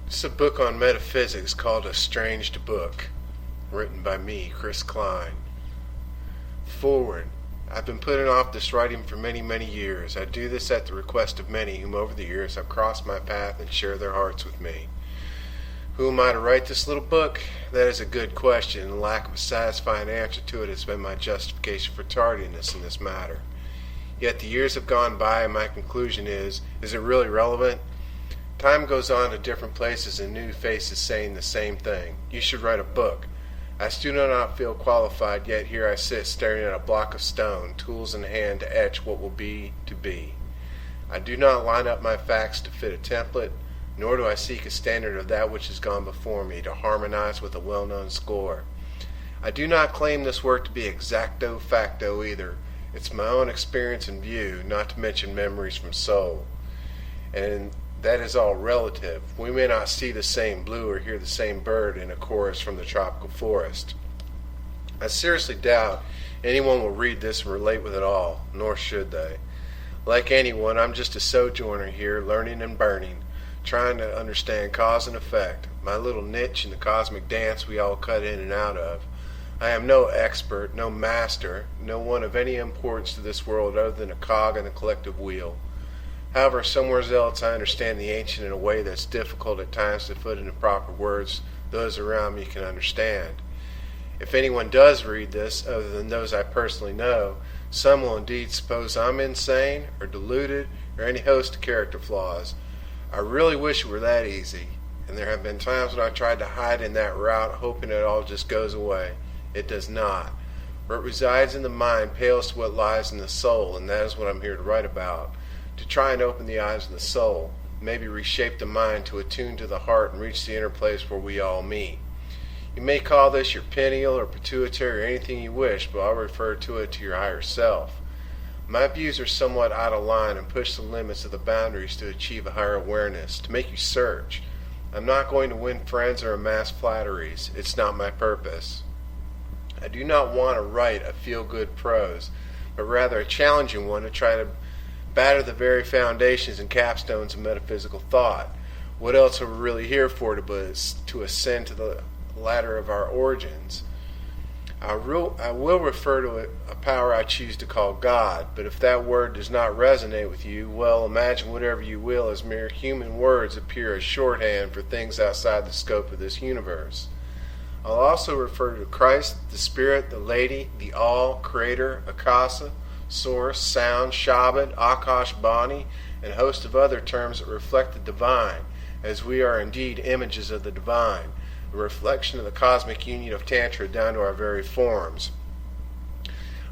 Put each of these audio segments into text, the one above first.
It's a book on metaphysics called Estranged book, written by me, Chris Klein. Forward. I've been putting off this writing for many, many years. I do this at the request of many whom over the years have crossed my path and share their hearts with me. Who am I to write this little book? That is a good question, and the lack of a satisfying answer to it has been my justification for tardiness in this matter. Yet the years have gone by, and my conclusion is it really relevant? Time goes on to different places and new faces saying the same thing. You should write a book. I still do not feel qualified, yet here I sit staring at a block of stone, tools in hand to etch what will be to be. I do not line up my facts to fit a template, nor do I seek a standard of that which has gone before me to harmonize with a well-known score. I do not claim this work to be exacto facto either. It's my own experience and view, not to mention memories from soul. And that is all relative. We may not see the same blue or hear the same bird in a chorus from the tropical forest. I seriously doubt anyone will read this and relate with it all, nor should they. Like anyone, I'm just a sojourner here, learning and burning, trying to understand cause and effect, my little niche in the cosmic dance we all cut in and out of. I am no expert, no master, no one of any importance to this world other than a cog in the collective wheel. However, somewhere else I understand the ancient in a way that's difficult at times to put into proper words those around me can understand. If anyone does read this, other than those I personally know, some will indeed suppose I'm insane or deluded or any host of character flaws. I really wish it were that easy, and there have been times when I tried to hide in that route, hoping it all just goes away. It does not. What resides in the mind pales to what lies in the soul, and that is what I'm here to write about. To try and open the eyes of the soul, maybe reshape the mind to attune to the heart and reach the inner place where we all meet. You may call this your pineal or pituitary or anything you wish, but I'll refer to it to your higher self. My views are somewhat out of line and push the limits of the boundaries to achieve a higher awareness, to make you search. I'm not going to win friends or amass flatteries. It's not my purpose. I do not want to write a feel-good prose, but rather a challenging one to try to batter the very foundations and capstones of metaphysical thought. What else are we really here for but to ascend to the ladder of our origins? I will refer to a power I choose to call God, but if that word does not resonate with you, well, imagine whatever you will as mere human words appear as shorthand for things outside the scope of this universe. I'll also refer to Christ, the Spirit, the Lady, the All, Creator, Akasa, Source, Sound, Shabbat, Akash Bani, and a host of other terms that reflect the divine, as we are indeed images of the divine, a reflection of the cosmic union of Tantra down to our very forms.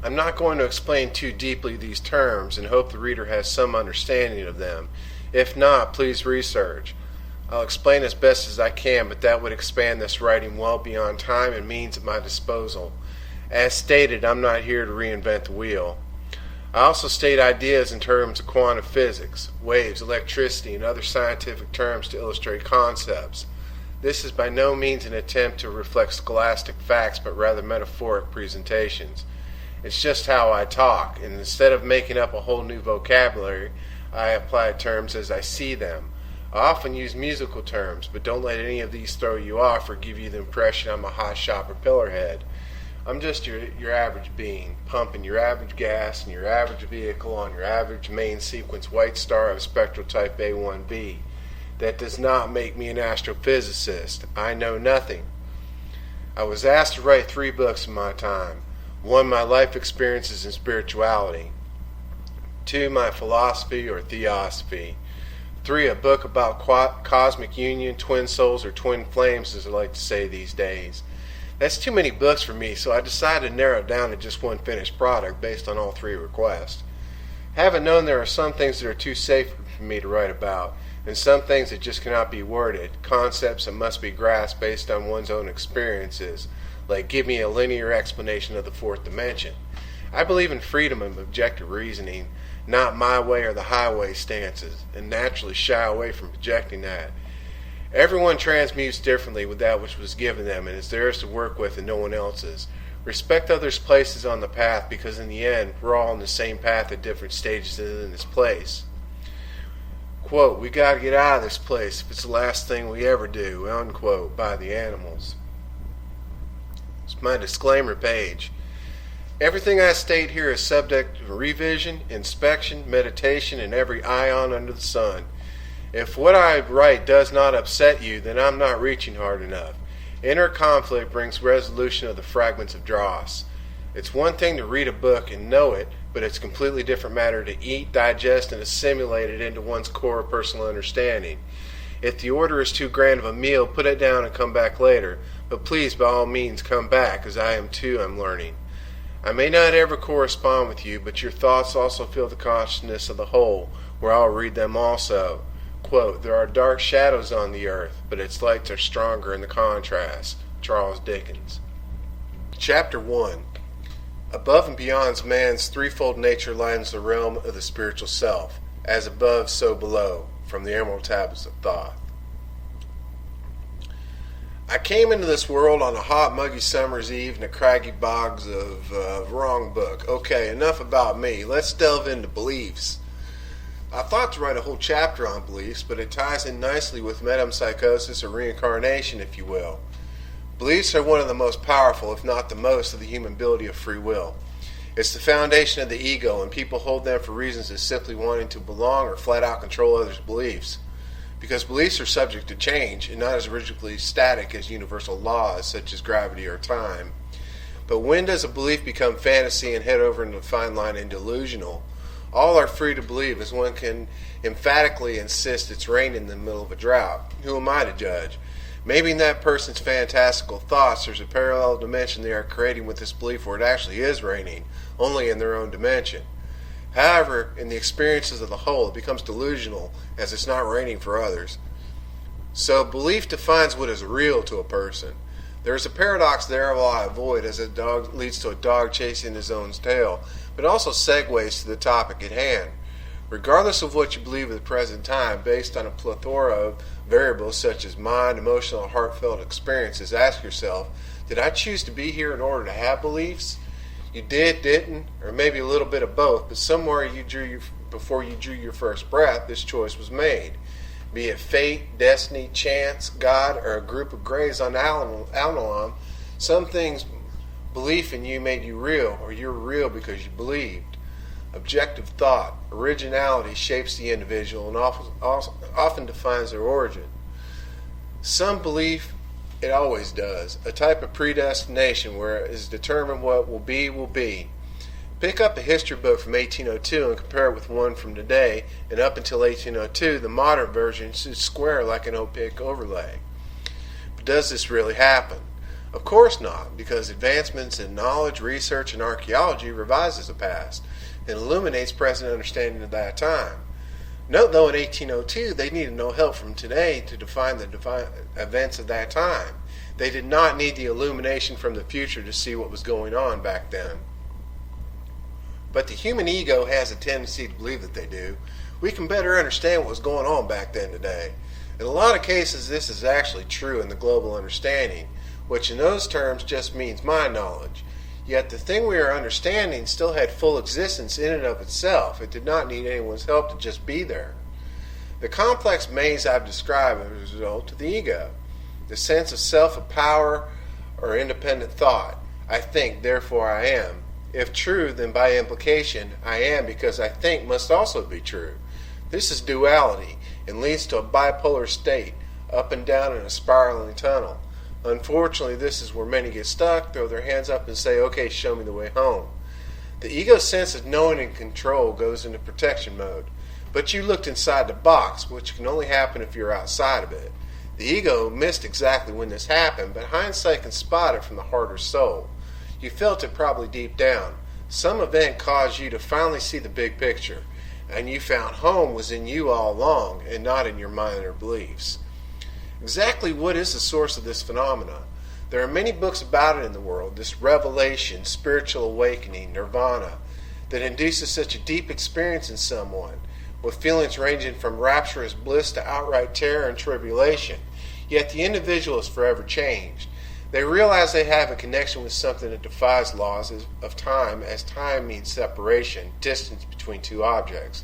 I'm not going to explain too deeply these terms and hope the reader has some understanding of them. If not, please research. I'll explain as best as I can, but that would expand this writing well beyond time and means at my disposal. As stated, I'm not here to reinvent the wheel. I also state ideas in terms of quantum physics, waves, electricity, and other scientific terms to illustrate concepts. This is by no means an attempt to reflect scholastic facts, but rather metaphoric presentations. It's just how I talk, and instead of making up a whole new vocabulary, I apply terms as I see them. I often use musical terms, but don't let any of these throw you off or give you the impression I'm a hotshot propeller head. I'm just your average being, pumping your average gas in your average vehicle on your average main sequence white star of spectral type A1b. That does not make me an astrophysicist. I know nothing. I was asked to write 3 books in my time. 1, my life experiences in spirituality. 2, my philosophy or theosophy. 3, a book about cosmic union, twin souls, or twin flames, as I like to say these days. That's too many books for me, so I decided to narrow it down to just one finished product based on all 3 requests. Having known there are some things that are too sacred for me to write about, and some things that just cannot be worded, concepts that must be grasped based on one's own experiences, like give me a linear explanation of the 4th dimension. I believe in freedom of objective reasoning, not my way or the highway stances, and naturally shy away from projecting that. Everyone transmutes differently with that which was given them and is theirs to work with and no one else's. Respect others' places on the path, because in the end, we're all on the same path at different stages in this place. quote, "We gotta get out of this place if it's the last thing we ever do," unquote, by the animals. It's my disclaimer page. Everything I state here is subject to revision, inspection, meditation, and every ion under the sun. If what I write does not upset you, then I'm not reaching hard enough. Inner conflict brings resolution of the fragments of dross. It's one thing to read a book and know it, but it's a completely different matter to eat, digest, and assimilate it into one's core personal understanding. If the order is too grand of a meal, put it down and come back later. But please, by all means, come back, as I am too, I'm learning. I may not ever correspond with you, but your thoughts also feel the consciousness of the whole, where I'll read them also. Quote, "There are dark shadows on the earth, but its lights are stronger in the contrast." Charles Dickens. Chapter 1. Above and beyond man's threefold nature lies the realm of the spiritual self, as above, so below, from the Emerald Tablets of Thoth. I came into this world on a hot, muggy summer's eve in the craggy bogs of wrong book. Okay, enough about me. Let's delve into beliefs. I thought to write a whole chapter on beliefs, but it ties in nicely with metempsychosis or reincarnation, if you will. Beliefs are one of the most powerful, if not the most, of the human ability of free will. It's the foundation of the ego, and people hold them for reasons of simply wanting to belong or flat out control others' beliefs. Because beliefs are subject to change and not as rigidly static as universal laws such as gravity or time. But when does a belief become fantasy and head over into the fine line and delusional? All are free to believe, as one can emphatically insist it's raining in the middle of a drought. Who am I to judge? Maybe in that person's fantastical thoughts there's a parallel dimension they are creating with this belief where it actually is raining, only in their own dimension. However, in the experiences of the whole, it becomes delusional, as it's not raining for others. So belief defines what is real to a person. There is a paradox there I avoid, as a dog leads to a dog chasing his own tail, but also segues to the topic at hand. Regardless of what you believe at the present time, based on a plethora of variables such as mind, emotional, and heartfelt experiences, ask yourself, did I choose to be here in order to have beliefs? You did, didn't, or maybe a little bit of both, but somewhere before you drew your first breath, this choice was made. Be it fate, destiny, chance, God, or a group of grays on Al-Anon, some things belief in you made you real, or you're real because you believed. Objective thought, originality shapes the individual and often defines their origin. Some belief, it always does, a type of predestination where it is determined what will be will be. Pick up a history book from 1802 and compare it with one from today, and up until 1802, the modern version is square like an opaque overlay. But does this really happen? Of course not, because advancements in knowledge, research, and archaeology revises the past and illuminates present understanding of that time. Note, though, in 1802, they needed no help from today to define the events of that time. They did not need the illumination from the future to see what was going on back then. But the human ego has a tendency to believe that they do. We can better understand what was going on back then today. In a lot of cases, this is actually true in the global understanding, which in those terms just means mind knowledge. Yet the thing we are understanding still had full existence in and of itself. It did not need anyone's help to just be there. The complex maze I've described is a result of the ego, the sense of self, of power, or independent thought. I think, therefore I am. If true, then by implication, I am because I think must also be true. This is duality and leads to a bipolar state, up and down in a spiraling tunnel. Unfortunately, this is where many get stuck, throw their hands up and say, okay, show me the way home. The ego's sense of knowing and control goes into protection mode. But you looked inside the box, which can only happen if you're outside of it. The ego missed exactly when this happened, but hindsight can spot it from the heart or soul. You felt it probably deep down. Some event caused you to finally see the big picture, and you found home was in you all along and not in your mind or beliefs. Exactly what is the source of this phenomena? There are many books about it in the world, this revelation, spiritual awakening, nirvana, that induces such a deep experience in someone, with feelings ranging from rapturous bliss to outright terror and tribulation. Yet the individual is forever changed. They realize they have a connection with something that defies laws of time, as time means separation, distance between two objects.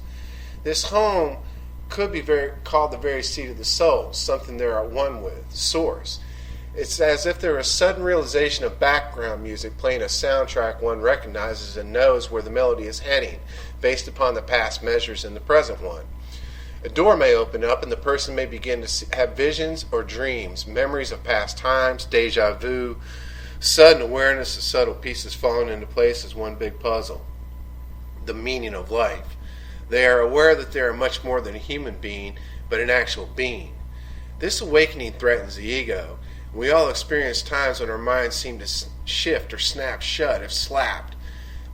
This home could be called the very seat of the soul, something they're at one with, source. It's as if there was a sudden realization of background music playing a soundtrack one recognizes and knows where the melody is heading, based upon the past measures in the present one. A door may open up and the person may begin to have visions or dreams, memories of past times, deja vu, sudden awareness of subtle pieces falling into place as one big puzzle. The meaning of life. They are aware that they are much more than a human being, but an actual being. This awakening threatens the ego. We all experience times when our minds seem to shift or snap shut if slapped,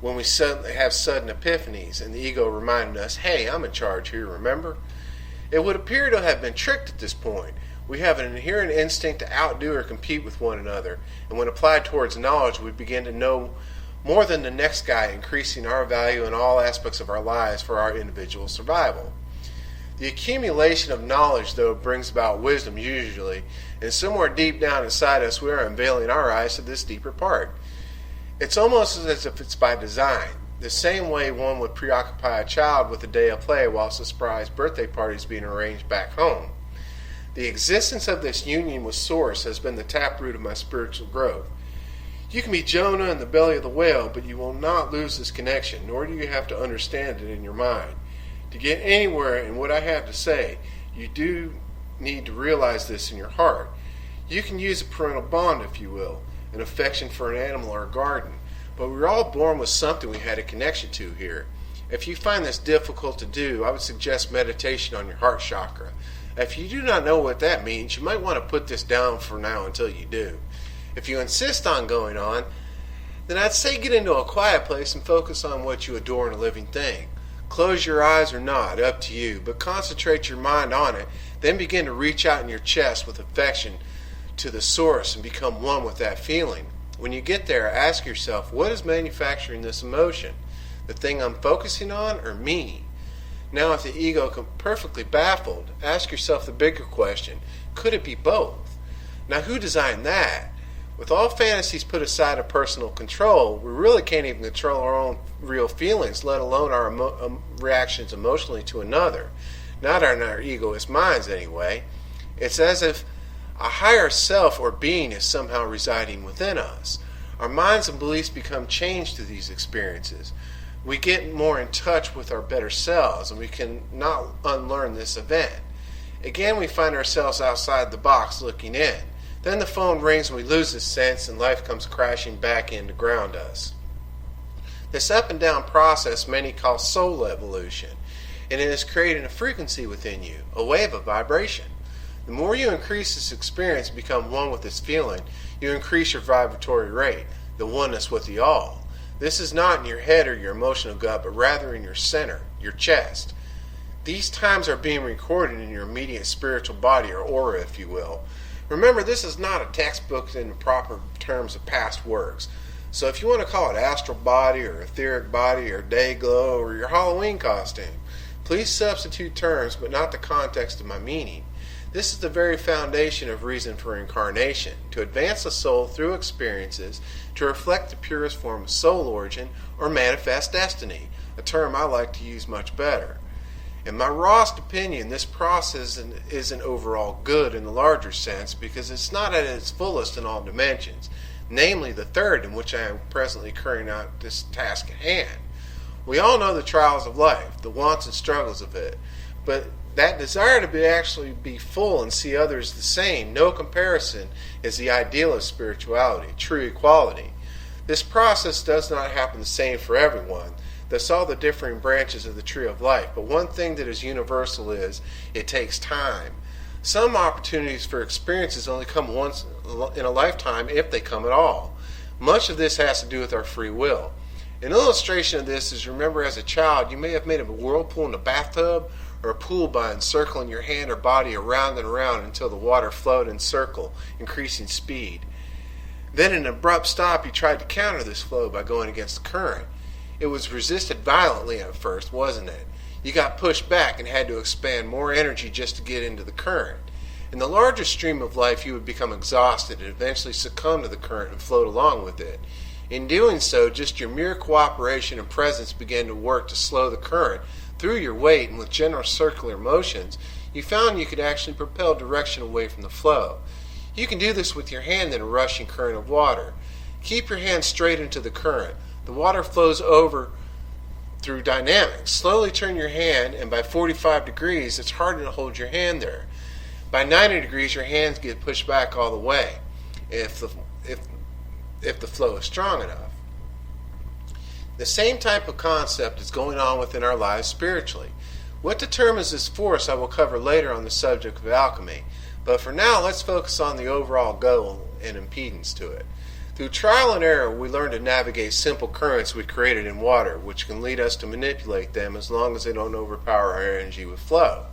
when we suddenly have sudden epiphanies and the ego reminding us, hey, I'm in charge here, remember? It would appear to have been tricked at this point. We have an inherent instinct to outdo or compete with one another, and when applied towards knowledge, we begin to know more than the next guy, increasing our value in all aspects of our lives for our individual survival. The accumulation of knowledge, though, brings about wisdom usually, and somewhere deep down inside us we are unveiling our eyes to this deeper part. It's almost as if it's by design, the same way one would preoccupy a child with a day of play whilst a surprise birthday party is being arranged back home. The existence of this union with Source has been the taproot of my spiritual growth. You can be Jonah in the belly of the whale, but you will not lose this connection, nor do you have to understand it in your mind. To get anywhere in what I have to say, you do need to realize this in your heart. You can use a parental bond, if you will, an affection for an animal or a garden, but we're all born with something we had a connection to here. If you find this difficult to do, I would suggest meditation on your heart chakra. If you do not know what that means, you might want to put this down for now until you do. If you insist on going on, then I'd say get into a quiet place and focus on what you adore in a living thing. Close your eyes or not, up to you, but concentrate your mind on it, then begin to reach out in your chest with affection to the source and become one with that feeling. When you get there, ask yourself, what is manufacturing this emotion? The thing I'm focusing on or me? Now, if the ego comes perfectly baffled, ask yourself the bigger question, could it be both? Now, who designed that? With all fantasies put aside of personal control, we really can't even control our own real feelings, let alone our reactions emotionally to another. Not in our egoist minds, anyway. It's as if a higher self or being is somehow residing within us. Our minds and beliefs become changed through these experiences. We get more in touch with our better selves, and we can not unlearn this event. Again, we find ourselves outside the box looking in. Then the phone rings and we lose this sense and life comes crashing back in to ground us. This up and down process many call soul evolution, and it is creating a frequency within you, a wave of vibration. The more you increase this experience and become one with this feeling, you increase your vibratory rate, the oneness with the all. This is not in your head or your emotional gut, but rather in your center, your chest. These times are being recorded in your immediate spiritual body, or aura, if you will. Remember, this is not a textbook in the proper terms of past works. So if you want to call it astral body or etheric body or day glow or your Halloween costume, please substitute terms but not the context of my meaning. This is the very foundation of reason for incarnation, to advance the soul through experiences, to reflect the purest form of soul origin or manifest destiny, a term I like to use much better. In my rawest opinion, this process isn't overall good in the larger sense because it's not at its fullest in all dimensions, namely the third in which I am presently carrying out this task at hand. We all know the trials of life, the wants and struggles of it, but that desire to actually be full and see others the same, no comparison, is the ideal of spirituality, true equality. This process does not happen the same for everyone. Thus all the differing branches of the tree of life. But one thing that is universal is it takes time. Some opportunities for experiences only come once in a lifetime, if they come at all. Much of this has to do with our free will. An illustration of this is, remember as a child, you may have made a whirlpool in a bathtub or a pool by encircling your hand or body around and around until the water flowed in a circle, increasing speed. Then in an abrupt stop, you tried to counter this flow by going against the current. It was resisted violently at first, wasn't it? You got pushed back and had to expand more energy just to get into the current. In the larger stream of life, you would become exhausted and eventually succumb to the current and float along with it. In doing so, just your mere cooperation and presence began to work to slow the current, Through your weight and with general circular motions, you found you could actually propel direction away from the flow. You can do this with your hand in a rushing current of water. Keep your hand straight into the current. The water flows over through dynamics. Slowly turn your hand, and by 45 degrees, it's harder to hold your hand there. By 90 degrees, your hands get pushed back all the way, if the flow is strong enough. The same type of concept is going on within our lives spiritually. What determines this force I will cover later on the subject of alchemy, but for now let's focus on the overall goal and impedance to it. Through trial and error, we learn to navigate simple currents we created in water, which can lead us to manipulate them as long as they don't overpower our energy with flow.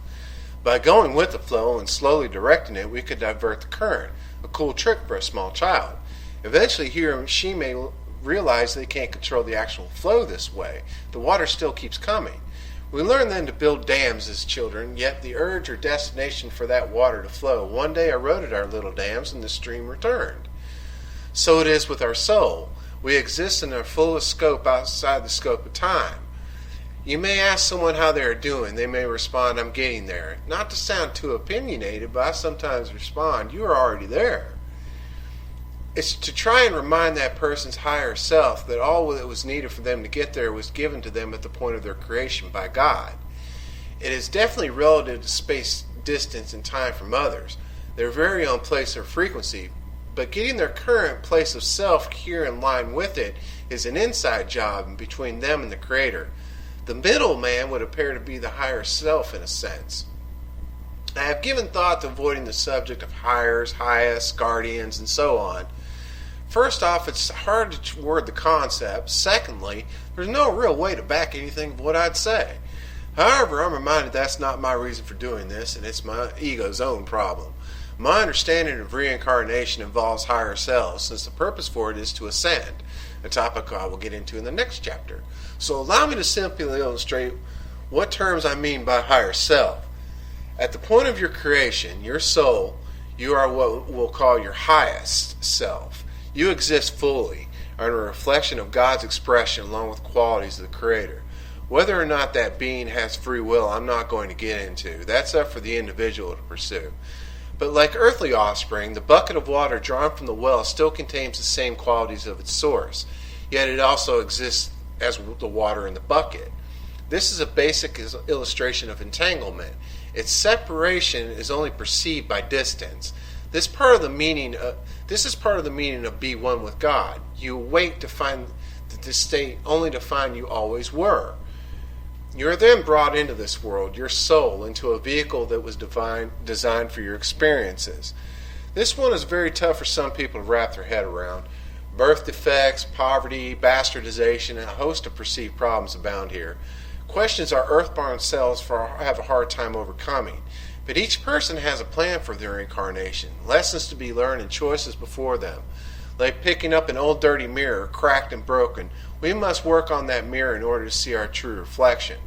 By going with the flow and slowly directing it, we could divert the current, a cool trick for a small child. Eventually he or she may realize they can't control the actual flow this way. The water still keeps coming. We learn then to build dams as children, yet the urge or destination for that water to flow one day eroded our little dams and the stream returned. So it is with our soul. We exist in our fullest scope outside the scope of time. You may ask someone how they are doing. They may respond, "I'm getting there." Not to sound too opinionated, but I sometimes respond, "You are already there." It's to try and remind that person's higher self that all that was needed for them to get there was given to them at the point of their creation by God. It is definitely relative to space, distance, and time from others, their very own place or frequency, but getting their current place of self here in line with it is an inside job between them and the Creator. The middle man would appear to be the higher self in a sense. I have given thought to avoiding the subject of hires, highest, guardians, and so on. First off, it's hard to word the concept. Secondly, there's no real way to back anything of what I'd say. However, I'm reminded that's not my reason for doing this, and it's my ego's own problem. My understanding of reincarnation involves higher selves, since the purpose for it is to ascend, a topic I will get into in the next chapter. So allow me to simply illustrate what terms I mean by higher self. At the point of your creation, your soul, you are what we'll call your highest self. You exist fully, are a reflection of God's expression along with qualities of the Creator. Whether or not that being has free will, I'm not going to get into. That's up for the individual to pursue. But like earthly offspring, the bucket of water drawn from the well still contains the same qualities of its source, yet it also exists as the water in the bucket. This is a basic illustration of entanglement. Its separation is only perceived by distance. This is part of the meaning of be one with God. You awake to find this state only to find you always were. You are then brought into this world, your soul, into a vehicle that was designed for your experiences. This one is very tough for some people to wrap their head around. Birth defects, poverty, bastardization, and a host of perceived problems abound here. Questions our earthbound selves have a hard time overcoming. But each person has a plan for their incarnation, lessons to be learned and choices before them. Like picking up an old dirty mirror, cracked and broken, we must work on that mirror in order to see our true reflection.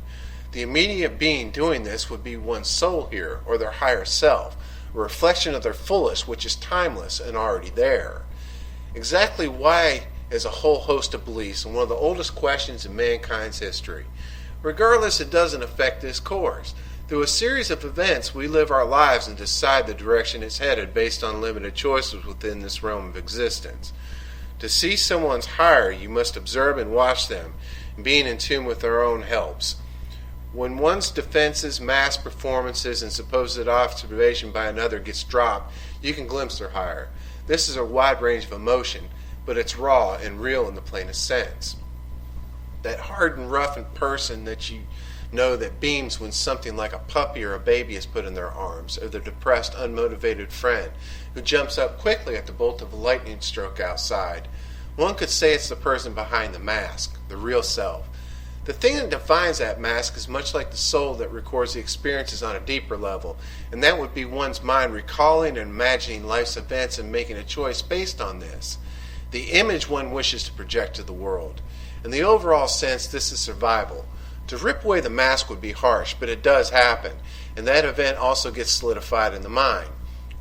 The immediate being doing this would be one's soul here, or their higher self, a reflection of their fullest, which is timeless and already there. Exactly why is a whole host of beliefs and one of the oldest questions in mankind's history. Regardless, it doesn't affect this course. Through a series of events, we live our lives and decide the direction it's headed based on limited choices within this realm of existence. To see someone's higher, you must observe and watch them, being in tune with their own helps. When one's defenses, mass performances, and supposed observation by another gets dropped, you can glimpse their higher. This is a wide range of emotion, but it's raw and real in the plainest sense. That hardened, roughened person that you know that beams when something like a puppy or a baby is put in their arms, or the depressed, unmotivated friend who jumps up quickly at the bolt of a lightning stroke outside. One could say it's the person behind the mask, the real self. The thing that defines that mask is much like the soul that records the experiences on a deeper level, and that would be one's mind recalling and imagining life's events and making a choice based on this. The image one wishes to project to the world. In the overall sense, this is survival. To rip away the mask would be harsh, but it does happen, and that event also gets solidified in the mind.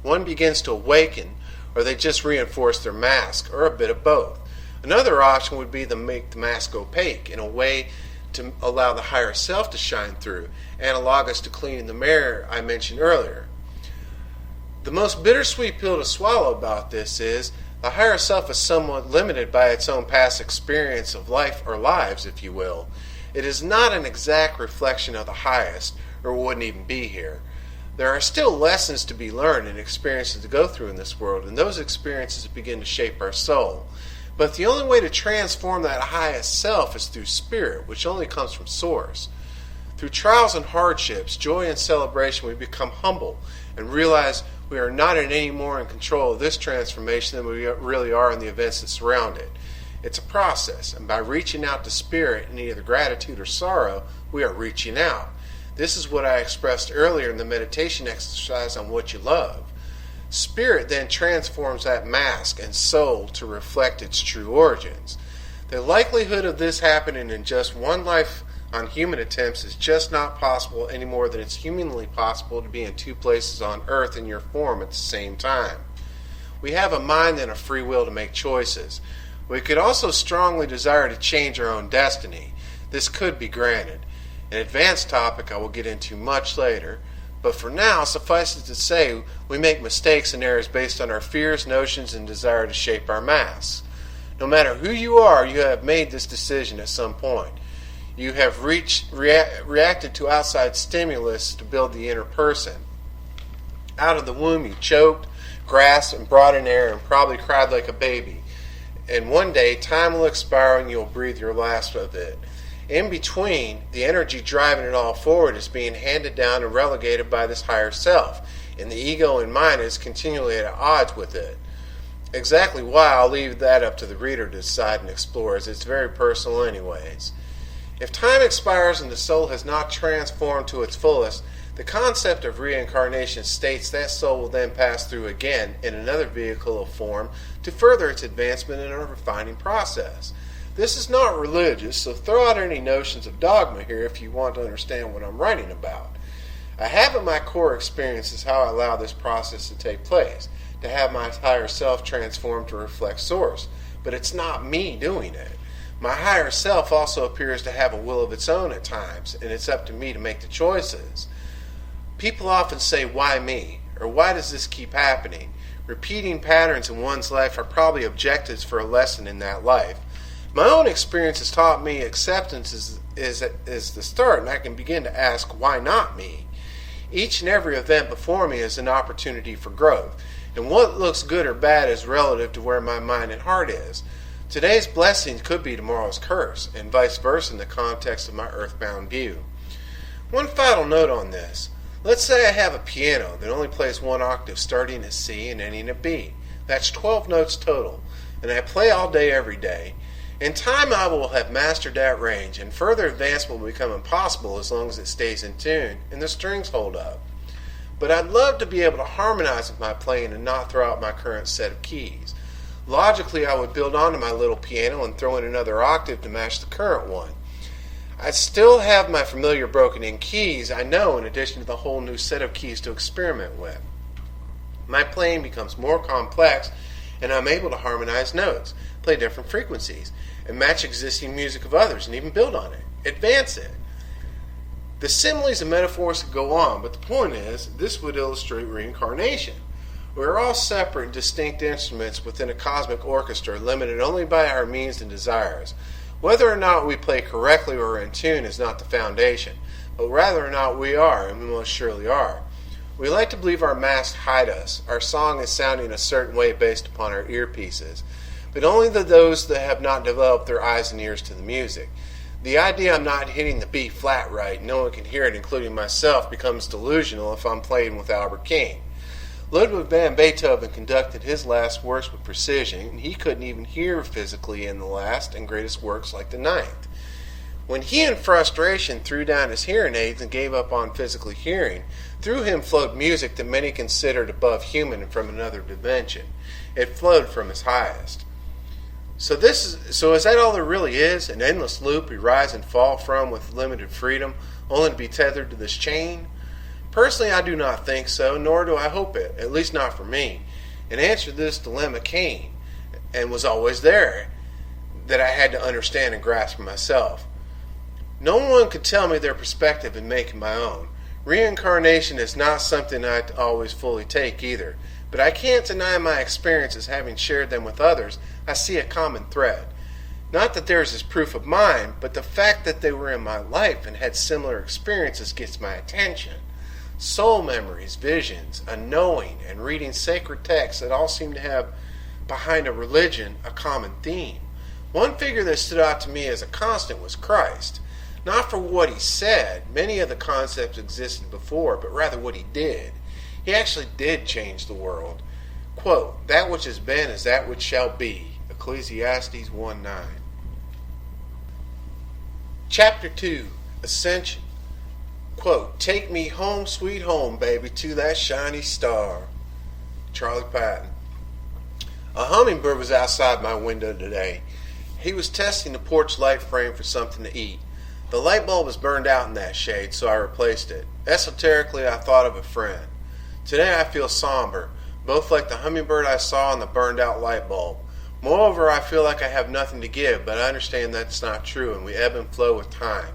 One begins to awaken, or they just reinforce their mask, or a bit of both. Another option would be to make the mask opaque in a way to allow the higher self to shine through, analogous to cleaning the mirror I mentioned earlier. The most bittersweet pill to swallow about this is the higher self is somewhat limited by its own past experience of life, or lives, if you will. It is not an exact reflection of the highest, or it wouldn't even be here. There are still lessons to be learned and experiences to go through in this world, and those experiences begin to shape our soul. But the only way to transform that highest self is through spirit, which only comes from source. Through trials and hardships, joy and celebration, we become humble and realize we are not any more in control of this transformation than we really are in the events that surround it. It's a process, and by reaching out to spirit in either gratitude or sorrow, we are reaching out. This is what I expressed earlier in the meditation exercise on what you love. Spirit then transforms that mask and soul to reflect its true origins. The likelihood of this happening in just one life on human attempts is just not possible any more than it's humanly possible to be in two places on earth in your form at the same time. We have a mind and a free will to make choices. We could also strongly desire to change our own destiny. This could be granted. An advanced topic I will get into much later, but for now, suffice it to say, we make mistakes and errors based on our fears, notions, and desire to shape our masks. No matter who you are, you have made this decision at some point. You have reacted to outside stimulus to build the inner person. Out of the womb, you choked, grasped, and brought in air, and probably cried like a baby. And one day, time will expire and you'll breathe your last of it. In between, the energy driving it all forward is being handed down and relegated by this higher self, and the ego in mind is continually at odds with it. Exactly why, I'll leave that up to the reader to decide and explore, as it's very personal anyways. If time expires and the soul has not transformed to its fullest, the concept of reincarnation states that soul will then pass through again in another vehicle of form to further its advancement in a refining process. This is not religious, so throw out any notions of dogma here if you want to understand what I'm writing about. I have at my core experience is how I allow this process to take place, to have my higher self transform to reflect source, but it's not me doing it. My higher self also appears to have a will of its own at times, and it's up to me to make the choices. People often say, why me? Or why does this keep happening? Repeating patterns in one's life are probably objectives for a lesson in that life. My own experience has taught me acceptance is the start, and I can begin to ask, why not me? Each and every event before me is an opportunity for growth, and what looks good or bad is relative to where my mind and heart is. Today's blessing could be tomorrow's curse, and vice versa in the context of my earthbound view. One final note on this. Let's say I have a piano that only plays one octave starting at C and ending at B. That's 12 notes total, and I play all day every day. In time I will have mastered that range, and further advancement will become impossible as long as it stays in tune and the strings hold up. But I'd love to be able to harmonize with my playing and not throw out my current set of keys. Logically, I would build onto my little piano and throw in another octave to match the current one. I still have my familiar broken-in keys, I know, in addition to the whole new set of keys to experiment with. My playing becomes more complex, and I'm able to harmonize notes, play different frequencies, and match existing music of others, and even build on it, advance it. The similes and metaphors could go on, but the point is, this would illustrate reincarnation. We are all separate and distinct instruments within a cosmic orchestra, limited only by our means and desires. Whether or not we play correctly or in tune is not the foundation, but rather or not we are, and we most surely are. We like to believe our masks hide us. Our song is sounding a certain way based upon our earpieces, but only to those that have not developed their eyes and ears to the music. The idea I'm not hitting the B flat right, no one can hear it, including myself, becomes delusional if I'm playing with Albert King. Ludwig van Beethoven conducted his last works with precision, and he couldn't even hear physically in the last and greatest works like the ninth. When he in frustration threw down his hearing aids and gave up on physically hearing, through him flowed music that many considered above human and from another dimension. It flowed from his highest. So is that all there really is? An endless loop we rise and fall from with limited freedom, only to be tethered to this chain? Personally, I do not think so, nor do I hope it, at least not for me. An answer to this dilemma came, and was always there, that I had to understand and grasp for myself. No one could tell me their perspective and make it my own. Reincarnation is not something I always fully take either, but I can't deny my experiences. Having shared them with others, I see a common thread. Not that theirs is proof of mine, but the fact that they were in my life and had similar experiences gets my attention. Soul memories, visions, a knowing, and reading sacred texts that all seem to have behind a religion a common theme. One figure that stood out to me as a constant was Christ. Not for what he said, many of the concepts existed before, but rather what he did. He actually did change the world. Quote, "That which has been is that which shall be." Ecclesiastes 1:9. Chapter 2, Ascension. Quote, "Take me home, sweet home, baby, to that shiny star." Charlie Patton. A hummingbird was outside my window today. He was testing the porch light frame for something to eat. The light bulb was burned out in that shade, so I replaced it. Esoterically, I thought of a friend. Today I feel somber, both like the hummingbird I saw and the burned out light bulb. Moreover, I feel like I have nothing to give, but I understand that's not true, and we ebb and flow with time.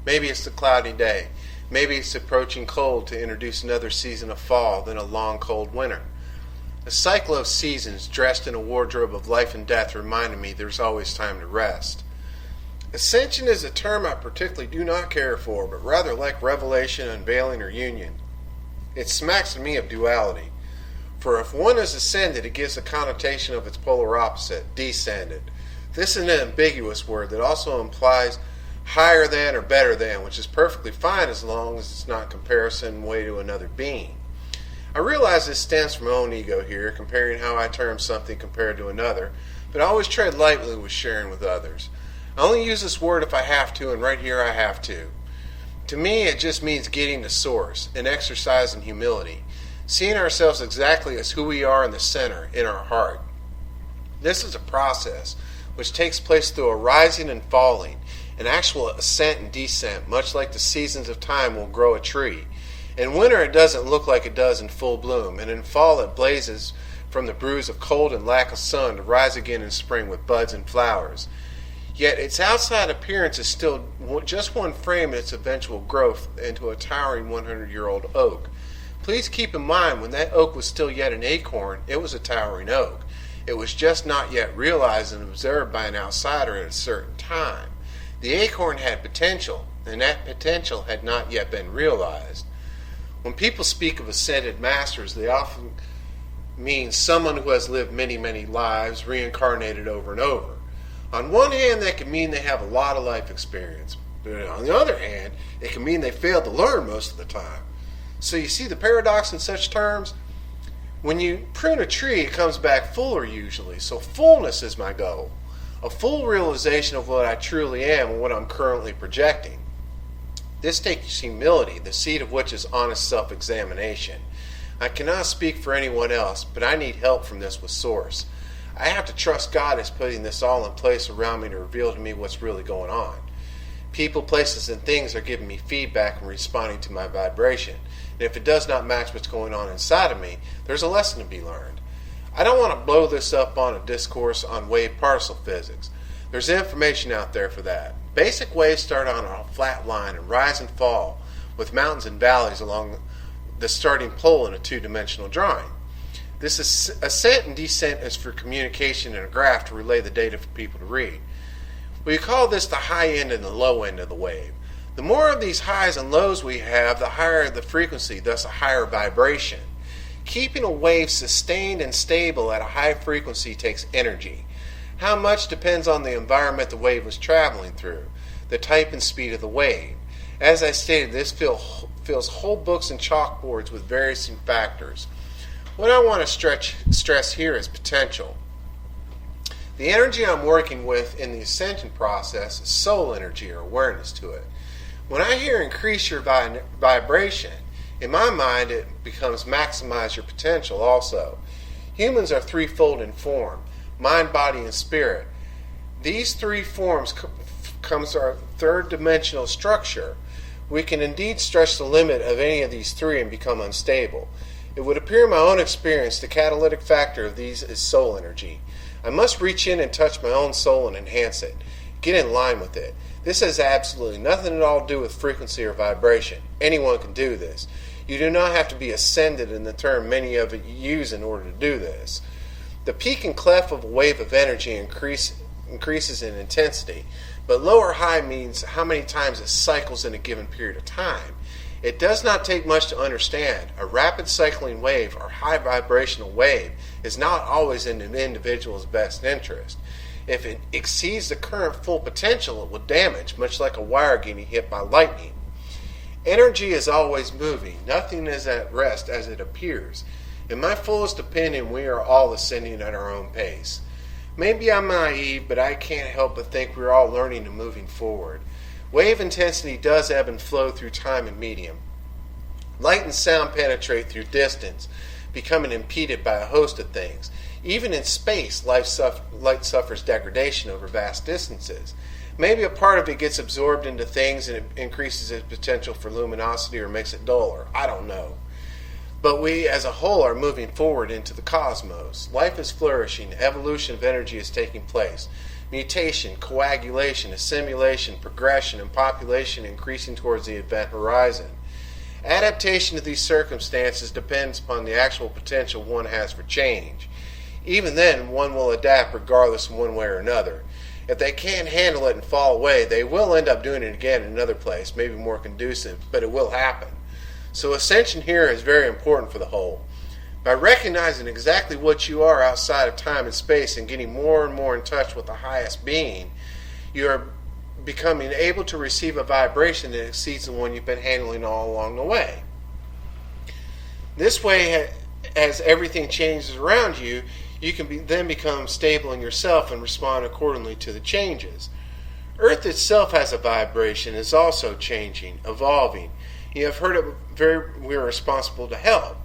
Maybe it's the cloudy day. Maybe it's approaching cold to introduce another season of fall, then a long cold winter. The cycle of seasons dressed in a wardrobe of life and death reminded me there's always time to rest. Ascension is a term I particularly do not care for, but rather like revelation, unveiling, or union. It smacks to me of duality. For if one is ascended, it gives a connotation of its polar opposite, descended. This is an ambiguous word that also implies higher than or better than, which is perfectly fine as long as it's not comparison way to another being. I realize this stems from my own ego here, comparing how I term something compared to another, but I always tread lightly with sharing with others. I only use this word if I have to, and right here I have to. To me, it just means getting to source, an exercise in humility, seeing ourselves exactly as who we are in the center, in our heart. This is a process which takes place through a rising and falling, an actual ascent and descent, much like the seasons of time will grow a tree. In winter it doesn't look like it does in full bloom, and in fall it blazes from the bruise of cold and lack of sun to rise again in spring with buds and flowers. Yet its outside appearance is still just one frame in its eventual growth into a towering 100-year-old oak. Please keep in mind, when that oak was still yet an acorn, it was a towering oak. It was just not yet realized and observed by an outsider at a certain time. The acorn had potential, and that potential had not yet been realized. When people speak of ascended masters, they often mean someone who has lived many, many lives, reincarnated over and over. On one hand, that can mean they have a lot of life experience, but on the other hand, it can mean they failed to learn most of the time. So you see the paradox in such terms? When you prune a tree, it comes back fuller usually, so fullness is my goal. A full realization of what I truly am and what I'm currently projecting. This takes humility, the seed of which is honest self-examination. I cannot speak for anyone else, but I need help from this with Source. I have to trust God is putting this all in place around me to reveal to me what's really going on. People, places, and things are giving me feedback and responding to my vibration. And if it does not match what's going on inside of me, there's a lesson to be learned. I don't want to blow this up on a discourse on wave particle physics. There's information out there for that. Basic waves start on a flat line and rise and fall, with mountains and valleys along the starting pole in a two-dimensional drawing. This ascent and descent is for communication and a graph to relay the data for people to read. We call this the high end and the low end of the wave. The more of these highs and lows we have, the higher the frequency, thus a higher vibration. Keeping a wave sustained and stable at a high frequency takes energy. How much depends on the environment the wave was traveling through, the type and speed of the wave. As I stated, this fills whole books and chalkboards with various factors. What I want to stress here is potential. The energy I'm working with in the ascension process is soul energy or awareness to it. When I hear increase your vibration, in my mind it becomes maximize your potential also. Humans are threefold in form: mind, body, and spirit. These three forms comes our third dimensional structure. We can indeed stretch the limit of any of these three and become unstable. It would appear in my own experience the catalytic factor of these is soul energy. I must reach in and touch my own soul and enhance it, get in line with it. This has absolutely nothing at all to do with frequency or vibration. Anyone can do this. You do not have to be ascended in the term many of you use in order to do this. The peak and clef of a wave of energy increases in intensity, but low or high means how many times it cycles in a given period of time. It does not take much to understand. A rapid cycling wave or high vibrational wave is not always in an individual's best interest. If it exceeds the current full potential, it will damage, much like a wire getting hit by lightning. Energy is always moving. Nothing is at rest as it appears. In my fullest opinion, we are all ascending at our own pace. Maybe I'm naive, but I can't help but think we're all learning and moving forward. Wave intensity does ebb and flow through time and medium. Light and sound penetrate through distance, becoming impeded by a host of things. Even in space, light suffers degradation over vast distances. Maybe a part of it gets absorbed into things and it increases its potential for luminosity or makes it duller. I don't know. But we as a whole are moving forward into the cosmos. Life is flourishing. Evolution of energy is taking place. Mutation, coagulation, assimilation, progression, and population increasing towards the event horizon. Adaptation to these circumstances depends upon the actual potential one has for change. Even then, one will adapt regardless in one way or another. If they can't handle it and fall away, they will end up doing it again in another place, maybe more conducive, but it will happen. So ascension here is very important for the whole. By recognizing exactly what you are outside of time and space and getting more and more in touch with the highest being, you are becoming able to receive a vibration that exceeds the one you've been handling all along the way. This way, as everything changes around you, you can then become stable in yourself and respond accordingly to the changes. Earth itself has a vibration, is also changing, evolving. You have heard it, we are responsible to help.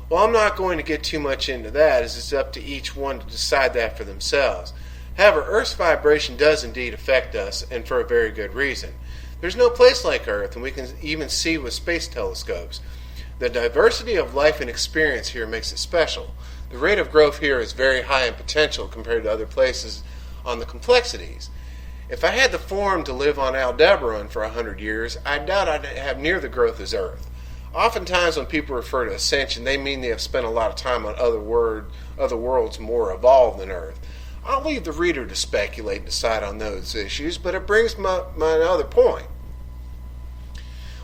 Well, I'm not going to get too much into that, as it's up to each one to decide that for themselves. However, Earth's vibration does indeed affect us, and for a very good reason. There's no place like Earth, and we can even see with space telescopes. The diversity of life and experience here makes it special. The rate of growth here is very high in potential compared to other places on the complexities. If I had the form to live on Aldebaran for 100 years, I doubt I'd have near the growth as Earth. Oftentimes when people refer to ascension, they mean they have spent a lot of time on other worlds more evolved than Earth. I'll leave the reader to speculate and decide on those issues, but it brings my other point.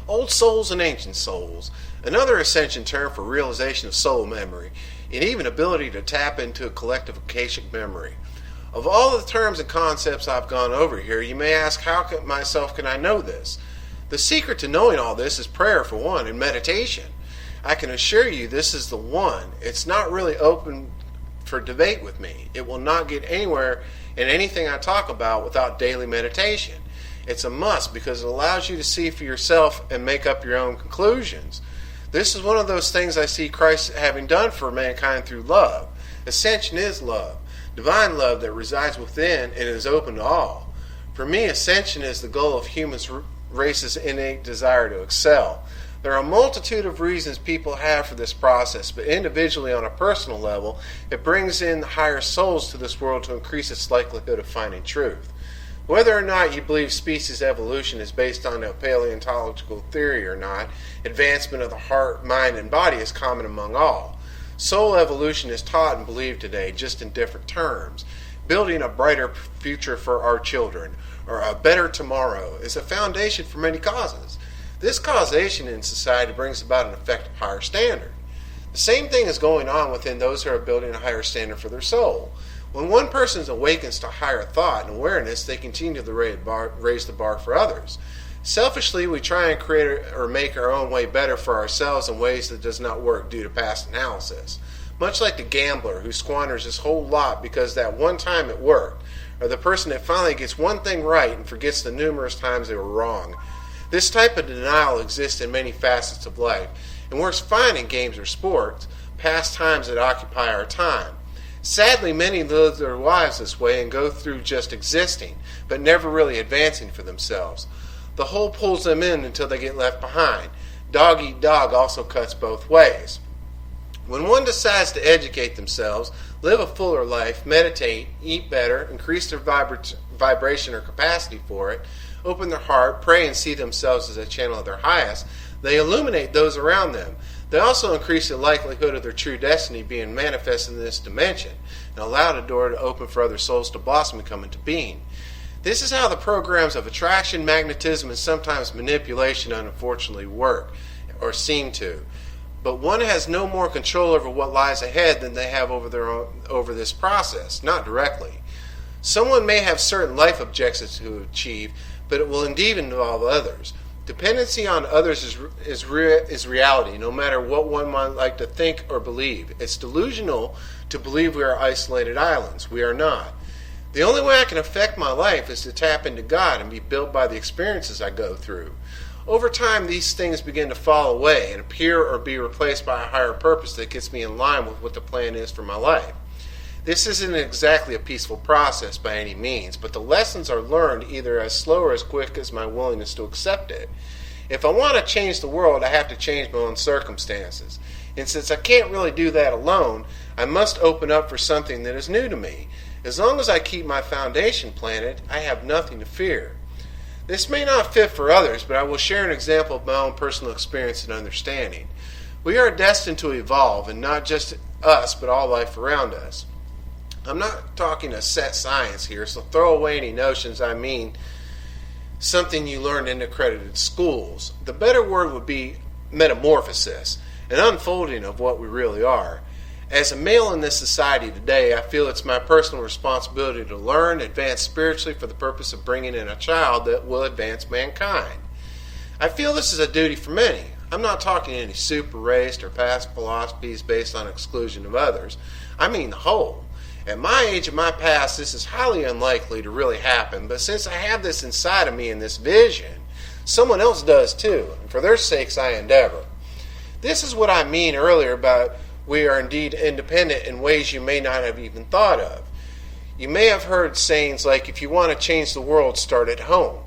Old souls and ancient souls, another ascension term for realization of soul memory, and even ability to tap into a collective akashic memory. Of all the terms and concepts I've gone over here, you may ask, how can I know this? The secret to knowing all this is prayer, for one, and meditation. I can assure you this is the one. It's not really open for debate with me. It will not get anywhere in anything I talk about without daily meditation. It's a must because it allows you to see for yourself and make up your own conclusions. This is one of those things I see Christ having done for mankind through love. Ascension is love, divine love that resides within and is open to all. For me, ascension is the goal of human race's innate desire to excel. There are a multitude of reasons people have for this process, but individually on a personal level, it brings in the higher souls to this world to increase its likelihood of finding truth. Whether or not you believe species evolution is based on a paleontological theory or not, advancement of the heart, mind, and body is common among all. Soul evolution is taught and believed today, just in different terms. Building a brighter future for our children, or a better tomorrow, is a foundation for many causes. This causation in society brings about an effective higher standard. The same thing is going on within those who are building a higher standard for their soul. When one person awakens to higher thought and awareness, they continue to raise the bar for others. Selfishly, we try and create or make our own way better for ourselves in ways that does not work due to past analysis. Much like the gambler who squanders his whole lot because that one time it worked, or the person that finally gets one thing right and forgets the numerous times they were wrong. This type of denial exists in many facets of life and works fine in games or sports, pastimes that occupy our time. Sadly, many live their lives this way and go through just existing, but never really advancing for themselves. The whole pulls them in until they get left behind. Dog eat dog also cuts both ways. When one decides to educate themselves, live a fuller life, meditate, eat better, increase their vibration or capacity for it, open their heart, pray, and see themselves as a channel of their highest, they illuminate those around them. They also increase the likelihood of their true destiny being manifested in this dimension and allow the door to open for other souls to blossom and come into being. This is how the programs of attraction, magnetism, and sometimes manipulation unfortunately work, or seem to. But one has no more control over what lies ahead than they have over this process, not directly. Someone may have certain life objectives to achieve, but it will indeed involve others. Dependency on others is reality, no matter what one might like to think or believe. It's delusional to believe we are isolated islands. We are not. The only way I can affect my life is to tap into God and be built by the experiences I go through. Over time, these things begin to fall away and appear or be replaced by a higher purpose that gets me in line with what the plan is for my life. This isn't exactly a peaceful process by any means, but the lessons are learned either as slow or as quick as my willingness to accept it. If I want to change the world, I have to change my own circumstances. And since I can't really do that alone, I must open up for something that is new to me. As long as I keep my foundation planted, I have nothing to fear. This may not fit for others, but I will share an example of my own personal experience and understanding. We are destined to evolve, and not just us, but all life around us. I'm not talking a set science here, so throw away any notions I mean something you learned in accredited schools. The better word would be metamorphosis, an unfolding of what we really are. As a male in this society today, I feel it's my personal responsibility to learn, advance spiritually for the purpose of bringing in a child that will advance mankind. I feel this is a duty for many. I'm not talking any super raced or past philosophies based on exclusion of others. I mean the whole. At my age and my past, this is highly unlikely to really happen, but since I have this inside of me in this vision, someone else does too, and for their sakes I endeavor. This is what I mean earlier about we are indeed independent in ways you may not have even thought of. You may have heard sayings like, if you want to change the world, start at home.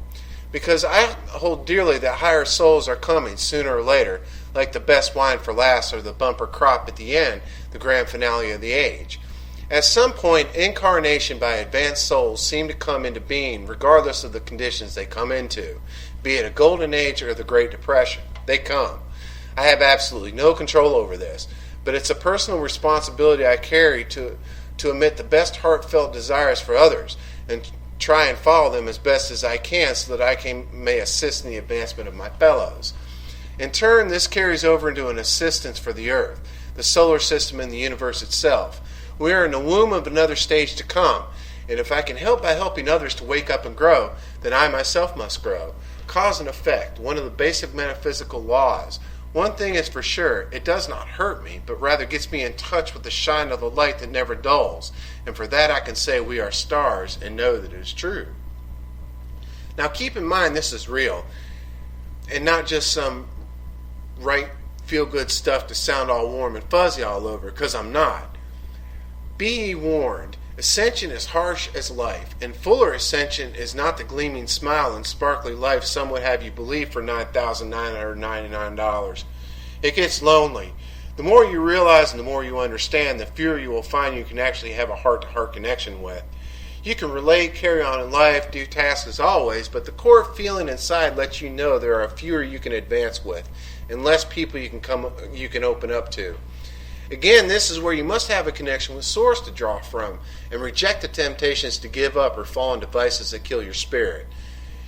Because I hold dearly that higher souls are coming sooner or later, like the best wine for last or the bumper crop at the end, the grand finale of the age. At some point, incarnation by advanced souls seem to come into being regardless of the conditions they come into, be it a golden age or the Great Depression. They come. I have absolutely no control over this, but it's a personal responsibility I carry to emit the best heartfelt desires for others and try and follow them as best as I can so that I may assist in the advancement of my fellows. In turn, this carries over into an assistance for the Earth, the solar system, and the universe itself. We are in the womb of another stage to come, and if I can help by helping others to wake up and grow, then I myself must grow. Cause and effect, one of the basic metaphysical laws. One thing is for sure, it does not hurt me, but rather gets me in touch with the shine of the light that never dulls, and for that I can say we are stars and know that it is true. Now keep in mind this is real, and not just some right feel-good stuff to sound all warm and fuzzy all over, because I'm not. Be ye warned, ascension is harsh as life, and fuller ascension is not the gleaming smile and sparkly life some would have you believe for $9,999. It gets lonely. The more you realize and the more you understand, the fewer you will find you can actually have a heart-to-heart connection with. You can relate, carry on in life, do tasks as always, but the core feeling inside lets you know there are fewer you can advance with, and less people you can open up to. Again, this is where you must have a connection with Source to draw from, and reject the temptations to give up or fall into vices that kill your spirit.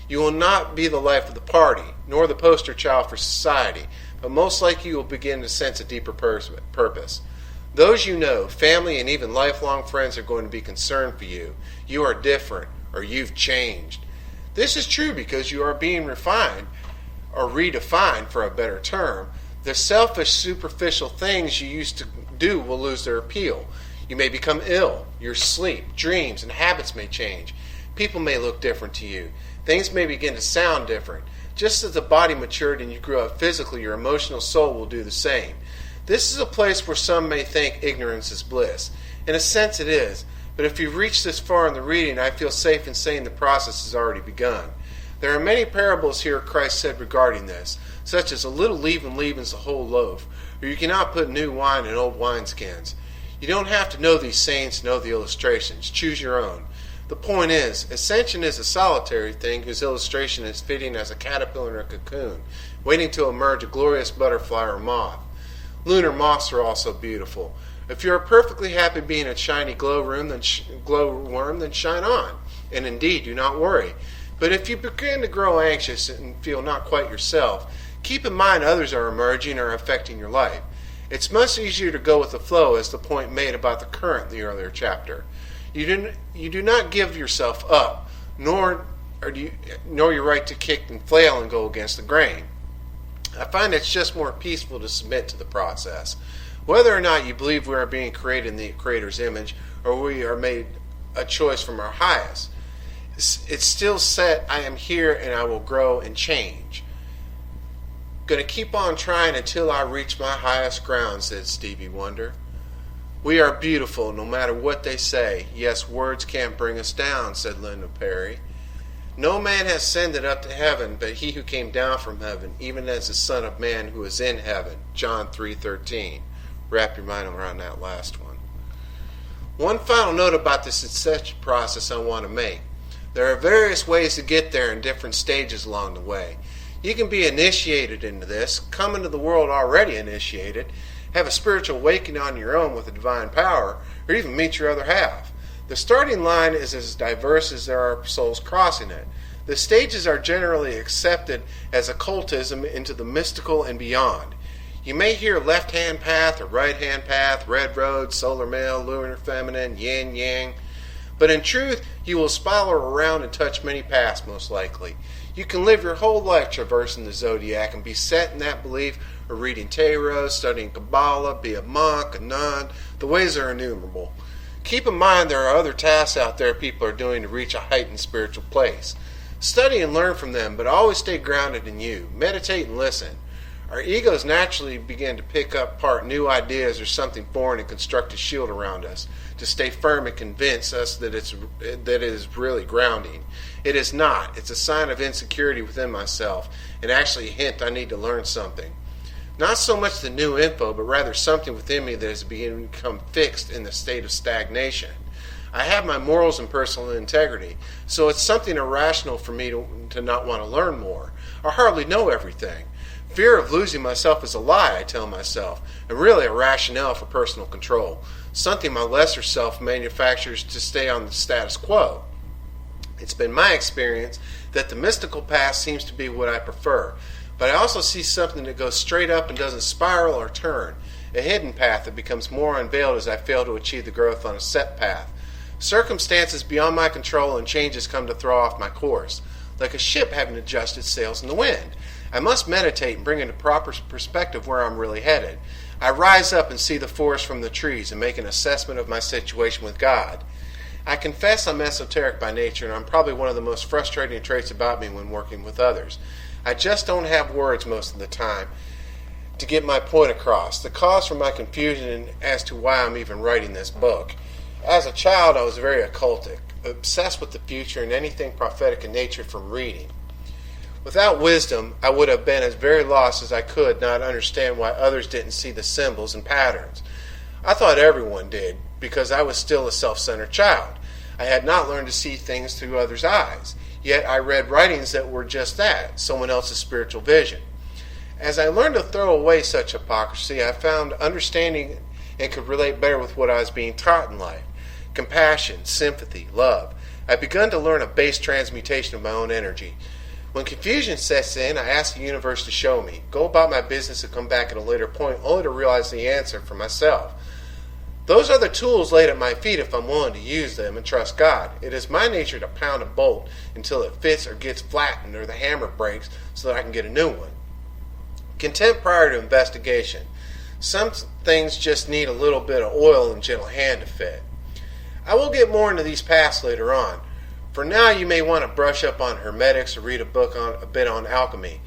You will not be the life of the party, nor the poster child for society, but most likely you will begin to sense a deeper purpose. Those you know, family, and even lifelong friends are going to be concerned for you. You are different, or you've changed. This is true because you are being refined, or redefined for a better term. The selfish, superficial things you used to do will lose their appeal. You may become ill. Your sleep, dreams, and habits may change. People may look different to you. Things may begin to sound different. Just as the body matured and you grew up physically, your emotional soul will do the same. This is a place where some may think ignorance is bliss. In a sense it is, but if you've reached this far in the reading, I feel safe in saying the process has already begun. There are many parables here Christ said regarding this, such as a little leaven leavens the whole loaf, or you cannot put new wine in old wineskins. You don't have to know these sayings to know the illustrations. Choose your own. The point is, ascension is a solitary thing whose illustration is fitting as a caterpillar in a cocoon, waiting to emerge a glorious butterfly or moth. Lunar moths are also beautiful. If you are perfectly happy being a shiny glowworm, then shine on. And indeed, do not worry. But if you begin to grow anxious and feel not quite yourself, keep in mind others are emerging or affecting your life. It's much easier to go with the flow, as the point made about the current in the earlier chapter. You do not give yourself up, nor your right to kick and flail and go against the grain. I find it's just more peaceful to submit to the process. Whether or not you believe we are being created in the Creator's image, or we are made a choice from our highest, it's still set, I am here and I will grow and change. Going to keep on trying until I reach my highest ground, said Stevie Wonder. We are beautiful no matter what they say. Yes, words can't bring us down, said Linda Perry. No man has ascended up to heaven but he who came down from heaven, even as the Son of Man who is in heaven. John 3:13. Wrap your mind around that last one. One final note about this ascension process I want to make. There are various ways to get there in different stages along the way. You can be initiated into this, come into the world already initiated, have a spiritual awakening on your own with a divine power, or even meet your other half. The starting line is as diverse as there are souls crossing it. The stages are generally accepted as occultism into the mystical and beyond. You may hear left-hand path or right-hand path, red road, solar male, lunar feminine, yin yang. But in truth, you will spiral around and touch many paths most likely. You can live your whole life traversing the zodiac and be set in that belief, or reading tarot, studying Kabbalah, be a monk, a nun. The ways are innumerable. Keep in mind there are other tasks out there people are doing to reach a heightened spiritual place. Study and learn from them, but always stay grounded in you. Meditate and listen. Our egos naturally begin to pick apart new ideas or something foreign and construct a shield around us to stay firm and convince us that it is really grounding. It is not. It's a sign of insecurity within myself, and actually a hint I need to learn something. Not so much the new info, but rather something within me that is beginning to become fixed in the state of stagnation. I have my morals and personal integrity, so it's something irrational for me to not want to learn more. I hardly know everything. Fear of losing myself is a lie, I tell myself, and really a rationale for personal control, something my lesser self manufactures to stay on the status quo. It's been my experience that the mystical path seems to be what I prefer, but I also see something that goes straight up and doesn't spiral or turn, a hidden path that becomes more unveiled as I fail to achieve the growth on a set path. Circumstances beyond my control and changes come to throw off my course, like a ship having adjusted sails in the wind. I must meditate and bring into proper perspective where I'm really headed. I rise up and see the forest from the trees and make an assessment of my situation with God. I confess I'm esoteric by nature, and I'm probably one of the most frustrating traits about me when working with others. I just don't have words most of the time to get my point across, the cause for my confusion as to why I'm even writing this book. As a child, I was very occultic, obsessed with the future and anything prophetic in nature from reading. Without wisdom, I would have been as very lost as I could not understand why others didn't see the symbols and patterns. I thought everyone did, because I was still a self-centered child. I had not learned to see things through others' eyes, yet I read writings that were just that, someone else's spiritual vision. As I learned to throw away such hypocrisy, I found understanding and could relate better with what I was being taught in life. Compassion, sympathy, love. I've begun to learn a base transmutation of my own energy. When confusion sets in, I ask the universe to show me, go about my business and come back at a later point only to realize the answer for myself. Those are the tools laid at my feet if I'm willing to use them and trust God. It is my nature to pound a bolt until it fits or gets flattened or the hammer breaks so that I can get a new one. Content prior to investigation. Some things just need a little bit of oil and gentle hand to fit. I will get more into these paths later on. For now, you may want to brush up on hermetics or read a bit on alchemy.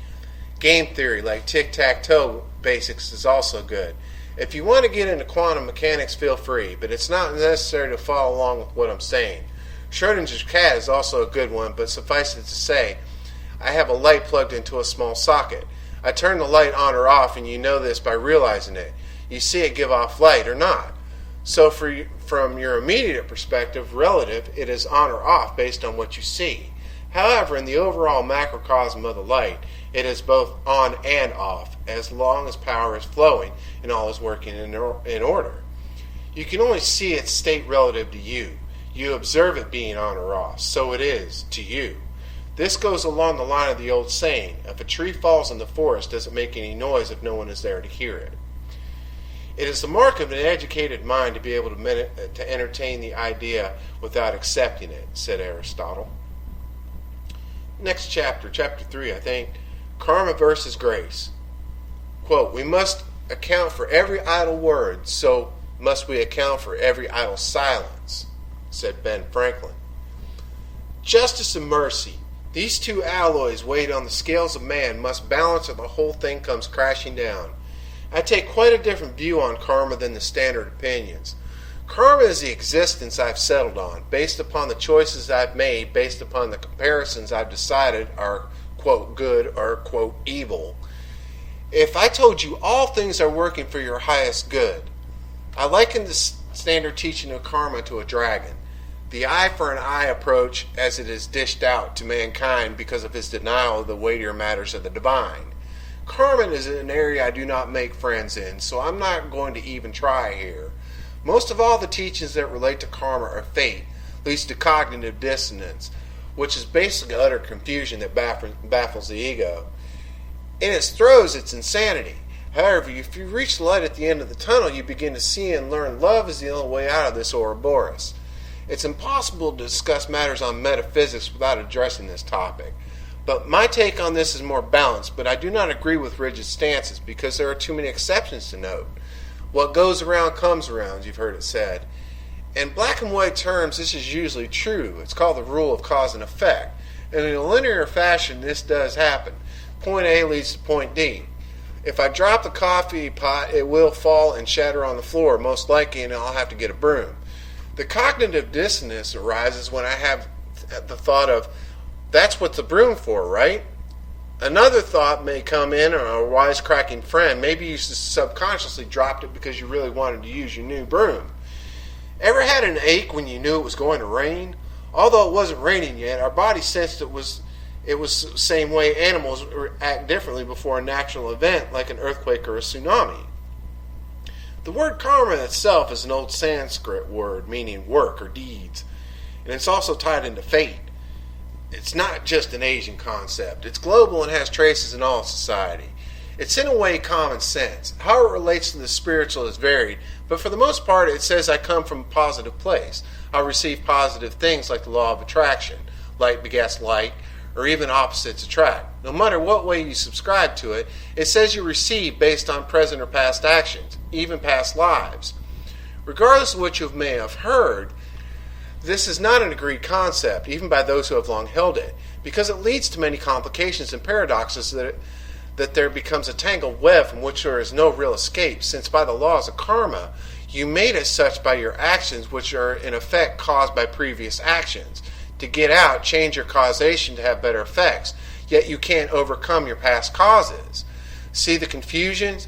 Game theory like tic-tac-toe basics is also good. If you want to get into quantum mechanics, feel free, but it's not necessary to follow along with what I'm saying. Schrodinger's cat is also a good one, but suffice it to say, I have a light plugged into a small socket. I turn the light on or off, and you know this by realizing it. You see it give off light or not. So from your immediate perspective, relative, it is on or off based on what you see. However, in the overall macrocosm of the light, it is both on and off, as long as power is flowing and all is working in order. You can only see its state relative to you. You observe it being on or off, so it is to you. This goes along the line of the old saying, if a tree falls in the forest, does it make any noise if no one is there to hear it? It is the mark of an educated mind to be able to entertain the idea without accepting it, said Aristotle. Next chapter 3, I think, Karma versus Grace. Quote, we must account for every idle word, so must we account for every idle silence, said Ben Franklin. Justice and mercy, these two alloys weighed on the scales of man must balance or the whole thing comes crashing down. I take quite a different view on karma than the standard opinions. Karma is the existence I've settled on, based upon the choices I've made, based upon the comparisons I've decided are, quote, good or, quote, evil. If I told you all things are working for your highest good, I liken the standard teaching of karma to a dragon. The eye for an eye approach as it is dished out to mankind because of his denial of the weightier matters of the divine. Karma is an area I do not make friends in, so I'm not going to even try here. Most of all the teachings that relate to karma are fate, leads to cognitive dissonance, which is basically utter confusion that baffles the ego. In its throes, it's insanity. However, if you reach the light at the end of the tunnel, you begin to see and learn love is the only way out of this Ouroboros. It's impossible to discuss matters on metaphysics without addressing this topic. But my take on this is more balanced, but I do not agree with rigid stances because there are too many exceptions to note. What goes around comes around, you've heard it said. In black and white terms, this is usually true. It's called the rule of cause and effect. And in a linear fashion, this does happen. Point A leads to point D. If I drop the coffee pot, it will fall and shatter on the floor, most likely, and I'll have to get a broom. The cognitive dissonance arises when I have the thought of, that's what the broom for, right? Another thought may come in, or a wisecracking friend. Maybe you subconsciously dropped it because you really wanted to use your new broom. Ever had an ache when you knew it was going to rain? Although it wasn't raining yet, our body sensed it was the same way animals act differently before a natural event like an earthquake or a tsunami. The word karma itself is an old Sanskrit word meaning work or deeds, and it's also tied into fate. It's not just an Asian concept. It's global and has traces in all society. It's in a way common sense. How it relates to the spiritual is varied, but for the most part it says I come from a positive place. I'll receive positive things like the law of attraction, light begets light, or even opposites attract. No matter what way you subscribe to it, it says you receive based on present or past actions, even past lives. Regardless of what you may have heard, this is not an agreed concept, even by those who have long held it, because it leads to many complications and paradoxes that there becomes a tangled web from which there is no real escape, since by the laws of karma, you made as such by your actions, which are in effect caused by previous actions. To get out, change your causation to have better effects, yet you can't overcome your past causes. See the confusions?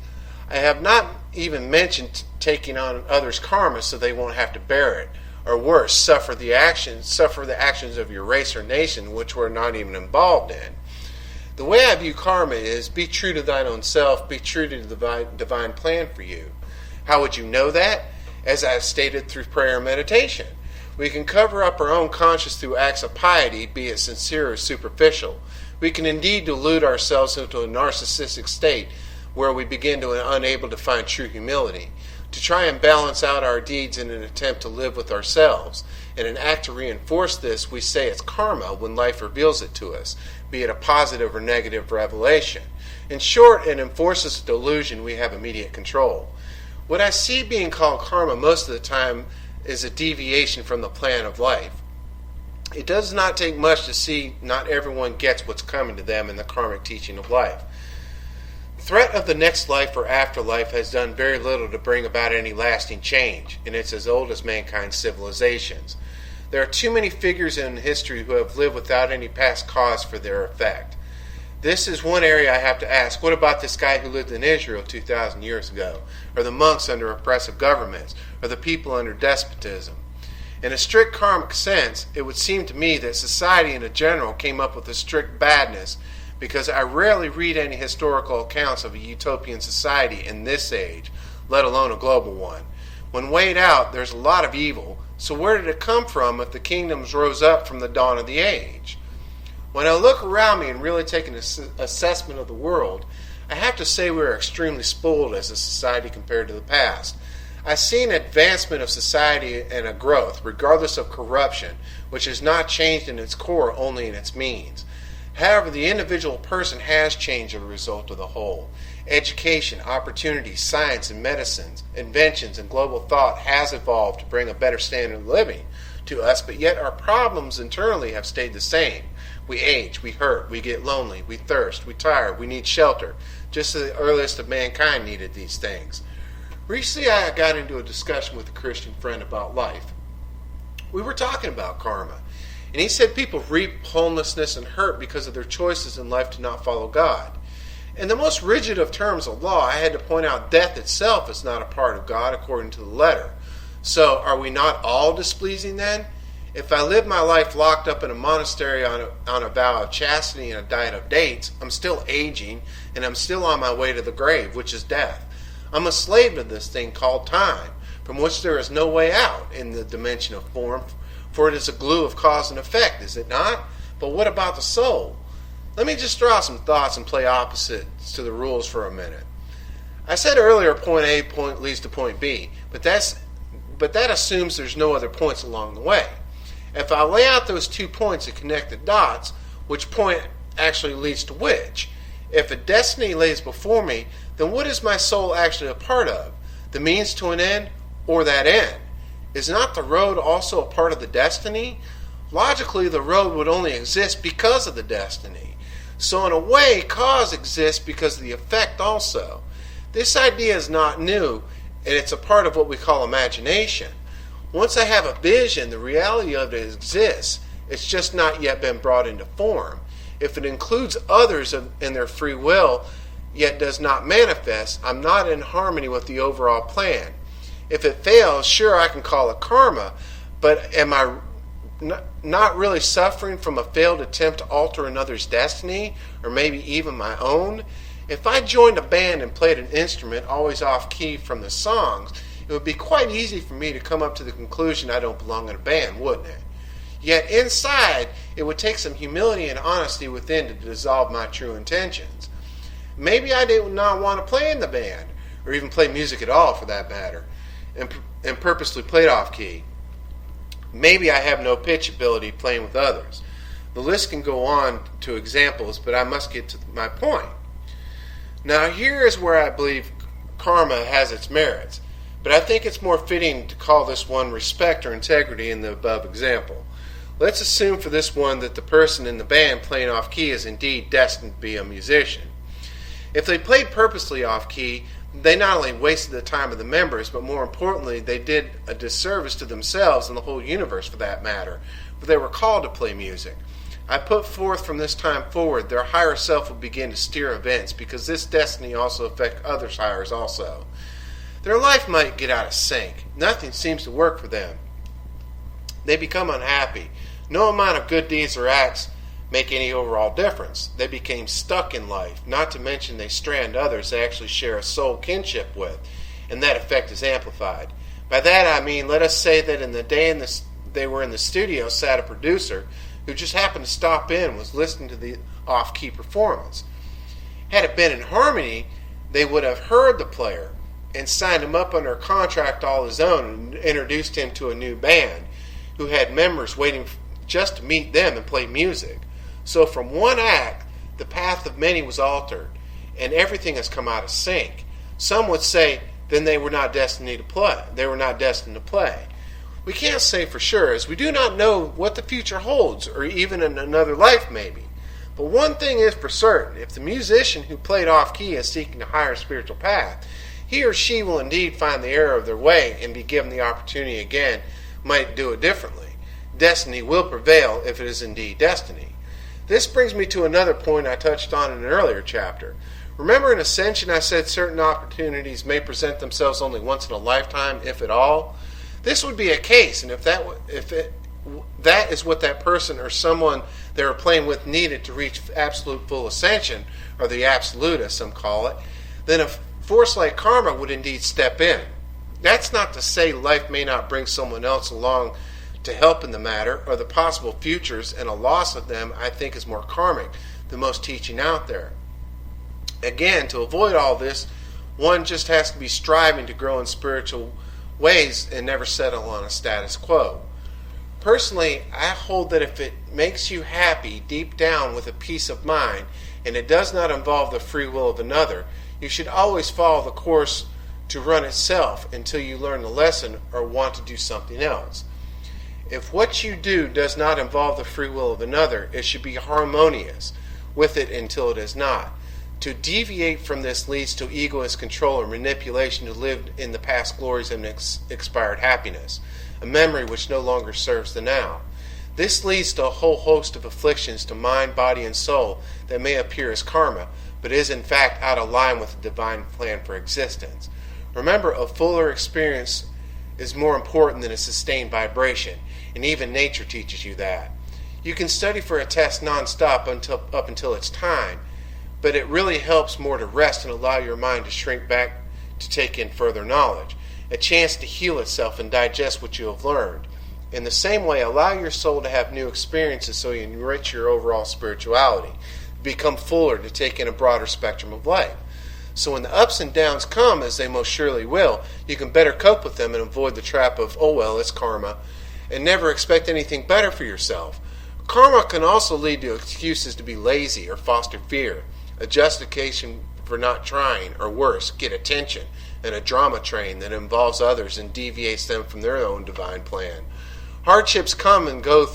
I have not even mentioned taking on others' karma so they won't have to bear it. Or worse, suffer the actions of your race or nation which we're not even involved in. The way I view karma is, be true to thine own self, be true to the divine plan for you. How would you know that? As I have stated, through prayer and meditation. We can cover up our own conscience through acts of piety, be it sincere or superficial. We can indeed delude ourselves into a narcissistic state where we begin to be unable to find true humility. To try and balance out our deeds in an attempt to live with ourselves. In an act to reinforce this, we say it's karma when life reveals it to us, be it a positive or negative revelation. In short, it enforces a delusion we have immediate control. What I see being called karma most of the time is a deviation from the plan of life. It does not take much to see not everyone gets what's coming to them in the karmic teaching of life. Threat of the next life or afterlife has done very little to bring about any lasting change, and it's as old as mankind's civilizations. There are too many figures in history who have lived without any past cause for their effect. This is one area I have to ask. What about this guy who lived in Israel 2,000 years ago? Or the monks under oppressive governments? Or the people under despotism? In a strict karmic sense, it would seem to me that society in general came up with a strict badness, because I rarely read any historical accounts of a utopian society in this age, let alone a global one. When weighed out, there's a lot of evil, so where did it come from if the kingdoms rose up from the dawn of the age? When I look around me and really take an assessment of the world, I have to say we are extremely spoiled as a society compared to the past. I see an advancement of society and a growth, regardless of corruption, which has not changed in its core, only in its means. However, the individual person has changed as a result of the whole. Education, opportunities, science and medicines, inventions, and global thought has evolved to bring a better standard of living to us, but yet our problems internally have stayed the same. We age, we hurt, we get lonely, we thirst, we tire, we need shelter, just as the earliest of mankind needed these things. Recently I got into a discussion with a Christian friend about life. We were talking about karma, and he said people reap homelessness and hurt because of their choices in life to not follow God. In the most rigid of terms of law, I had to point out death itself is not a part of God according to the letter. So are we not all displeasing then? If I live my life locked up in a monastery on a vow of chastity and a diet of dates, I'm still aging, and I'm still on my way to the grave, which is death. I'm a slave to this thing called time, from which there is no way out in the dimension of form, for it is a glue of cause and effect, is it not? But what about the soul? Let me just throw out some thoughts and play opposites to the rules for a minute. I said earlier point A leads to point B, but that assumes there's no other points along the way. If I lay out those 2 points and connect the dots, which point actually leads to which? If a destiny lays before me, then what is my soul actually a part of? The means to an end, or that end? Is not the road also a part of the destiny? Logically, the road would only exist because of the destiny. So in a way, cause exists because of the effect also. This idea is not new, and it's a part of what we call imagination. Once I have a vision, the reality of it exists. It's just not yet been brought into form. If it includes others in their free will, yet does not manifest, I'm not in harmony with the overall plan. If it fails, sure, I can call it karma, but am I not really suffering from a failed attempt to alter another's destiny, or maybe even my own? If I joined a band and played an instrument always off key from the songs, it would be quite easy for me to come up to the conclusion I don't belong in a band, wouldn't it? Yet inside, it would take some humility and honesty within to dissolve my true intentions. Maybe I did not want to play in the band, or even play music at all for that matter, and purposely played off key. Maybe I have no pitch ability playing with others. The list can go on to examples, but I must get to my point. Now here is where I believe karma has its merits, but I think it's more fitting to call this one respect or integrity in the above example. Let's assume for this one that the person in the band playing off key is indeed destined to be a musician. If they played purposely off key, they not only wasted the time of the members, but more importantly, they did a disservice to themselves and the whole universe for that matter, for they were called to play music. I put forth from this time forward, their higher self will begin to steer events, because this destiny also affects others' hires also. Their life might get out of sync. Nothing seems to work for them. They become unhappy. No amount of good deeds or acts make any overall difference. They became stuck in life, not to mention they strand others they actually share a soul kinship with, and that effect is amplified. By that I mean, let us say that in the day they were in the studio sat a producer who just happened to stop in and was listening to the off-key performance. Had it been in harmony, they would have heard the player and signed him up under a contract all his own and introduced him to a new band who had members waiting just to meet them and play music. So from one act, the path of many was altered, and everything has come out of sync. Some would say, then they were not destined to play. They were not destined to play. We can't say for sure, as we do not know what the future holds, or even in another life maybe. But one thing is for certain, if the musician who played off-key is seeking a higher spiritual path, he or she will indeed find the error of their way and be given the opportunity again, might do it differently. Destiny will prevail if it is indeed destiny. This brings me to another point I touched on in an earlier chapter. Remember in Ascension I said certain opportunities may present themselves only once in a lifetime, if at all? This would be a case, and if that is what that person or someone they were playing with needed to reach absolute full ascension, or the absolute as some call it, then a force like karma would indeed step in. That's not to say life may not bring someone else along to help in the matter, or the possible futures and a loss of them I think is more karmic than most teaching out there. Again, to avoid all this, one just has to be striving to grow in spiritual ways and never settle on a status quo. Personally, I hold that if it makes you happy deep down with a peace of mind, and it does not involve the free will of another, you should always follow the course to run itself until you learn the lesson or want to do something else. If what you do does not involve the free will of another, it should be harmonious with it until it is not. To deviate from this leads to egoist control or manipulation to live in the past glories and expired happiness, a memory which no longer serves the now. This leads to a whole host of afflictions to mind, body, and soul that may appear as karma, but is in fact out of line with the divine plan for existence. Remember, a fuller experience is more important than a sustained vibration, and even nature teaches you that. You can study for a test non-stop up until it's time, but it really helps more to rest and allow your mind to shrink back to take in further knowledge, a chance to heal itself and digest what you have learned. In the same way, allow your soul to have new experiences so you enrich your overall spirituality, become fuller to take in a broader spectrum of life. So when the ups and downs come, as they most surely will, you can better cope with them and avoid the trap of, oh well, it's karma, and never expect anything better for yourself. Karma can also lead to excuses to be lazy or foster fear, a justification for not trying, or worse, get attention, and a drama train that involves others and deviates them from their own divine plan. Hardships come and go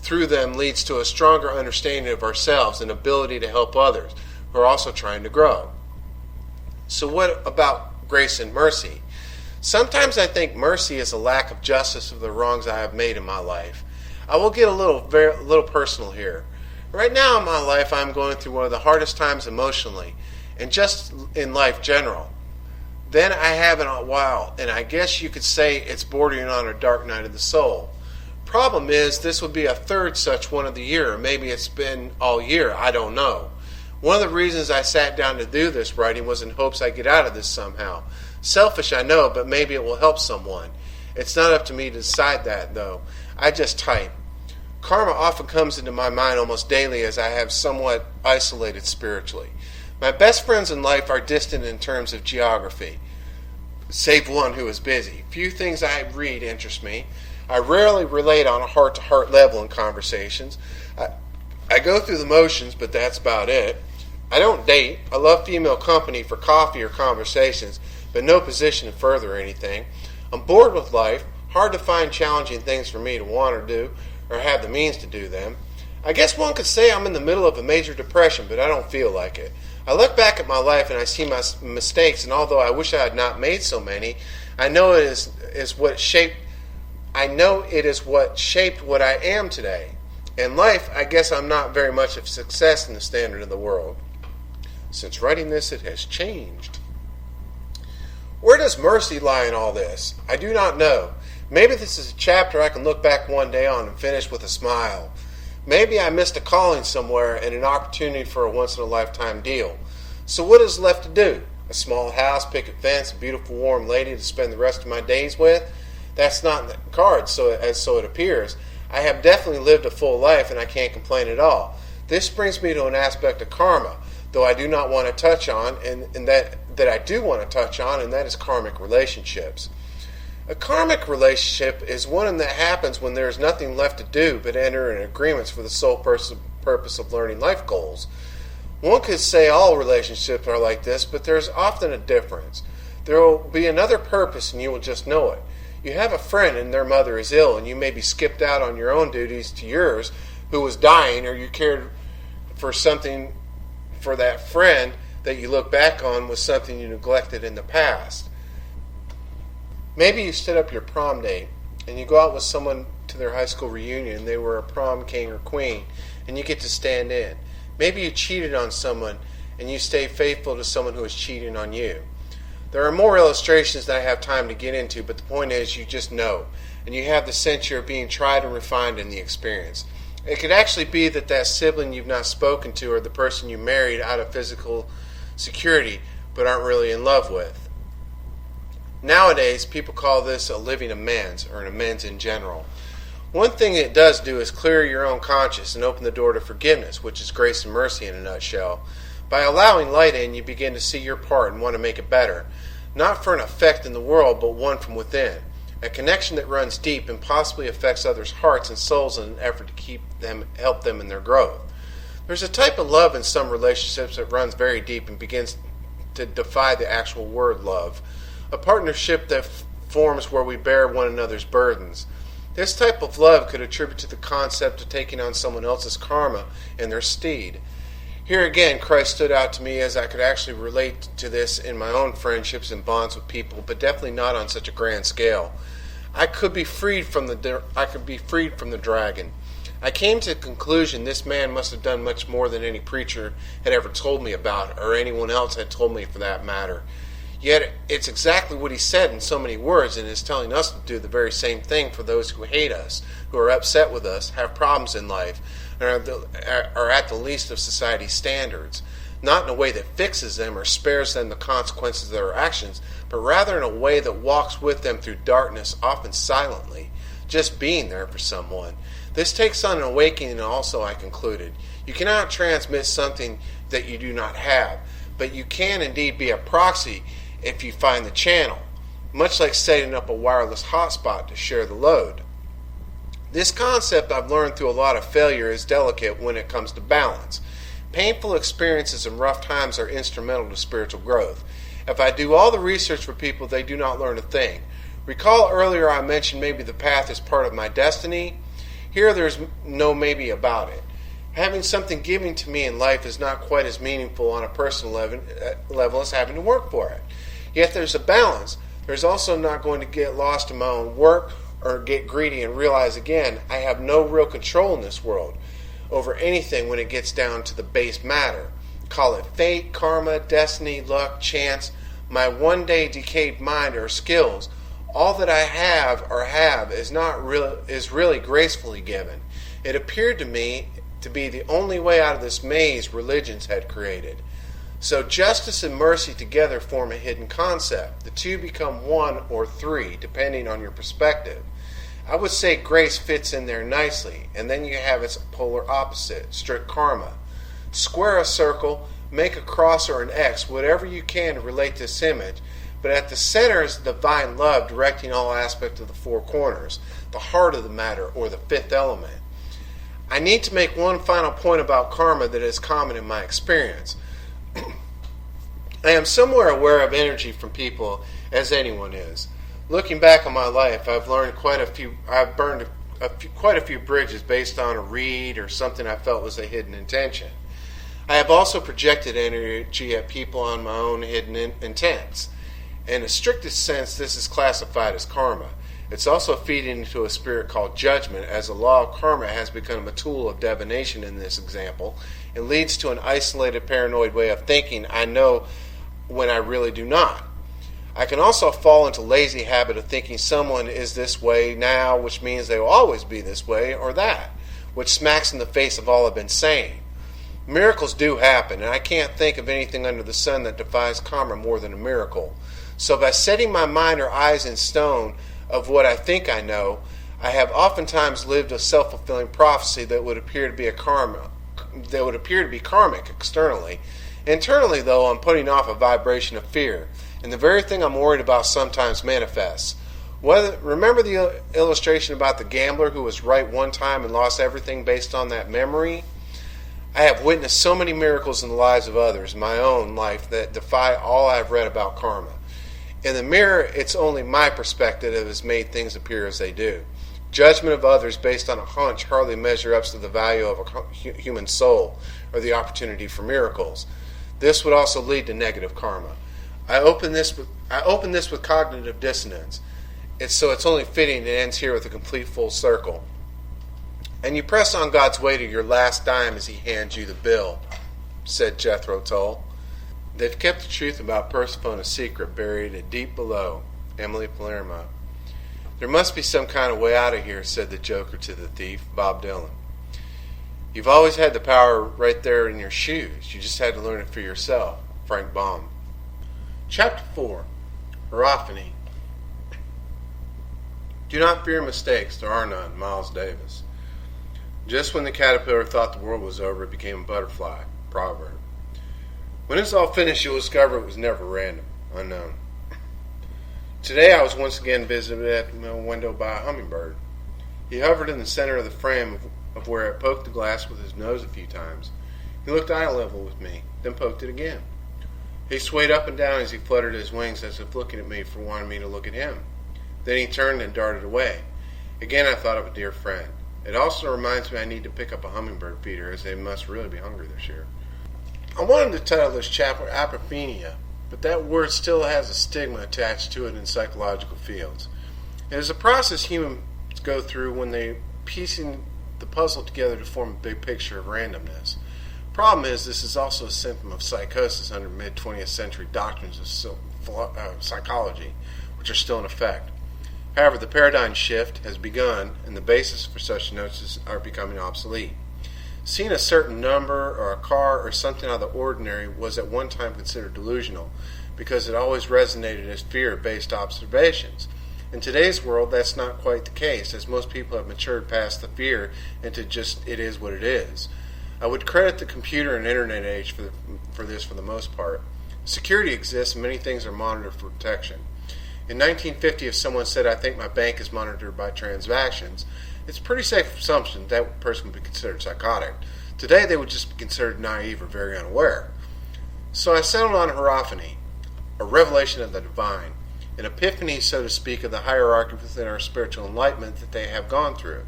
through them leads to a stronger understanding of ourselves and ability to help others who are also trying to grow. So what about grace and mercy? Sometimes I think mercy is a lack of justice of the wrongs I have made in my life. I will get a little personal here. Right now in my life, I'm going through one of the hardest times emotionally, and just in life general. Then I have in a while, and I guess you could say it's bordering on a dark night of the soul. Problem is, this would be a third such one of the year, or maybe it's been all year, I don't know. One of the reasons I sat down to do this writing was in hopes I'd get out of this somehow. Selfish, I know, but maybe it will help someone. It's not up to me to decide that, though. I just type. Karma often comes into my mind almost daily as I have somewhat isolated spiritually. My best friends in life are distant in terms of geography, save one who is busy. Few things I read interest me. I rarely relate on a heart-to-heart level in conversations. I go through the motions, but that's about it. I don't date. I love female company for coffee or conversations, but no position to further anything. I'm bored with life. Hard to find challenging things for me to want or do, or have the means to do them. I guess one could say I'm in the middle of a major depression, but I don't feel like it. I look back at my life and I see my mistakes, and although I wish I had not made so many, I know it is what shaped what I am today. In life, I guess I'm not very much of success in the standard of the world. Since writing this, it has changed. Where does mercy lie in all this? I do not know. Maybe this is a chapter I can look back one day on and finish with a smile. Maybe I missed a calling somewhere and an opportunity for a once-in-a-lifetime deal. So what is left to do? A small house, picket fence, a beautiful warm lady to spend the rest of my days with? That's not in the cards, so it appears. I have definitely lived a full life and I can't complain at all. This brings me to an aspect of karma, though I do not want to touch on, and that I do want to touch on, and that is karmic relationships. A karmic relationship is one that happens when there is nothing left to do but enter in agreements for the sole purpose of learning life goals. One could say all relationships are like this, but there's often a difference. There will be another purpose and you will just know it. You have a friend and their mother is ill, and you may be skipped out on your own duties to yours who was dying, or you cared for something for that friend that you look back on was something you neglected in the past. Maybe you stood up your prom date and you go out with someone to their high school reunion. They were a prom king or queen, and you get to stand in. Maybe you cheated on someone and you stay faithful to someone who is cheating on you. There are more illustrations than I have time to get into, but the point is you just know, and you have the sense you're being tried and refined in the experience. It could actually be that sibling you've not spoken to or the person you married out of physical security but aren't really in love with. Nowadays, people call this a living amends, or an amends in general. One thing it does do is clear your own conscience and open the door to forgiveness, which is grace and mercy in a nutshell. By allowing light in, you begin to see your part and want to make it better, not for an effect in the world, but one from within. A connection that runs deep and possibly affects others' hearts and souls in an effort to help them in their growth. There's a type of love in some relationships that runs very deep and begins to defy the actual word love. A partnership that forms where we bear one another's burdens. This type of love could attribute to the concept of taking on someone else's karma in their stead. Here again, Christ stood out to me as I could actually relate to this in my own friendships and bonds with people, but definitely not on such a grand scale. I could be freed from the dragon. I came to the conclusion this man must have done much more than any preacher had ever told me about, or anyone else had told me for that matter. Yet it's exactly what he said in so many words, and is telling us to do the very same thing for those who hate us, who are upset with us, have problems in life, and are at the least of society's standards. Not in a way that fixes them or spares them the consequences of their actions, but rather in a way that walks with them through darkness, often silently, just being there for someone. This takes on an awakening also, I concluded. You cannot transmit something that you do not have, but you can indeed be a proxy if you find the channel, much like setting up a wireless hotspot to share the load. This concept I've learned through a lot of failure is delicate when it comes to balance. Painful experiences and rough times are instrumental to spiritual growth. If I do all the research for people, they do not learn a thing. Recall earlier I mentioned maybe the path is part of my destiny? Here there's no maybe about it. Having something given to me in life is not quite as meaningful on a personal level as having to work for it. Yet there's a balance. There's also not going to get lost in my own work or get greedy and realize again I have no real control in this world over anything when it gets down to the base matter. Call it fate, karma, destiny, luck, chance, my one-day decayed mind or skills. All that I have is really gracefully given. It appeared to me to be the only way out of this maze religions had created. So justice and mercy together form a hidden concept. The two become one or three, depending on your perspective. I would say grace fits in there nicely, and then you have its polar opposite, strict karma. Square a circle, make a cross or an X, whatever you can to relate this image, but at the center is the divine love directing all aspects of the four corners, the heart of the matter, or the fifth element. I need to make one final point about karma that is common in my experience. I am somewhere aware of energy from people, as anyone is. Looking back on my life, I've burned quite a few bridges based on a read or something I felt was a hidden intention. I have also projected energy at people on my own hidden intents. In the strictest sense, this is classified as karma. It's also feeding into a spirit called judgment, as the law of karma has become a tool of divination in this example, and leads to an isolated paranoid way of thinking I know when I really do not. I can also fall into lazy habit of thinking someone is this way now, which means they will always be this way or that, which smacks in the face of all I've been saying. Miracles do happen, and I can't think of anything under the sun that defies karma more than a miracle. So by setting my mind or eyes in stone of what I think I know, I have oftentimes lived a self-fulfilling prophecy that would appear to be karmic externally. Internally, though, I'm putting off a vibration of fear, and the very thing I'm worried about sometimes manifests. Remember the illustration about the gambler who was right one time and lost everything based on that memory? I have witnessed so many miracles in the lives of others, my own life, that defy all I've read about karma. In the mirror, it's only my perspective that has made things appear as they do. Judgment of others based on a hunch hardly measure up to the value of a human soul or the opportunity for miracles. This would also lead to negative karma. I open this with cognitive dissonance. It's only fitting it ends here with a complete full circle. "And you press on God's way to your last dime as he hands you the bill," said Jethro Tull. "They've kept the truth about Persephone a secret, buried it deep below." Emily Palermo. "There must be some kind of way out of here," said the Joker to the thief, Bob Dylan. "You've always had the power right there in your shoes. You just had to learn it for yourself." Frank Baum. Chapter 4. Hierophany. "Do not fear mistakes. There are none." Miles Davis. "Just when the caterpillar thought the world was over, it became a butterfly." Proverb. "When it's all finished, you'll discover it was never random." Unknown. Today I was once again visited at my window by a hummingbird. He hovered in the center of the frame of where it poked the glass with his nose a few times. He looked eye level with me, then poked it again. He swayed up and down as he fluttered his wings as if looking at me for wanting me to look at him. Then he turned and darted away. Again I thought of a dear friend. It also reminds me I need to pick up a hummingbird feeder, as they must really be hungry this year. I wanted to title this chapter Apophenia, but that word still has a stigma attached to it in psychological fields. It is a process humans go through when they piecing the puzzle together to form a big picture of randomness. Problem is, this is also a symptom of psychosis under mid-20th century doctrines of psychology, which are still in effect. However, the paradigm shift has begun, and the basis for such notions are becoming obsolete. Seeing a certain number or a car or something out of the ordinary was at one time considered delusional because it always resonated as fear-based observations. In today's world, that's not quite the case, as most people have matured past the fear into just it is what it is. I would credit the computer and internet age for this for the most part. Security exists and many things are monitored for protection. In 1950, if someone said, "I think my bank is monitored by transactions," it's a pretty safe assumption that person would be considered psychotic. Today, they would just be considered naive or very unaware. So I settled on hierophany, a revelation of the divine, an epiphany, so to speak, of the hierarchy within our spiritual enlightenment that they have gone through,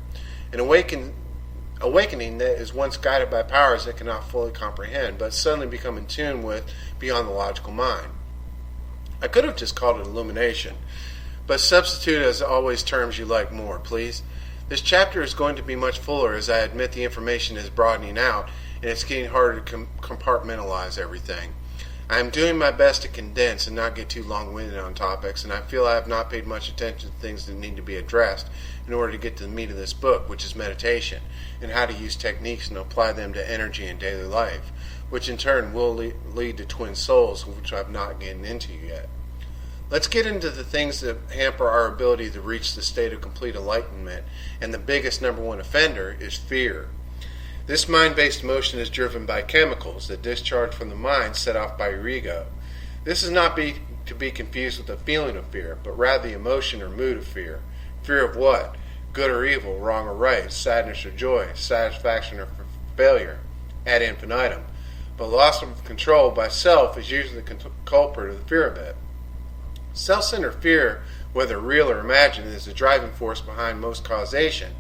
an awakening that is once guided by powers that cannot fully comprehend, but suddenly become in tune with beyond the logical mind. I could have just called it illumination, but substitute as always terms you like more, please. This chapter is going to be much fuller as I admit the information is broadening out and it's getting harder to compartmentalize everything. I am doing my best to condense and not get too long-winded on topics, and I feel I have not paid much attention to things that need to be addressed in order to get to the meat of this book, which is meditation, and how to use techniques and apply them to energy in daily life, which in turn will lead to Twinsouls, which I've not gotten into yet. Let's get into the things that hamper our ability to reach the state of complete enlightenment, and the biggest number one offender is fear. This mind-based emotion is driven by chemicals that discharge from the mind set off by your ego. This is not to be confused with the feeling of fear, but rather the emotion or mood of fear. Fear of what? Good or evil, wrong or right, sadness or joy, satisfaction or failure, ad infinitum. But loss of control by self is usually the culprit of the fear of it. Self-centered fear, whether real or imagined, is the driving force behind most causation.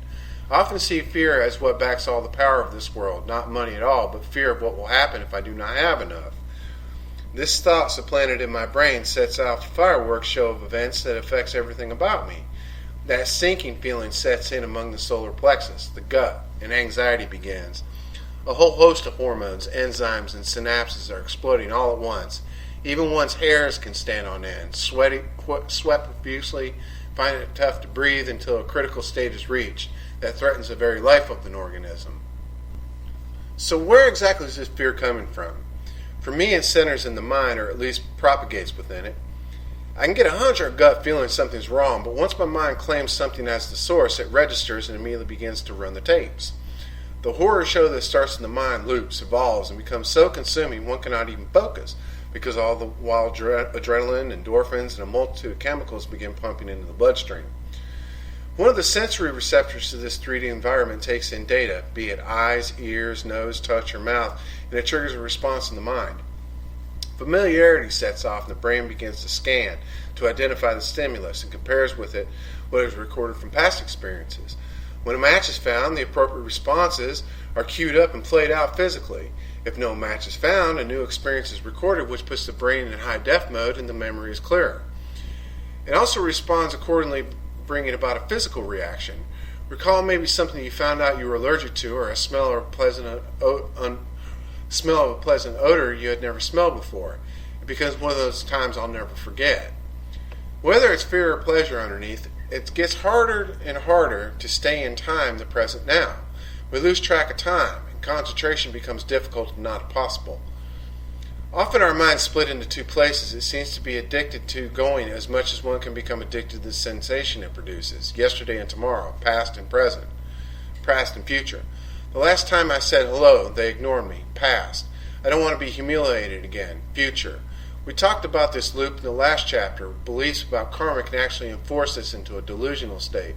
I often see fear as what backs all the power of this world, not money at all, but fear of what will happen if I do not have enough. This thought supplanted in my brain sets off a fireworks show of events that affects everything about me. That sinking feeling sets in among the solar plexus, the gut, and anxiety begins. A whole host of hormones, enzymes, and synapses are exploding all at once. Even one's hairs can stand on end, sweat profusely, find it tough to breathe until a critical state is reached that threatens the very life of an organism. So where exactly is this fear coming from? For me, it centers in the mind, or at least propagates within it. I can get a hunch or a gut feeling something's wrong, but once my mind claims something as the source, it registers and immediately begins to run the tapes. The horror show that starts in the mind loops, evolves, and becomes so consuming one cannot even focus, because all the while adrenaline, endorphins, and a multitude of chemicals begin pumping into the bloodstream. One of the sensory receptors to this 3D environment takes in data, be it eyes, ears, nose, touch, or mouth, and it triggers a response in the mind. Familiarity sets off and the brain begins to scan to identify the stimulus and compares with it what is recorded from past experiences. When a match is found, the appropriate responses are queued up and played out physically. If no match is found, a new experience is recorded, which puts the brain in high def mode and the memory is clearer. It also responds accordingly, bringing about a physical reaction. Recall maybe something you found out you were allergic to, or a smell of a pleasant odor you had never smelled before. It becomes one of those times I'll never forget. Whether it's fear or pleasure underneath, it gets harder and harder to stay in time, the present now. We lose track of time, and concentration becomes difficult and not possible. Often our minds split into two places. It seems to be addicted to going as much as one can become addicted to the sensation it produces. Yesterday and tomorrow, past and present, past and future. The last time I said hello, they ignored me. Past. I don't want to be humiliated again. Future. We talked about this loop in the last chapter. Beliefs about karma can actually enforce us into a delusional state.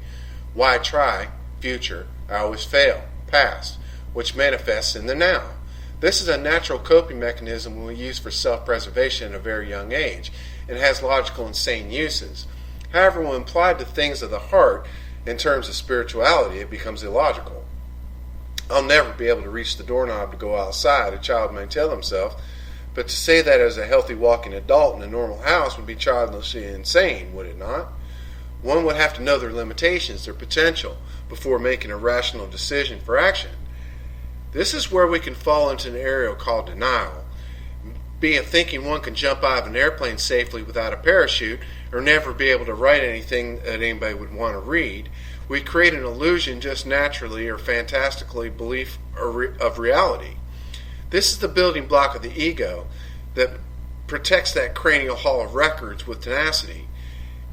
Why try? Future. I always fail. Past. Which manifests in the now. This is a natural coping mechanism we use for self-preservation at a very young age, and has logical and sane uses. However, when applied to things of the heart, in terms of spirituality, it becomes illogical. I'll never be able to reach the doorknob to go outside, a child may tell himself, but to say that as a healthy walking adult in a normal house would be childishly insane, would it not? One would have to know their limitations, their potential, before making a rational decision for action. This is where we can fall into an area called denial, be it thinking one can jump out of an airplane safely without a parachute, or never be able to write anything that anybody would want to read. We create an illusion just naturally or fantastically belief of reality. This is the building block of the ego that protects that cranial hall of records with tenacity.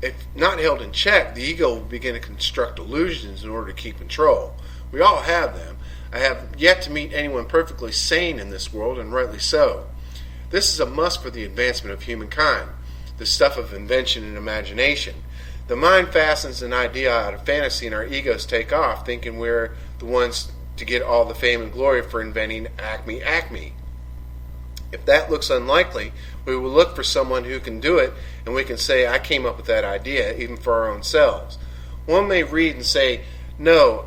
If not held in check, the ego will begin to construct illusions in order to keep control. We all have them. I have yet to meet anyone perfectly sane in this world, and rightly so. This is a must for the advancement of humankind, the stuff of invention and imagination. The mind fastens an idea out of fantasy, and our egos take off, thinking we're the ones to get all the fame and glory for inventing Acme. If that looks unlikely, we will look for someone who can do it, and we can say, I came up with that idea, even for our own selves. One may read and say, no,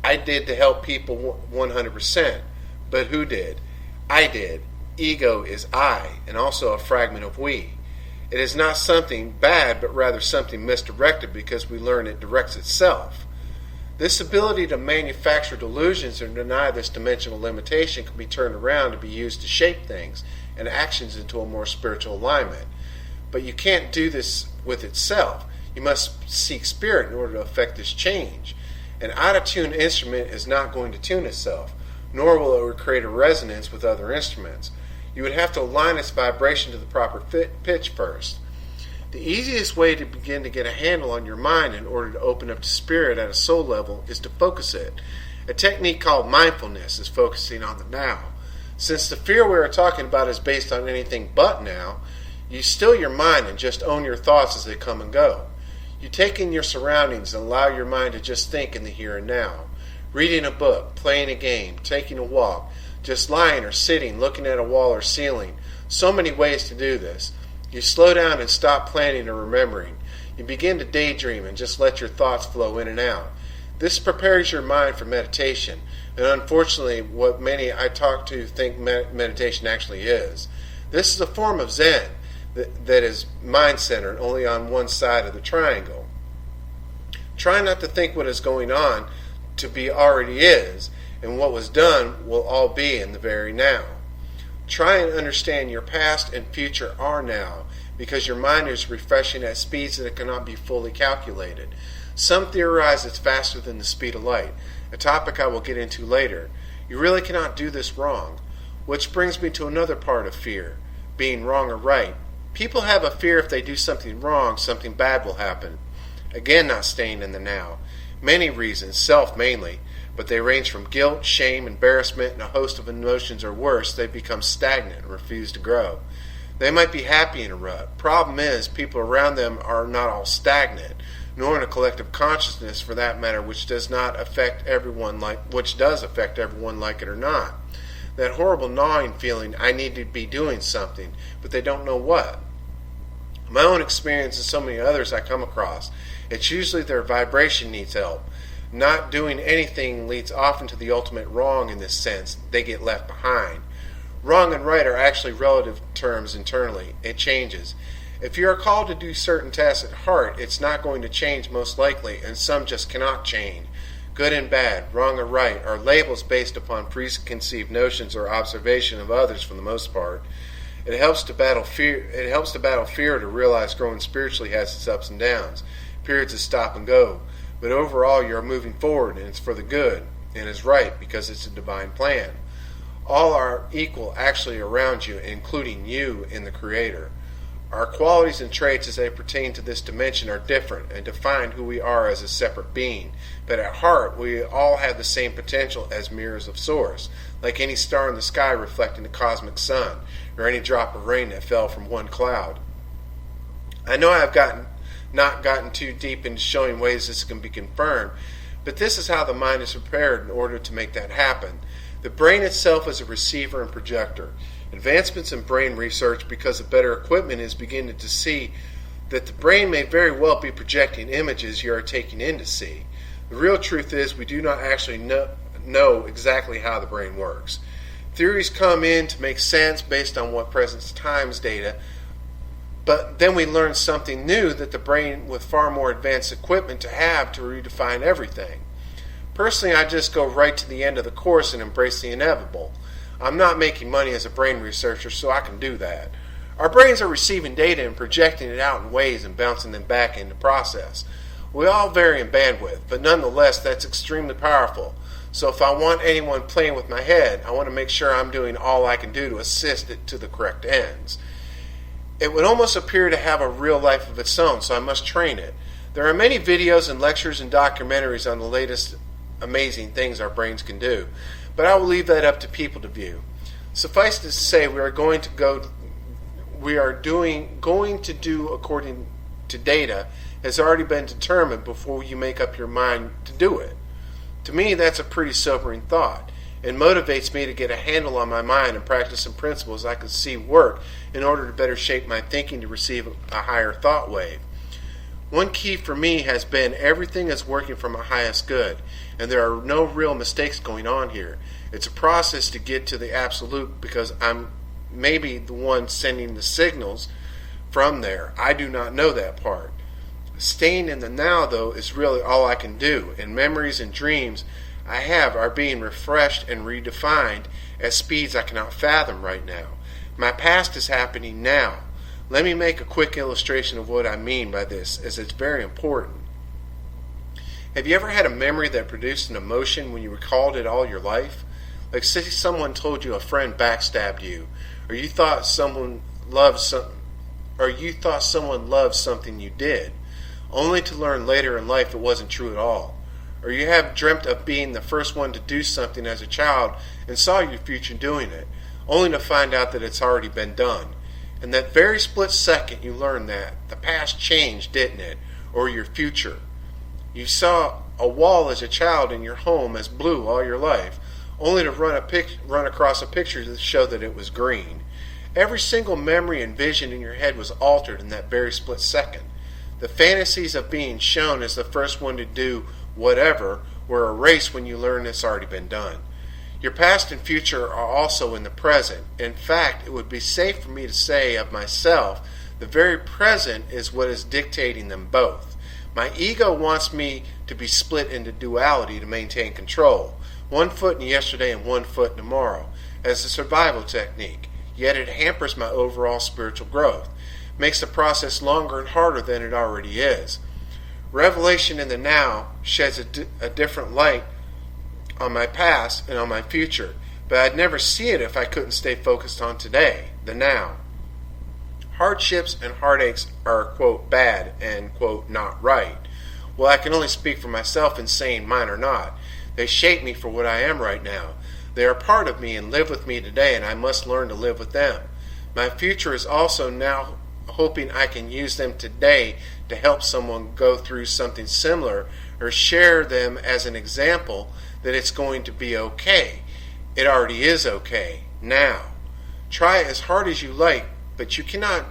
I did to help people 100%. But who did? I did. Ego is I, and also a fragment of we. It is not something bad, but rather something misdirected, because we learn it directs itself. This ability to manufacture delusions and deny this dimensional limitation can be turned around to be used to shape things and actions into a more spiritual alignment. But you can't do this with itself. You must seek spirit in order to effect this change. An out-of-tune instrument is not going to tune itself, nor will it create a resonance with other instruments. You would have to align its vibration to the proper pitch first. The easiest way to begin to get a handle on your mind in order to open up to spirit at a soul level is to focus it. A technique called mindfulness is focusing on the now. Since the fear we are talking about is based on anything but now, you still your mind and just own your thoughts as they come and go. You take in your surroundings and allow your mind to just think in the here and now. Reading a book, playing a game, taking a walk, just lying or sitting, looking at a wall or ceiling. So many ways to do this. You slow down and stop planning or remembering. You begin to daydream and just let your thoughts flow in and out. This prepares your mind for meditation, and unfortunately what many I talk to think meditation actually is. This is a form of Zen that is mind-centered only on one side of the triangle. Try not to think what is going on to be already is, and what was done will all be in the very now. Try and understand your past and future are now, because your mind is refreshing at speeds that cannot be fully calculated. Some theorize it's faster than the speed of light, a topic I will get into later. You really cannot do this wrong. Which brings me to another part of fear, being wrong or right. People have a fear if they do something wrong, something bad will happen. Again, not staying in the now. Many reasons, self mainly, but they range from guilt, shame, embarrassment, and a host of emotions, or worse, they become stagnant and refuse to grow. They might be happy in a rut. Problem is, people around them are not all stagnant, nor in a collective consciousness for that matter, which does affect everyone like it or not. That horrible gnawing feeling, I need to be doing something, but they don't know what. My own experience and so many others I come across, it's usually their vibration needs help. Not doing anything leads often to the ultimate wrong in this sense. They get left behind. Wrong and right are actually relative terms internally. It changes. If you are called to do certain tasks at heart, it's not going to change most likely, and some just cannot change. Good and bad, wrong or right, are labels based upon preconceived notions or observation of others for the most part. It helps to battle fear. It helps to battle fear to realize growing spiritually has its ups and downs, periods of stop and go. But overall, you are moving forward, and it's for the good, and is right because it's a divine plan. All are equal actually around you, including you in the Creator. Our qualities and traits as they pertain to this dimension are different and define who we are as a separate being. But at heart, we all have the same potential as mirrors of Source, like any star in the sky reflecting the cosmic sun, or any drop of rain that fell from one cloud. I know I have not gotten too deep into showing ways this can be confirmed, but this is how the mind is prepared in order to make that happen. The brain itself is a receiver and projector. Advancements in brain research, because of better equipment, is beginning to see that the brain may very well be projecting images you are taking in to see. The real truth is we do not actually know exactly how the brain works. Theories come in to make sense based on what present time's data, but then we learn something new that the brain with far more advanced equipment to have to redefine everything. Personally, I just go right to the end of the course and embrace the inevitable. I'm not making money as a brain researcher, so I can do that. Our brains are receiving data and projecting it out in waves and bouncing them back in the process. We all vary in bandwidth, but nonetheless, that's extremely powerful. So if I want anyone playing with my head, I want to make sure I'm doing all I can do to assist it to the correct ends. It would almost appear to have a real life of its own, so I must train it. There are many videos and lectures and documentaries on the latest amazing things our brains can do, but I will leave that up to people to view. Suffice to say, we are going to do according to data has already been determined before you make up your mind to do it. To me, that's a pretty sobering thought. It motivates me to get a handle on my mind and practice some principles I can see work in order to better shape my thinking to receive a higher thought wave. One key for me has been everything is working for my highest good, and there are no real mistakes going on here. It's a process to get to the absolute because I'm maybe the one sending the signals from there. I do not know that part. Staying in the now, though, is really all I can do, and memories and dreams I have are being refreshed and redefined at speeds I cannot fathom right now. My past is happening now. Let me make a quick illustration of what I mean by this, as it's very important. Have you ever had a memory that produced an emotion when you recalled it all your life? Like say someone told you a friend backstabbed you, or you thought someone loved something you did, only to learn later in life it wasn't true at all. Or you have dreamt of being the first one to do something as a child and saw your future doing it, only to find out that it's already been done. In that very split second you learned that the past changed, didn't it? Or your future. You saw a wall as a child in your home as blue all your life, only to run across a picture that showed that it was green. Every single memory and vision in your head was altered in that very split second. The fantasies of being shown as the first one to do whatever were erased when you learn it's already been done. Your past and future are also in the present. In fact, it would be safe for me to say of myself, the very present is what is dictating them both. My ego wants me to be split into duality to maintain control. 1 foot in yesterday and 1 foot in tomorrow, as a survival technique. Yet it hampers my overall spiritual growth. Makes the process longer and harder than it already is. Revelation in the now sheds a different light on my past and on my future, but I'd never see it if I couldn't stay focused on today, the now. Hardships and heartaches are, quote, bad and, quote, not right. Well, I can only speak for myself in saying mine are not. They shape me for what I am right now. They are part of me and live with me today, and I must learn to live with them. My future is also now hoping I can use them today to help someone go through something similar or share them as an example that it's going to be okay. It already is okay, now. Try as hard as you like, but you cannot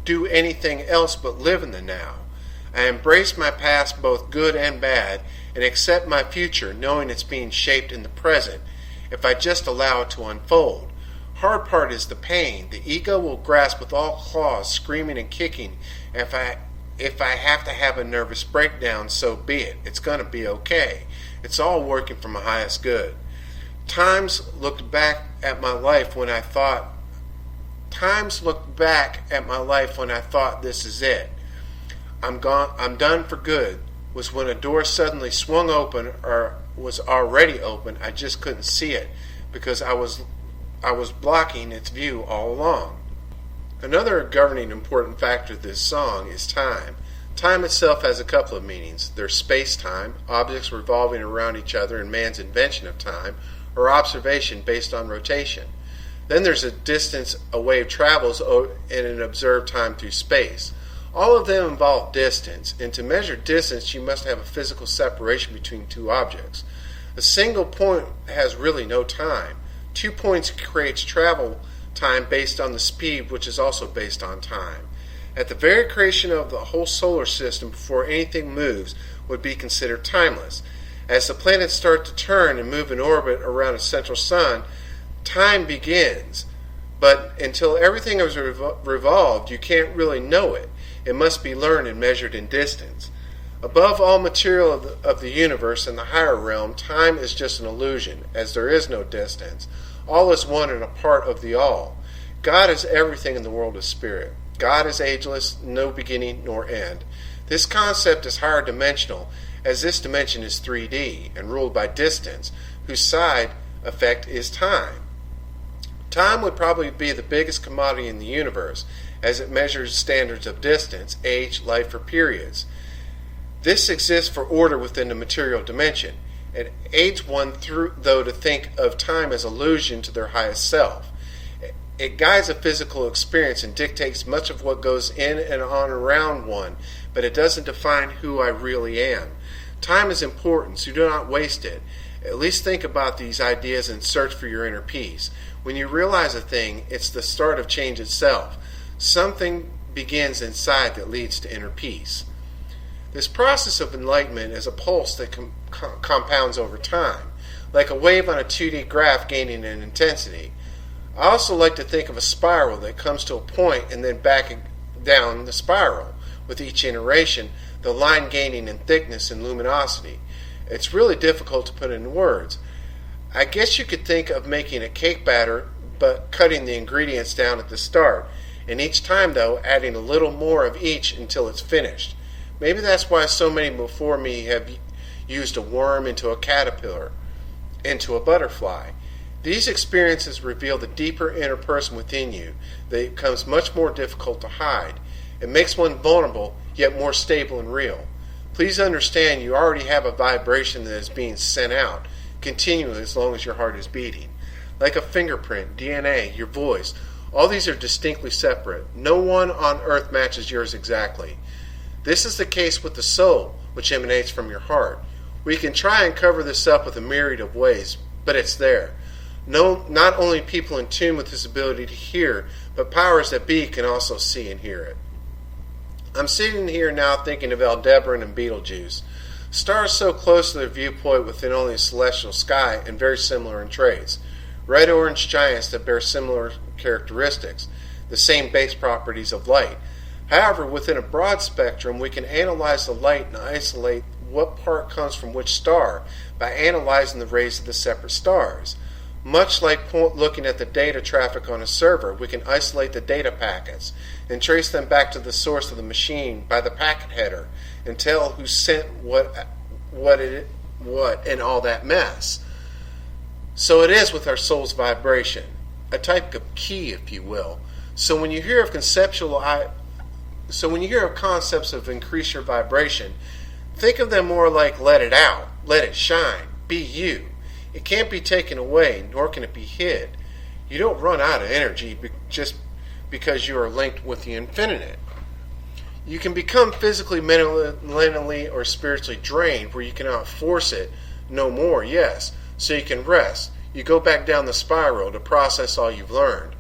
do anything else but live in the now. I embrace my past, both good and bad, and accept my future, knowing it's being shaped in the present, if I just allow it to unfold. Hard part is the pain. The ego will grasp with all claws, screaming and kicking, if I have to have a nervous breakdown, so be it. It's going to be okay. It's all working for my highest good. Times looked back at my life when I thought this is it. I'm done for good, was when a door suddenly swung open, or was already open. I just couldn't see it because I was blocking its view all along. Another governing important factor of this song is time. Time itself has a couple of meanings. There's space-time, objects revolving around each other and man's invention of time, or observation based on rotation. Then there's a distance a wave travels in an observed time through space. All of them involve distance, and to measure distance you must have a physical separation between two objects. A single point has really no time. 2 points creates travel time based on the speed, which is also based on time. At the very creation of the whole solar system, before anything moves, would be considered timeless. As the planets start to turn and move in orbit around a central sun, time begins. But until everything is revolved, you can't really know it. It must be learned and measured in distance. Above all material of the universe in the higher realm, time is just an illusion, as there is no distance. All is one and a part of the all. God is everything in the world of spirit. God is ageless, no beginning nor end. This concept is higher dimensional, as this dimension is 3D and ruled by distance, whose side effect is time. Time would probably be the biggest commodity in the universe, as it measures standards of distance, age, life, or periods. This exists for order within the material dimension. It aids one though to think of time as allusion to their highest self. It guides a physical experience and dictates much of what goes in and on around one, but it doesn't define who I really am. Time is important, so do not waste it. At least think about these ideas and search for your inner peace. When you realize a thing, it's the start of change itself. Something begins inside that leads to inner peace. This process of enlightenment is a pulse that compounds over time, like a wave on a 2D graph gaining in intensity. I also like to think of a spiral that comes to a point and then back down the spiral. With each iteration, the line gaining in thickness and luminosity. It's really difficult to put in words. I guess you could think of making a cake batter, but cutting the ingredients down at the start, and each time, though, adding a little more of each until it's finished. Maybe that's why so many before me have used a worm into a caterpillar, into a butterfly. These experiences reveal the deeper inner person within you that becomes much more difficult to hide. It makes one vulnerable, yet more stable and real. Please understand you already have a vibration that is being sent out, continually as long as your heart is beating. Like a fingerprint, DNA, your voice, all these are distinctly separate. No one on earth matches yours exactly. This is the case with the soul, which emanates from your heart. We can try and cover this up with a myriad of ways, but it's there. No, not only people in tune with this ability to hear, but powers that be can also see and hear it. I'm sitting here now thinking of Aldebaran and Betelgeuse, stars so close to their viewpoint within only a celestial sky and very similar in traits. Red-orange giants that bear similar characteristics, the same base properties of light. However, within a broad spectrum, we can analyze the light and isolate what part comes from which star by analyzing the rays of the separate stars. Much like looking at the data traffic on a server, we can isolate the data packets and trace them back to the source of the machine by the packet header and tell who sent what and all that mess. So it is with our soul's vibration, a type of key, if you will. So when you hear of concepts of increase your vibration, think of them more like let it out, let it shine, be you. It can't be taken away, nor can it be hid. You don't run out of energy just because you are linked with the infinite. You can become physically, mentally, or spiritually drained where you cannot force it no more, yes, so you can rest. You go back down the spiral to process all you've learned.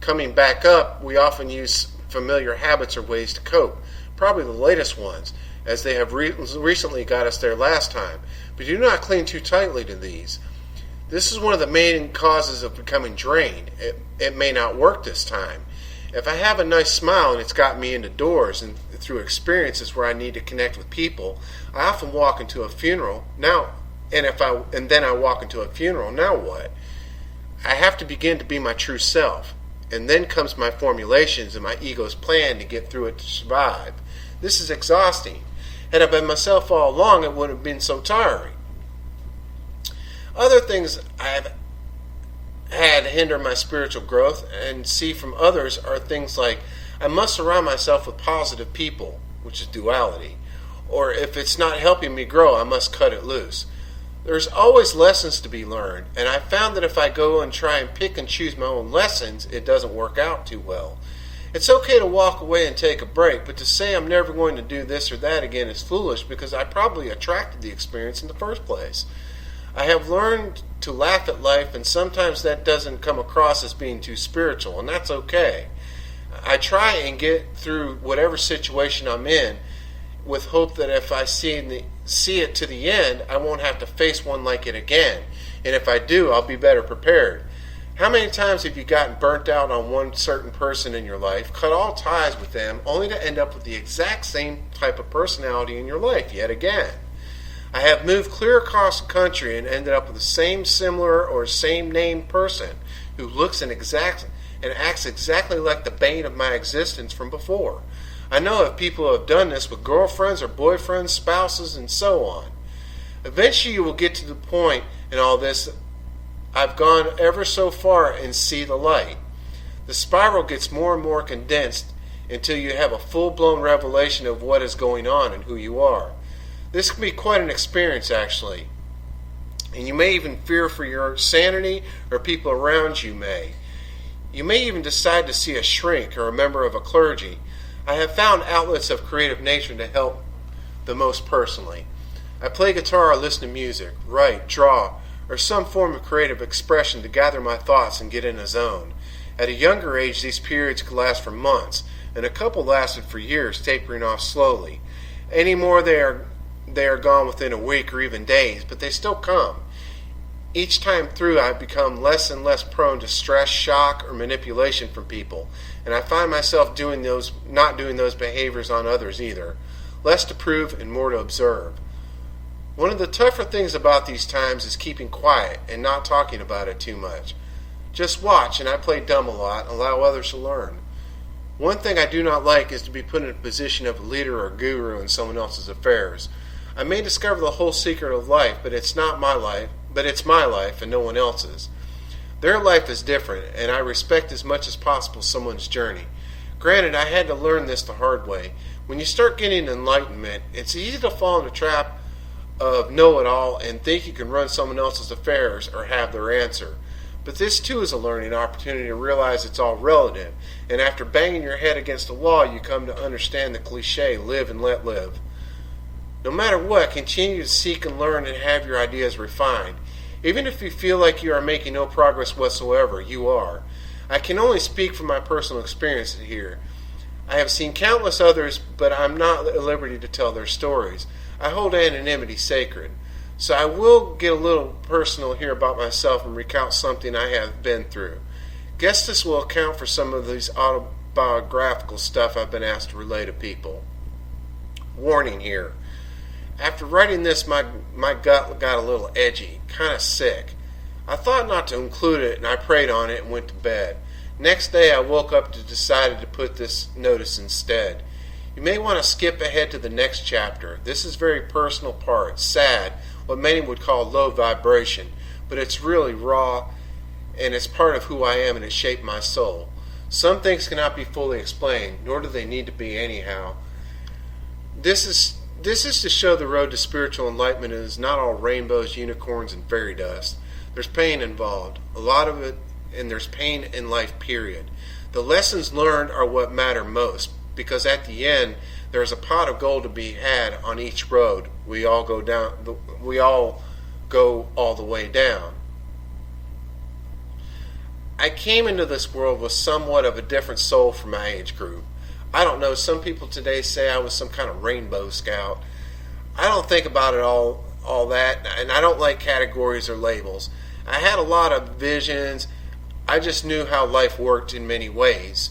Coming back up, we often use familiar habits or ways to cope, probably the latest ones, as they have recently got us there last time, but do not cling too tightly to these. This is one of the main causes of becoming drained. It may not work this time. If I have a nice smile and it's got me into doors and through experiences where I need to connect with people, I often walk into a funeral. And then I walk into a funeral. Now what? I have to begin to be my true self. And then comes my formulations and my ego's plan to get through it to survive. This is exhausting. Had I been myself all along, it wouldn't have been so tiring. Other things I've had hinder my spiritual growth and see from others are things like I must surround myself with positive people, which is duality. Or if it's not helping me grow, I must cut it loose. There's always lessons to be learned, and I found that if I go and try and pick and choose my own lessons, it doesn't work out too well. It's okay to walk away and take a break, but to say I'm never going to do this or that again is foolish because I probably attracted the experience in the first place. I have learned to laugh at life, and sometimes that doesn't come across as being too spiritual, and that's okay. I try and get through whatever situation I'm in with hope that if I see it to the end, I won't have to face one like it again. And if I do, I'll be better prepared. How many times have you gotten burnt out on one certain person in your life, cut all ties with them, only to end up with the exact same type of personality in your life yet again? I have moved clear across the country and ended up with the same similar or same named person who looks and acts exactly like the bane of my existence from before. I know of people who have done this with girlfriends or boyfriends, spouses, and so on. Eventually you will get to the point in all this I've gone ever so far and see the light. The spiral gets more and more condensed until you have a full-blown revelation of what is going on and who you are. This can be quite an experience, actually. And you may even fear for your sanity, or people around you may. You may even decide to see a shrink or a member of a clergy. I have found outlets of creative nature to help the most personally. I play guitar or listen to music, write, draw, or some form of creative expression to gather my thoughts and get in a zone. At a younger age, these periods could last for months, and a couple lasted for years, tapering off slowly. Anymore, they are gone within a week or even days, but they still come. Each time through, I've become less and less prone to stress, shock, or manipulation from people, and I find myself not doing those behaviors on others either. Less to prove and more to observe. One of the tougher things about these times is keeping quiet and not talking about it too much. Just watch, and I play dumb a lot, allow others to learn. One thing I do not like is to be put in a position of a leader or guru in someone else's affairs. I may discover the whole secret of life, but it's not my life. But it's my life and no one else's. Their life is different, and I respect as much as possible someone's journey. Granted, I had to learn this the hard way. When you start getting enlightenment, it's easy to fall in the trap of know-it-all and think you can run someone else's affairs or have their answer. But this too is a learning opportunity to realize it's all relative, and after banging your head against a wall, you come to understand the cliche, live and let live. No matter what, continue to seek and learn and have your ideas refined. Even if you feel like you are making no progress whatsoever, you are. I can only speak from my personal experience here. I have seen countless others, but I'm not at liberty to tell their stories. I hold anonymity sacred. So I will get a little personal here about myself and recount something I have been through. Guess this will account for some of these autobiographical stuff I've been asked to relay to people. Warning here. After writing this, my gut got a little edgy, kind of sick. I thought not to include it, and I prayed on it and went to bed. Next day, I woke up and decided to put this notice instead. You may want to skip ahead to the next chapter. This is very personal part, sad, what many would call low vibration, but it's really raw, and it's part of who I am, and it shaped my soul. Some things cannot be fully explained, nor do they need to be anyhow. This is to show the road to spiritual enlightenment is not all rainbows, unicorns, and fairy dust. There's pain involved, a lot of it, and there's pain in life, period. The lessons learned are what matter most, because at the end, there's a pot of gold to be had on each road. We all go all the way down. I came into this world with somewhat of a different soul from my age group. I don't know, some people today say I was some kind of rainbow scout. I don't think about it all that, and I don't like categories or labels. I had a lot of visions. I just knew how life worked in many ways.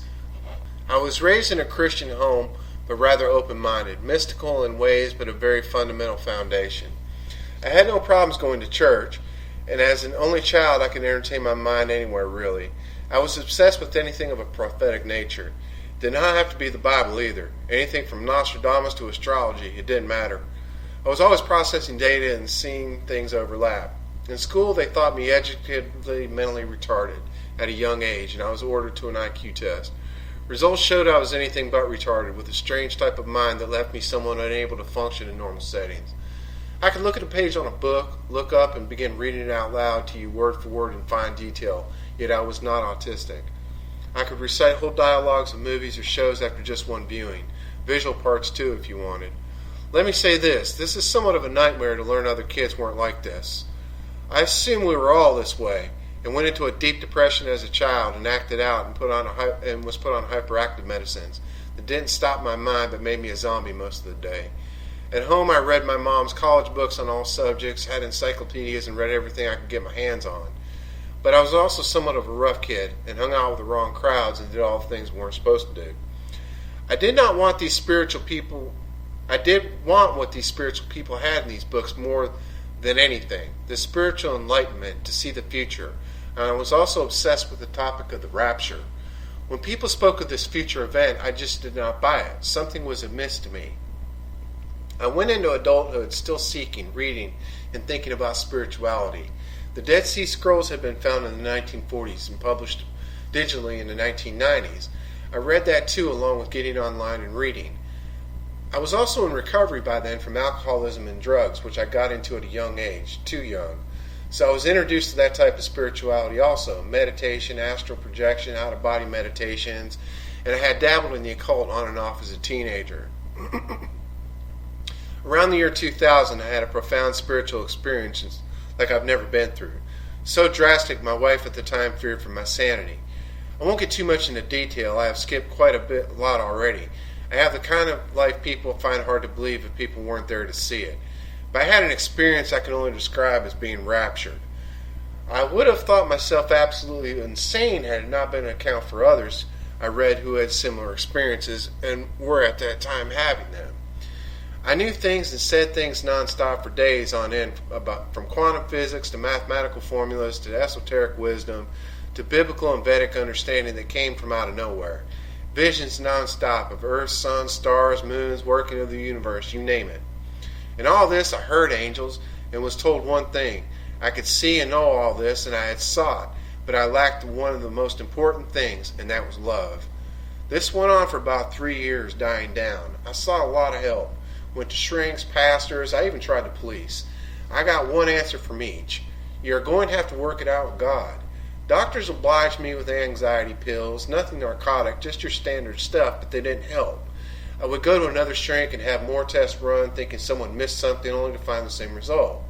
I was raised in a Christian home, but rather open-minded, mystical in ways, but a very fundamental foundation. I had no problems going to church, and as an only child I could entertain my mind anywhere, really. I was obsessed with anything of a prophetic nature. It did not have to be the Bible either. Anything from Nostradamus to astrology, it didn't matter. I was always processing data and seeing things overlap. In school, they thought me educatively mentally retarded at a young age, and I was ordered to an IQ test. Results showed I was anything but retarded, with a strange type of mind that left me somewhat unable to function in normal settings. I could look at a page on a book, look up, and begin reading it out loud to you word for word in fine detail, yet I was not autistic. I could recite whole dialogues of movies or shows after just one viewing, visual parts too if you wanted. Let me say this is somewhat of a nightmare to learn other kids weren't like this. I assumed we were all this way, and went into a deep depression as a child and acted out and was put on hyperactive medicines that didn't stop my mind but made me a zombie most of the day. At home, I read my mom's college books on all subjects, had encyclopedias, and read everything I could get my hands on. But I was also somewhat of a rough kid and hung out with the wrong crowds and did all the things we weren't supposed to do. I did want what these spiritual people had in these books more than anything, the spiritual enlightenment to see the future. And I was also obsessed with the topic of the rapture. When people spoke of this future event, I just did not buy it. Something was amiss to me. I went into adulthood still seeking, reading, and thinking about spirituality. The Dead Sea Scrolls had been found in the 1940s and published digitally in the 1990s. I read that too, along with getting online and reading. I was also in recovery by then from alcoholism and drugs, which I got into at a young age, too young. So I was introduced to that type of spirituality also, meditation, astral projection, out-of-body meditations, and I had dabbled in the occult on and off as a teenager. Around the year 2000, I had a profound spiritual experience like I've never been through. So drastic, my wife at the time feared for my sanity. I won't get too much into detail. I have skipped quite a lot already. I have the kind of life people find hard to believe if people weren't there to see it. But I had an experience I can only describe as being raptured. I would have thought myself absolutely insane had it not been an account for others I read who had similar experiences and were at that time having them. I knew things and said things nonstop for days on end, from quantum physics to mathematical formulas to esoteric wisdom to biblical and Vedic understanding that came from out of nowhere. Visions nonstop of Earth, sun, stars, moons, working of the universe, you name it. In all this, I heard angels and was told one thing. I could see and know all this, and I had sought, but I lacked one of the most important things, and that was love. This went on for about 3 years, dying down. I sought a lot of help. Went to shrinks, pastors, I even tried the police. I got one answer from each. You're going to have to work it out with God. Doctors obliged me with anxiety pills, nothing narcotic, just your standard stuff, but they didn't help. I would go to another shrink and have more tests run, thinking someone missed something only to find the same result.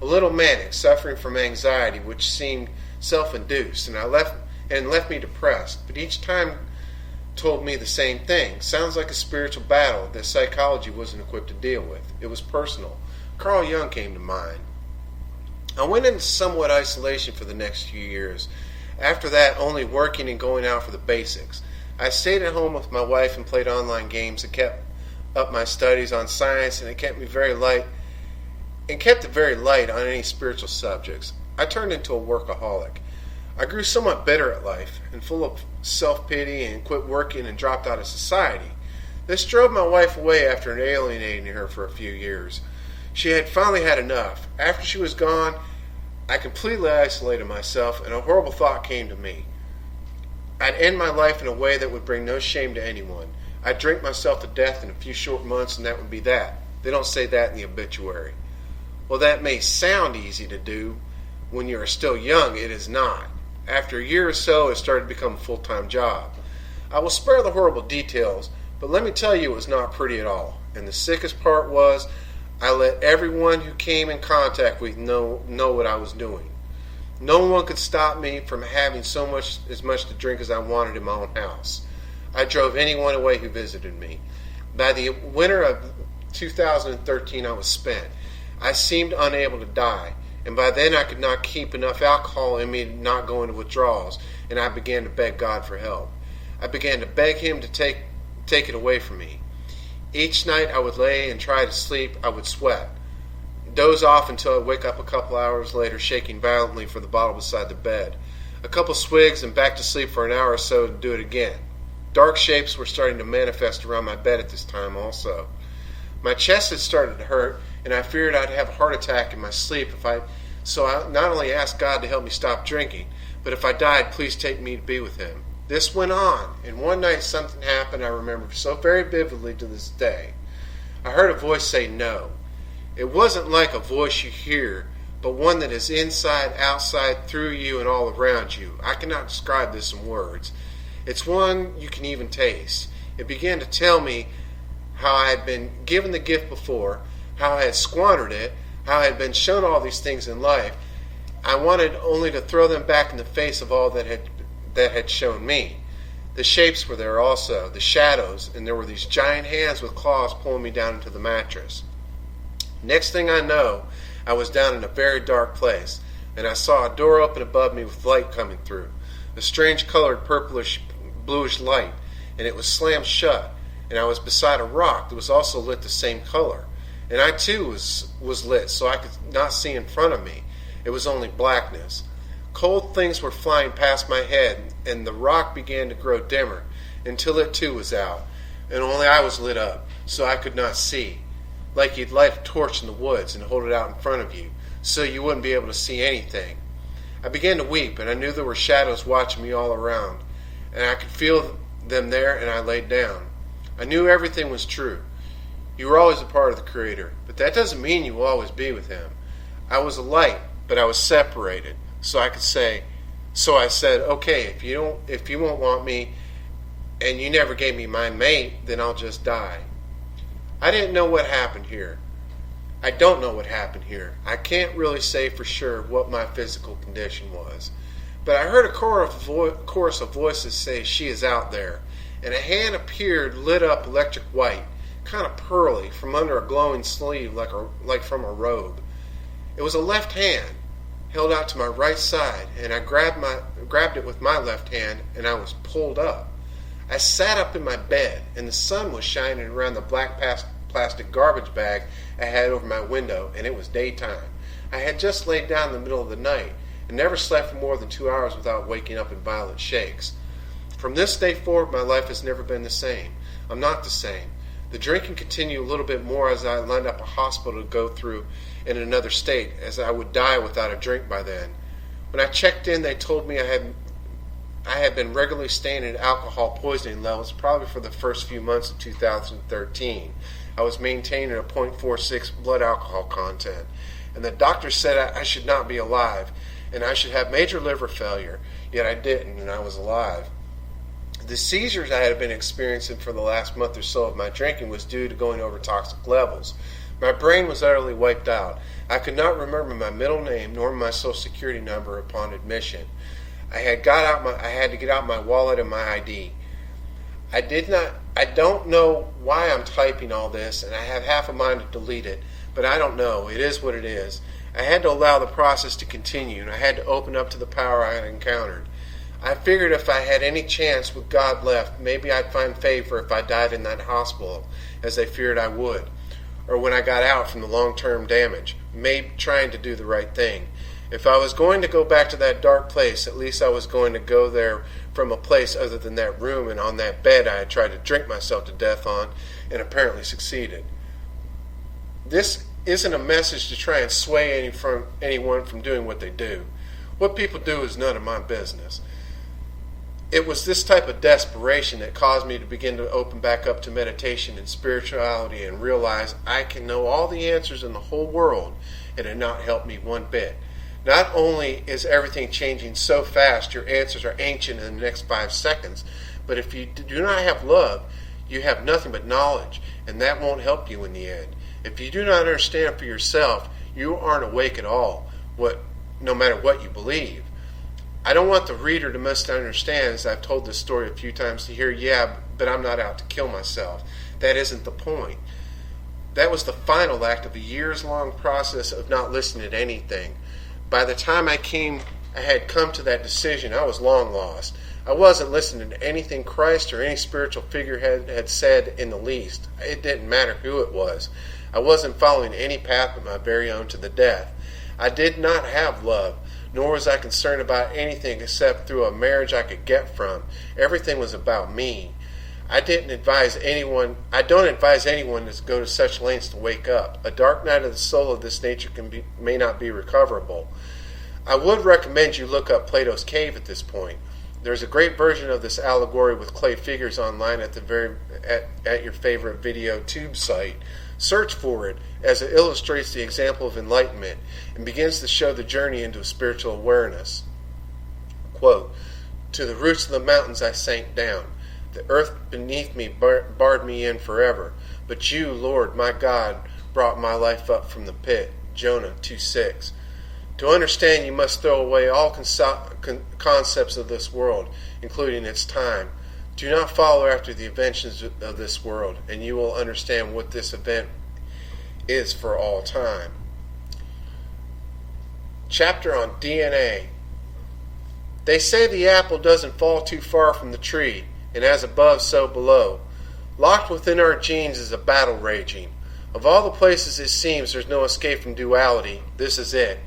A little manic, suffering from anxiety, which seemed self-induced, and left me depressed, but each time told me the same thing. Sounds like a spiritual battle that psychology wasn't equipped to deal with. It was personal. Carl Jung came to mind. I went into somewhat isolation for the next few years. After that, only working and going out for the basics. I stayed at home with my wife and played online games and kept up my studies on science, and it kept it very light on any spiritual subjects. I turned into a workaholic. I grew somewhat bitter at life and full of self-pity and quit working and dropped out of society. This drove my wife away after alienating her for a few years. She had finally had enough. After she was gone, I completely isolated myself, and a horrible thought came to me. I'd end my life in a way that would bring no shame to anyone. I'd drink myself to death in a few short months, and that would be that. They don't say that in the obituary. Well, that may sound easy to do. When you are still young, it is not. After a year or so, it started to become a full-time job. I will spare the horrible details, but let me tell you it was not pretty at all. And the sickest part was, I let everyone who came in contact with know what I was doing. No one could stop me from having as much to drink as I wanted in my own house. I drove anyone away who visited me. By the winter of 2013, I was spent. I seemed unable to die, and by then I could not keep enough alcohol in me to not go into withdrawals, and I began to beg God for help. I began to beg him to take it away from me. Each night I would lay and try to sleep. I would sweat, doze off until I'd wake up a couple hours later, shaking violently for the bottle beside the bed. A couple swigs and back to sleep for an hour or so to do it again. Dark shapes were starting to manifest around my bed at this time also. My chest had started to hurt, and I feared I'd have a heart attack in my sleep so I not only asked God to help me stop drinking, but if I died, please take me to be with him. This went on, and one night something happened I remember so very vividly to this day. I heard a voice say no. It wasn't like a voice you hear, but one that is inside, outside, through you, and all around you. I cannot describe this in words. It's one you can even taste. It began to tell me how I had been given the gift before, how I had squandered it, how I had been shown all these things in life. I wanted only to throw them back in the face of all that had shown me. The shapes were there also, the shadows, and there were these giant hands with claws pulling me down into the mattress. Next thing I know, I was down in a very dark place, and I saw a door open above me with light coming through, a strange colored purplish bluish light, and it was slammed shut, and I was beside a rock that was also lit the same color, and I too was lit so I could not see in front of me. It was only blackness. Cold things were flying past my head, and the rock began to grow dimmer until it too was out, and only I was lit up so I could not see, like you'd light a torch in the woods and hold it out in front of you so you wouldn't be able to see anything. I began to weep, and I knew there were shadows watching me all around, and I could feel them there, and I laid down. I knew everything was true. You were always a part of the Creator, but that doesn't mean you will always be with him. I was a light, but I was separated, so I said, okay, if you won't want me, and you never gave me my mate, then I'll just die. I didn't know what happened here. I don't know what happened here. I can't really say for sure what my physical condition was. But I heard a chorus of voices say, "She is out there." And a hand appeared, lit up electric white, kind of pearly, from under a glowing sleeve like from a robe. It was a left hand, held out to my right side, and I grabbed it with my left hand, and I was pulled up. I sat up in my bed, and the sun was shining around the black plastic garbage bag I had over my window, and it was daytime. I had just laid down in the middle of the night, and never slept for more than 2 hours without waking up in violent shakes. From this day forward, my life has never been the same. I'm not the same. The drinking continued a little bit more as I lined up a hospital to go through in another state, as I would die without a drink by then. When I checked in, they told me I had been regularly staying at alcohol poisoning levels probably for the first few months of 2013. I was maintaining a 0.46 blood alcohol content, and the doctor said I should not be alive, and I should have major liver failure, yet I didn't, and I was alive. The seizures I had been experiencing for the last month or so of my drinking was due to going over toxic levels. My brain was utterly wiped out. I could not remember my middle name nor my social security number upon admission. I had to get out my wallet and my ID. I don't know why I'm typing all this, and I have half a mind to delete it, but I don't know. It is what it is. I had to allow the process to continue, and I had to open up to the power I had encountered. I figured if I had any chance with God left, maybe I'd find favor if I died in that hospital, as they feared I would, or when I got out from the long-term damage, maybe trying to do the right thing. If I was going to go back to that dark place, at least I was going to go there from a place other than that room and on that bed I had tried to drink myself to death on, and apparently succeeded. This isn't a message to try and sway anyone from doing what they do. What people do is none of my business. It was this type of desperation that caused me to begin to open back up to meditation and spirituality and realize I can know all the answers in the whole world, and it not help me one bit. Not only is everything changing so fast, your answers are ancient in the next 5 seconds, but if you do not have love, you have nothing but knowledge, and that won't help you in the end. If you do not understand for yourself, you aren't awake at all, no matter what you believe. I don't want the reader to misunderstand, as I've told this story a few times, to hear, yeah, but I'm not out to kill myself. That isn't the point. That was the final act of a years-long process of not listening to anything. By the time I had come to that decision, I was long lost. I wasn't listening to anything Christ or any spiritual figurehead had said in the least. It didn't matter who it was. I wasn't following any path but my very own to the death. I did not have love, nor was I concerned about anything except through a marriage I could get from. Everything was about me. I don't advise anyone to go to such lengths to wake up. A dark night of the soul of this nature may not be recoverable. I would recommend you look up Plato's Cave at this point. There's a great version of this allegory with clay figures online at your favorite video tube site. Search for it, as it illustrates the example of enlightenment and begins to show the journey into a spiritual awareness. Quote, "To the roots of the mountains I sank down. The earth beneath me barred me in forever. But you, Lord, my God, brought my life up from the pit." Jonah 2:6. To understand, you must throw away all concepts of this world, including its time. Do not follow after the inventions of this world, and you will understand what this event is for all time. Chapter on DNA. They say the apple doesn't fall too far from the tree, and as above, so below. Locked within our genes is a battle raging. Of all the places it seems there's no escape from duality, this is it.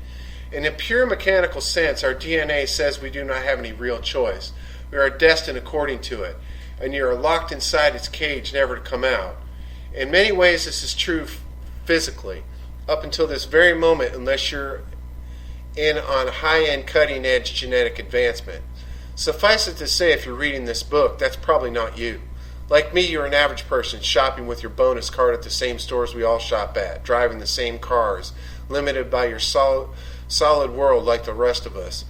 In a pure mechanical sense, our DNA says we do not have any real choice. We are destined according to it, and you are locked inside its cage, never to come out. In many ways, this is true physically, up until this very moment, unless you're in on high-end, cutting-edge genetic advancement. Suffice it to say, if you're reading this book, that's probably not you. Like me, you're an average person shopping with your bonus card at the same stores we all shop at, driving the same cars, limited by your solid world like the rest of us.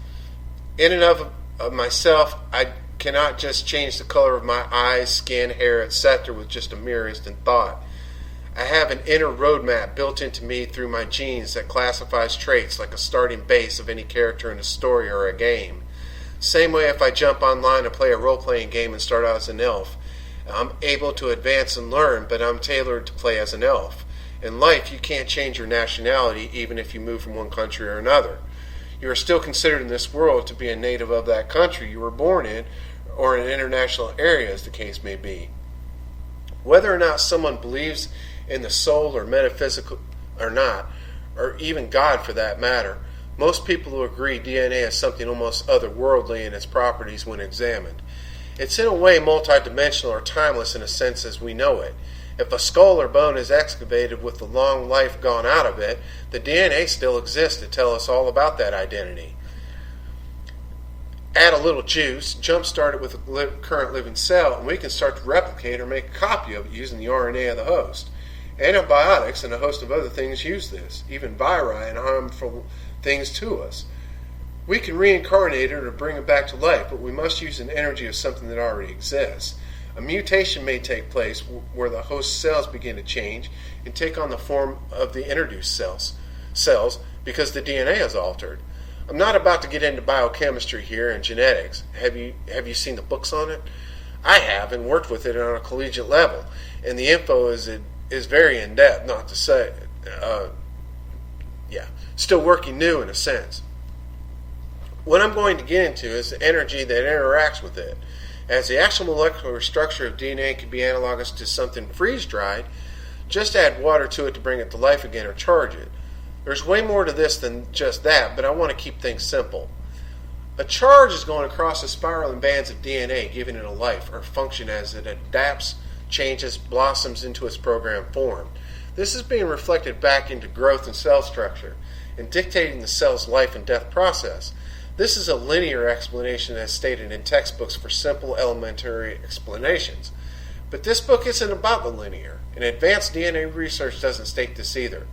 In and of myself, I cannot just change the color of my eyes, skin, hair, etc. with just a mere instant thought. I have an inner roadmap built into me through my genes that classifies traits like a starting base of any character in a story or a game. Same way if I jump online and play a role-playing game and start out as an elf. I'm able to advance and learn, but I'm tailored to play as an elf. In life, you can't change your nationality even if you move from one country or another. You are still considered in this world to be a native of that country you were born in, or an international area as the case may be. Whether or not someone believes in the soul or metaphysical or not, or even God for that matter, most people will agree DNA is something almost otherworldly in its properties when examined. It's in a way multidimensional or timeless in a sense as we know it. If a skull or bone is excavated with the long life gone out of it, the DNA still exists to tell us all about that identity. Add a little juice, jumpstart it with a current living cell, and we can start to replicate or make a copy of it using the RNA of the host. Antibiotics and a host of other things use this, even viri and harmful things to us. We can reincarnate it or bring it back to life, but we must use an energy of something that already exists. A mutation may take place where the host cells begin to change and take on the form of the introduced cells because the DNA is altered. I'm not about to get into biochemistry here and genetics. Have you seen the books on it? I have, and worked with it on a collegiate level, and the info is very in depth. Not to say, still working new in a sense. What I'm going to get into is the energy that interacts with it. As the actual molecular structure of DNA can be analogous to something freeze-dried, just add water to it to bring it to life again or charge it. There's way more to this than just that, but I want to keep things simple. A charge is going across the spiraling bands of DNA, giving it a life or function as it adapts, changes, blossoms into its programmed form. This is being reflected back into growth and cell structure and dictating the cell's life and death process. This is a linear explanation as stated in textbooks for simple elementary explanations. But this book isn't about the linear, and advanced DNA research doesn't state this either.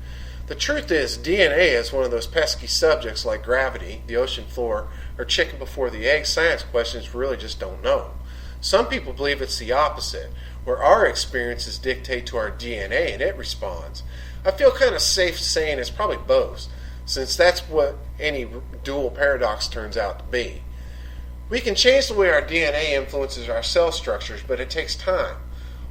The truth is, DNA is one of those pesky subjects like gravity, the ocean floor, or chicken before the egg science questions really just don't know. Some people believe it's the opposite, where our experiences dictate to our DNA and it responds. I feel kind of safe saying it's probably both, since that's what any dual paradox turns out to be. We can change the way our DNA influences our cell structures, but it takes time.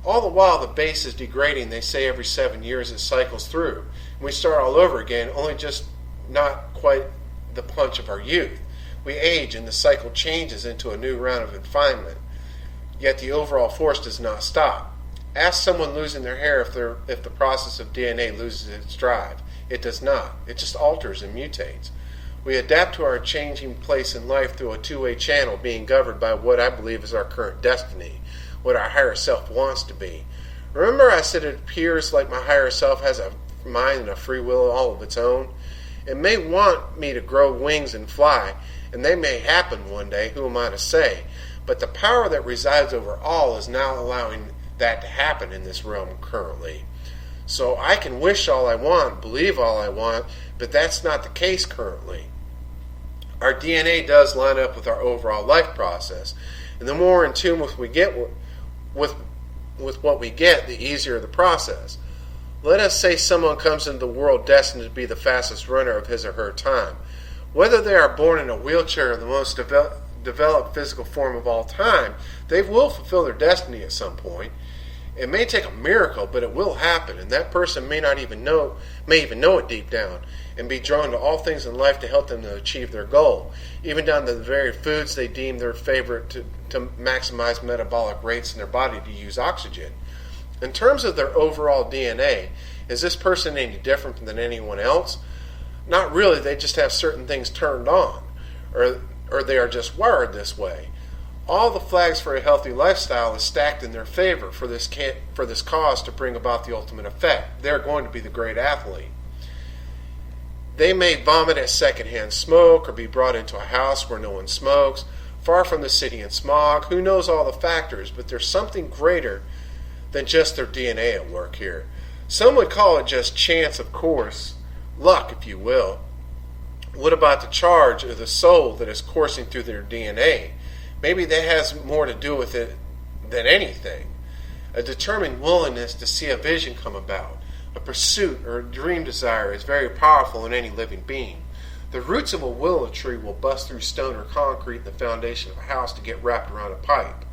All the while the base is degrading, they say every 7 years it cycles through. And we start all over again, only just not quite the punch of our youth. We age and the cycle changes into a new round of confinement. Yet the overall force does not stop. Ask someone losing their hair if the process of DNA loses its drive. It does not. It just alters and mutates. We adapt to our changing place in life through a two-way channel being governed by what I believe is our current destiny, what our higher self wants to be. Remember I said it appears like my higher self has a mind and a free will all of its own? It may want me to grow wings and fly, and they may happen one day, who am I to say? But the power that resides over all is now allowing that to happen in this realm currently. So I can wish all I want, believe all I want, but that's not the case currently. Our DNA does line up with our overall life process, and the more in tune with what we get, the easier the process. Let us say someone comes into the world destined to be the fastest runner of his or her time. Whether they are born in a wheelchair or the most developed physical form of all time, they will fulfill their destiny at some point. It may take a miracle, but it will happen, and that person may even know it deep down, and be drawn to all things in life to help them to achieve their goal, even down to the very foods they deem their favorite to maximize metabolic rates in their body to use oxygen. In terms of their overall DNA, is this person any different than anyone else? Not really. They just have certain things turned on, or they are just wired this way. All the flags for a healthy lifestyle is stacked in their favor for this cause to bring about the ultimate effect. They're going to be the great athlete. They may vomit at secondhand smoke or be brought into a house where no one smokes, far from the city and smog. Who knows all the factors, but there's something greater than just their DNA at work here. Some would call it just chance, of course, luck, if you will. What about the charge of the soul that is coursing through their DNA? Maybe that has more to do with it than anything. A determined willingness to see a vision come about, a pursuit or a dream desire is very powerful in any living being. The roots of a willow tree will bust through stone or concrete in the foundation of a house to get wrapped around a pipe.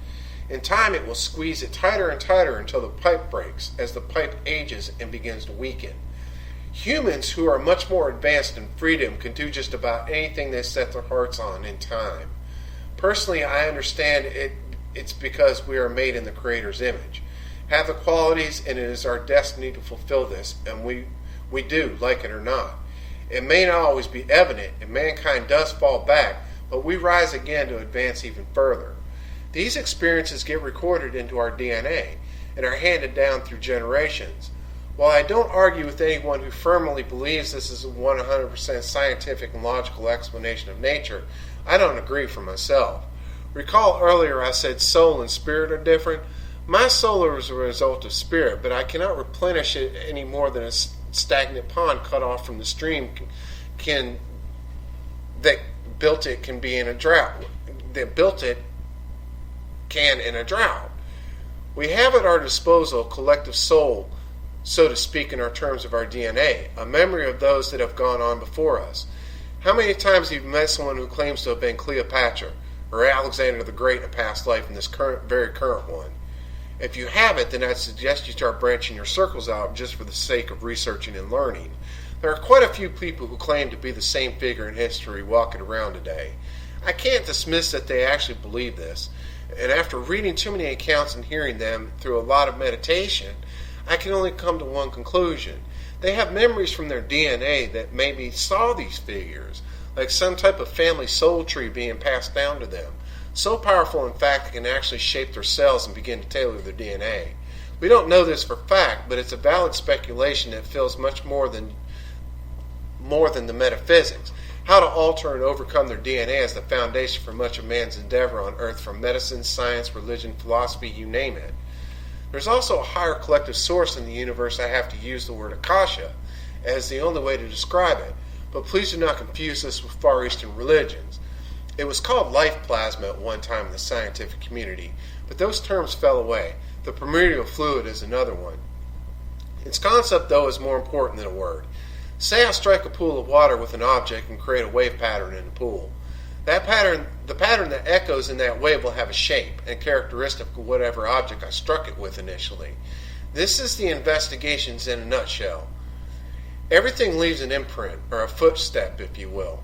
In time it will squeeze it tighter and tighter until the pipe breaks, as the pipe ages and begins to weaken. Humans who are much more advanced in freedom can do just about anything they set their hearts on in time. Personally, I understand it's because we are made in the Creator's image, have the qualities, and it is our destiny to fulfill this, and we do, like it or not. It may not always be evident, and mankind does fall back, but we rise again to advance even further. These experiences get recorded into our DNA and are handed down through generations. While I don't argue with anyone who firmly believes this is a 100% scientific and logical explanation of nature, I don't agree for myself. Recall earlier I said soul and spirit are different. My soul is a result of spirit, but I cannot replenish it any more than a stagnant pond cut off from the stream that built it can be in a drought. That built it can in a drought. We have at our disposal a collective soul, so to speak, in our terms of our DNA, a memory of those that have gone on before us. How many times have you met someone who claims to have been Cleopatra or Alexander the Great in a past life in this very current one? If you haven't, then I'd suggest you start branching your circles out just for the sake of researching and learning. There are quite a few people who claim to be the same figure in history walking around today. I can't dismiss that they actually believe this, and after reading too many accounts and hearing them through a lot of meditation, I can only come to one conclusion. They have memories from their DNA that maybe saw these figures, like some type of family soul tree being passed down to them. So powerful, in fact, it can actually shape their cells and begin to tailor their DNA. We don't know this for fact, but it's a valid speculation that feels much more than the metaphysics. How to alter and overcome their DNA is the foundation for much of man's endeavor on earth, from medicine, science, religion, philosophy, you name it. There's also a higher collective source in the universe. I have to use the word Akasha as the only way to describe it, but please do not confuse this with Far Eastern religions. It was called life plasma at one time in the scientific community, but those terms fell away. The primordial fluid is another one. Its concept, though, is more important than a word. Say I strike a pool of water with an object and create a wave pattern in the pool. The pattern that echoes in that wave will have a shape and characteristic of whatever object I struck it with initially. This is the investigations in a nutshell. Everything leaves an imprint, or a footstep, if you will.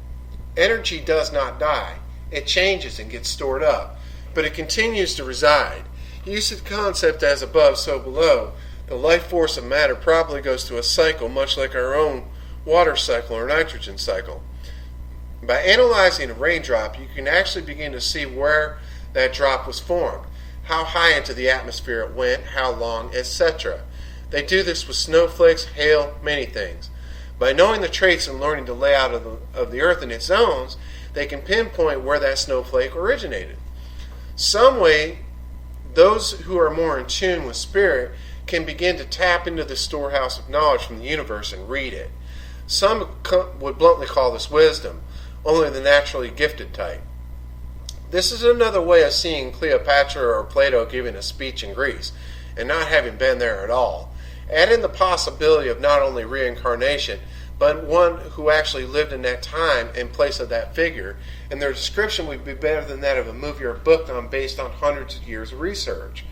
Energy does not die. It changes and gets stored up, but it continues to reside. Use the concept as above, so below. The life force of matter probably goes through a cycle much like our own water cycle or nitrogen cycle. By analyzing a raindrop, you can actually begin to see where that drop was formed, how high into the atmosphere it went, how long, etc. They do this with snowflakes, hail, many things. By knowing the traits and learning the layout of the earth and its zones, they can pinpoint where that snowflake originated. Some way, those who are more in tune with spirit can begin to tap into the storehouse of knowledge from the universe and read it. Some would bluntly call this wisdom, only the naturally gifted type. This is another way of seeing Cleopatra or Plato giving a speech in Greece, and not having been there at all. Add in the possibility of not only reincarnation, but one who actually lived in that time in place of that figure, and their description would be better than that of a movie or book based on hundreds of years of research.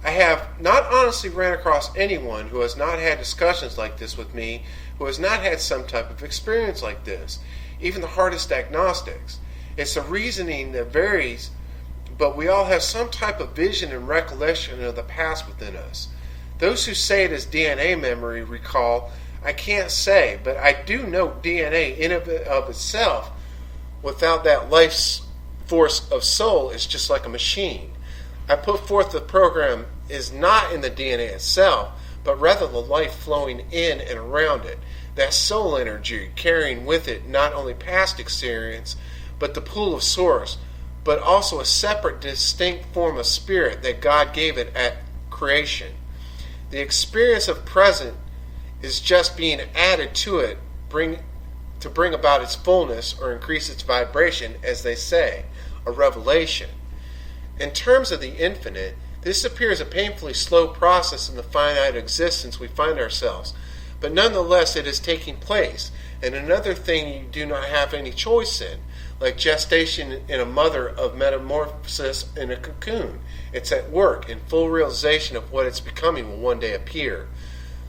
I have not honestly ran across anyone who has not had discussions like this with me, who has not had some type of experience like this, even the hardest agnostics. It's a reasoning that varies, but we all have some type of vision and recollection of the past within us. Those who say it is DNA memory recall, I can't say, but I do know DNA in of itself, without that life force of soul, is just like a machine. I put forth the program is not in the DNA itself, but rather the life flowing in and around it. That soul energy carrying with it not only past experience, but the pool of source, but also a separate, distinct form of spirit that God gave it at creation. The experience of present is just being added to it to bring about its fullness or increase its vibration, as they say, a revelation. In terms of the infinite, this appears a painfully slow process in the finite existence we find ourselves, but nonetheless it is taking place, and another thing you do not have any choice in, like gestation in a mother of metamorphosis in a cocoon. It's at work, in full realization of what it's becoming will one day appear.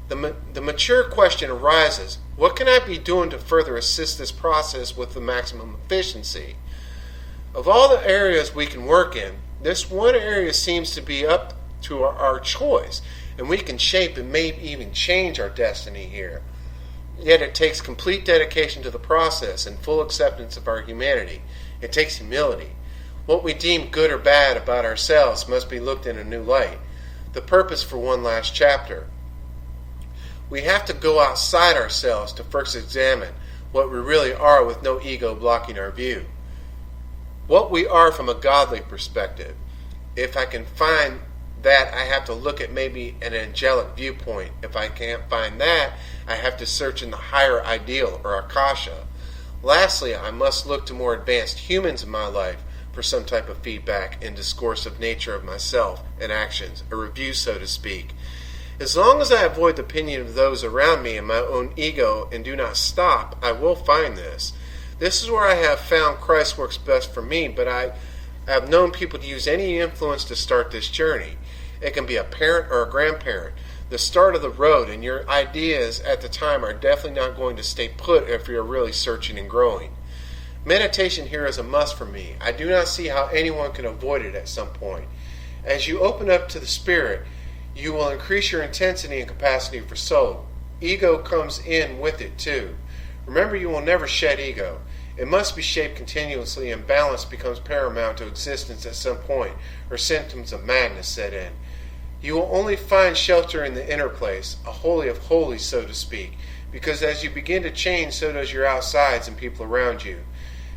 The mature question arises, what can I be doing to further assist this process with the maximum efficiency? Of all the areas we can work in, this one area seems to be up to our choice, and we can shape and maybe even change our destiny here. Yet it takes complete dedication to the process and full acceptance of our humanity. It takes humility. What we deem good or bad about ourselves must be looked in a new light. The purpose for one last chapter. We have to go outside ourselves to first examine what we really are with no ego blocking our view. What we are from a godly perspective. If I can find that, I have to look at maybe an angelic viewpoint. If I can't find that, I have to search in the higher ideal or akasha. Lastly, I must look to more advanced humans in my life for some type of feedback and discoursive nature of myself and actions, a review, so to speak. As long as I avoid the opinion of those around me and my own ego and do not stop, I will find this. This is where I have found Christ works best for me, but I have known people to use any influence to start this journey. It can be a parent or a grandparent, the start of the road, and your ideas at the time are definitely not going to stay put if you're really searching and growing. Meditation here is a must for me. I do not see how anyone can avoid it at some point. As you open up to the Spirit, you will increase your intensity and capacity for soul. Ego comes in with it too. Remember, you will never shed ego. It must be shaped continuously, and balance becomes paramount to existence at some point, or symptoms of madness set in. You will only find shelter in the inner place, a holy of holies, so to speak, because as you begin to change, so does your outsides and people around you.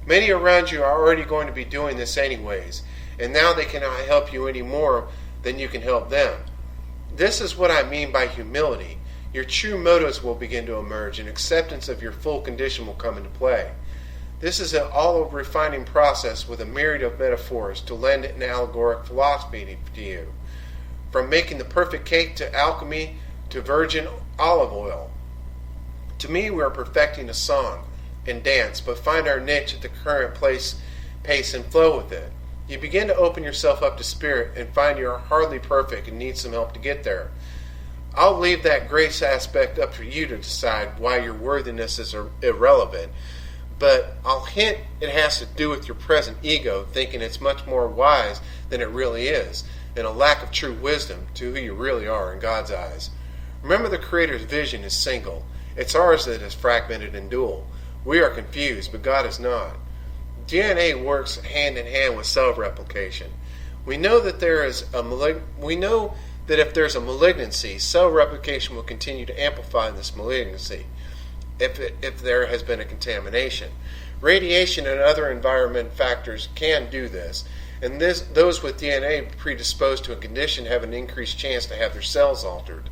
Many around you are already going to be doing this anyways, and now they cannot help you any more than you can help them. This is what I mean by humility. Your true motives will begin to emerge, and acceptance of your full condition will come into play. This is an all-refining process with a myriad of metaphors to lend an allegoric philosophy to you. From making the perfect cake to alchemy to virgin olive oil. To me, we are perfecting a song and dance, but find our niche at the current pace and flow with it. You begin to open yourself up to spirit and find you are hardly perfect and need some help to get there. I'll leave that grace aspect up for you to decide why your worthiness is irrelevant. but I'll hint it has to do with your present ego thinking it's much more wise than it really is, and a lack of true wisdom to who you really are in God's eyes. Remember, the Creator's vision is single. It's ours that is fragmented and dual. We are confused, but God is not. DNA works hand in hand with cell replication. We know that if there's a malignancy, cell replication will continue to amplify this malignancy if there has been a contamination. Radiation and other environment factors can do this, and those with DNA predisposed to a condition have an increased chance to have their cells altered.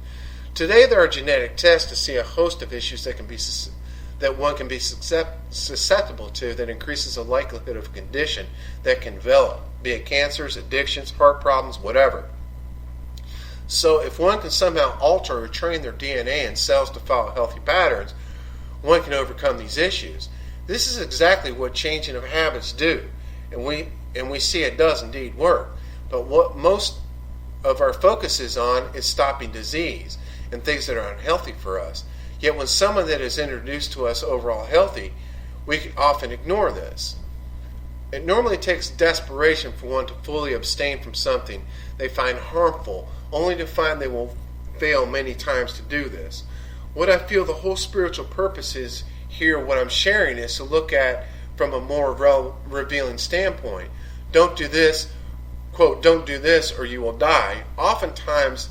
Today there are genetic tests to see a host of issues that one can be susceptible to that increases the likelihood of a condition that can develop, be it cancers, addictions, heart problems, whatever. So if one can somehow alter or train their DNA and cells to follow healthy patterns, one can overcome these issues. This is exactly what changing of habits do, and we see it does indeed work. But what most of our focus is on is stopping disease and things that are unhealthy for us. Yet when someone that is introduced to us overall healthy, we often ignore this. It normally takes desperation for one to fully abstain from something they find harmful, only to find they will fail many times to do this. What I feel the whole spiritual purpose is here, what I'm sharing, is to look at from a more revealing standpoint. Don't do this, quote, don't do this or you will die, oftentimes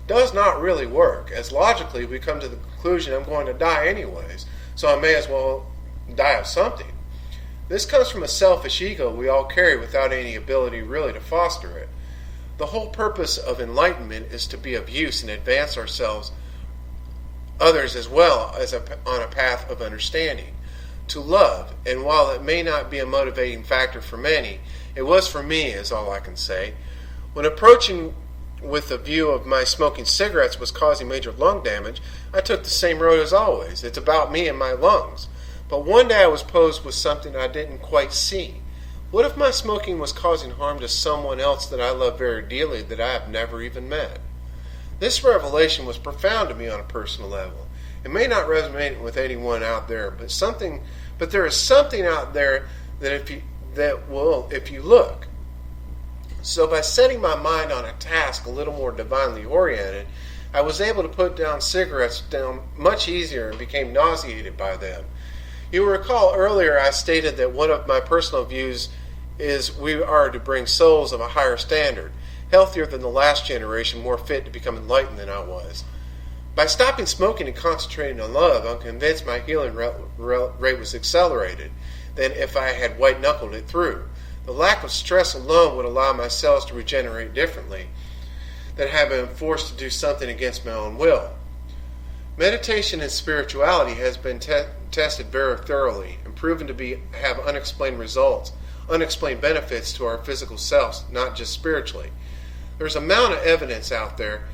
does not really work, as logically we come to the conclusion I'm going to die anyways, so I may as well die of something. This comes from a selfish ego we all carry without any ability really to foster it. The whole purpose of enlightenment is to be of use and advance ourselves, others as well as on a path of understanding, to love, and while it may not be a motivating factor for many, it was for me, is all I can say. When approaching with the view of my smoking cigarettes was causing major lung damage, I took the same road as always. It's about me and my lungs. But one day I was posed with something I didn't quite see. What if my smoking was causing harm to someone else that I love very dearly that I have never even met? This revelation was profound to me on a personal level. It may not resonate with anyone out there, but there is something out there that if you look. So by setting my mind on a task a little more divinely oriented, I was able to put down cigarettes down much easier and became nauseated by them. You will recall earlier I stated that one of my personal views is we are to bring souls of a higher standard, healthier than the last generation, more fit to become enlightened than I was. By stopping smoking and concentrating on love, I'm convinced my healing rate was accelerated than if I had white-knuckled it through. The lack of stress alone would allow my cells to regenerate differently than have been forced to do something against my own will. Meditation and spirituality has been tested very thoroughly and proven to have unexplained results, unexplained benefits to our physical selves, not just spiritually. There's a amount of evidence out there,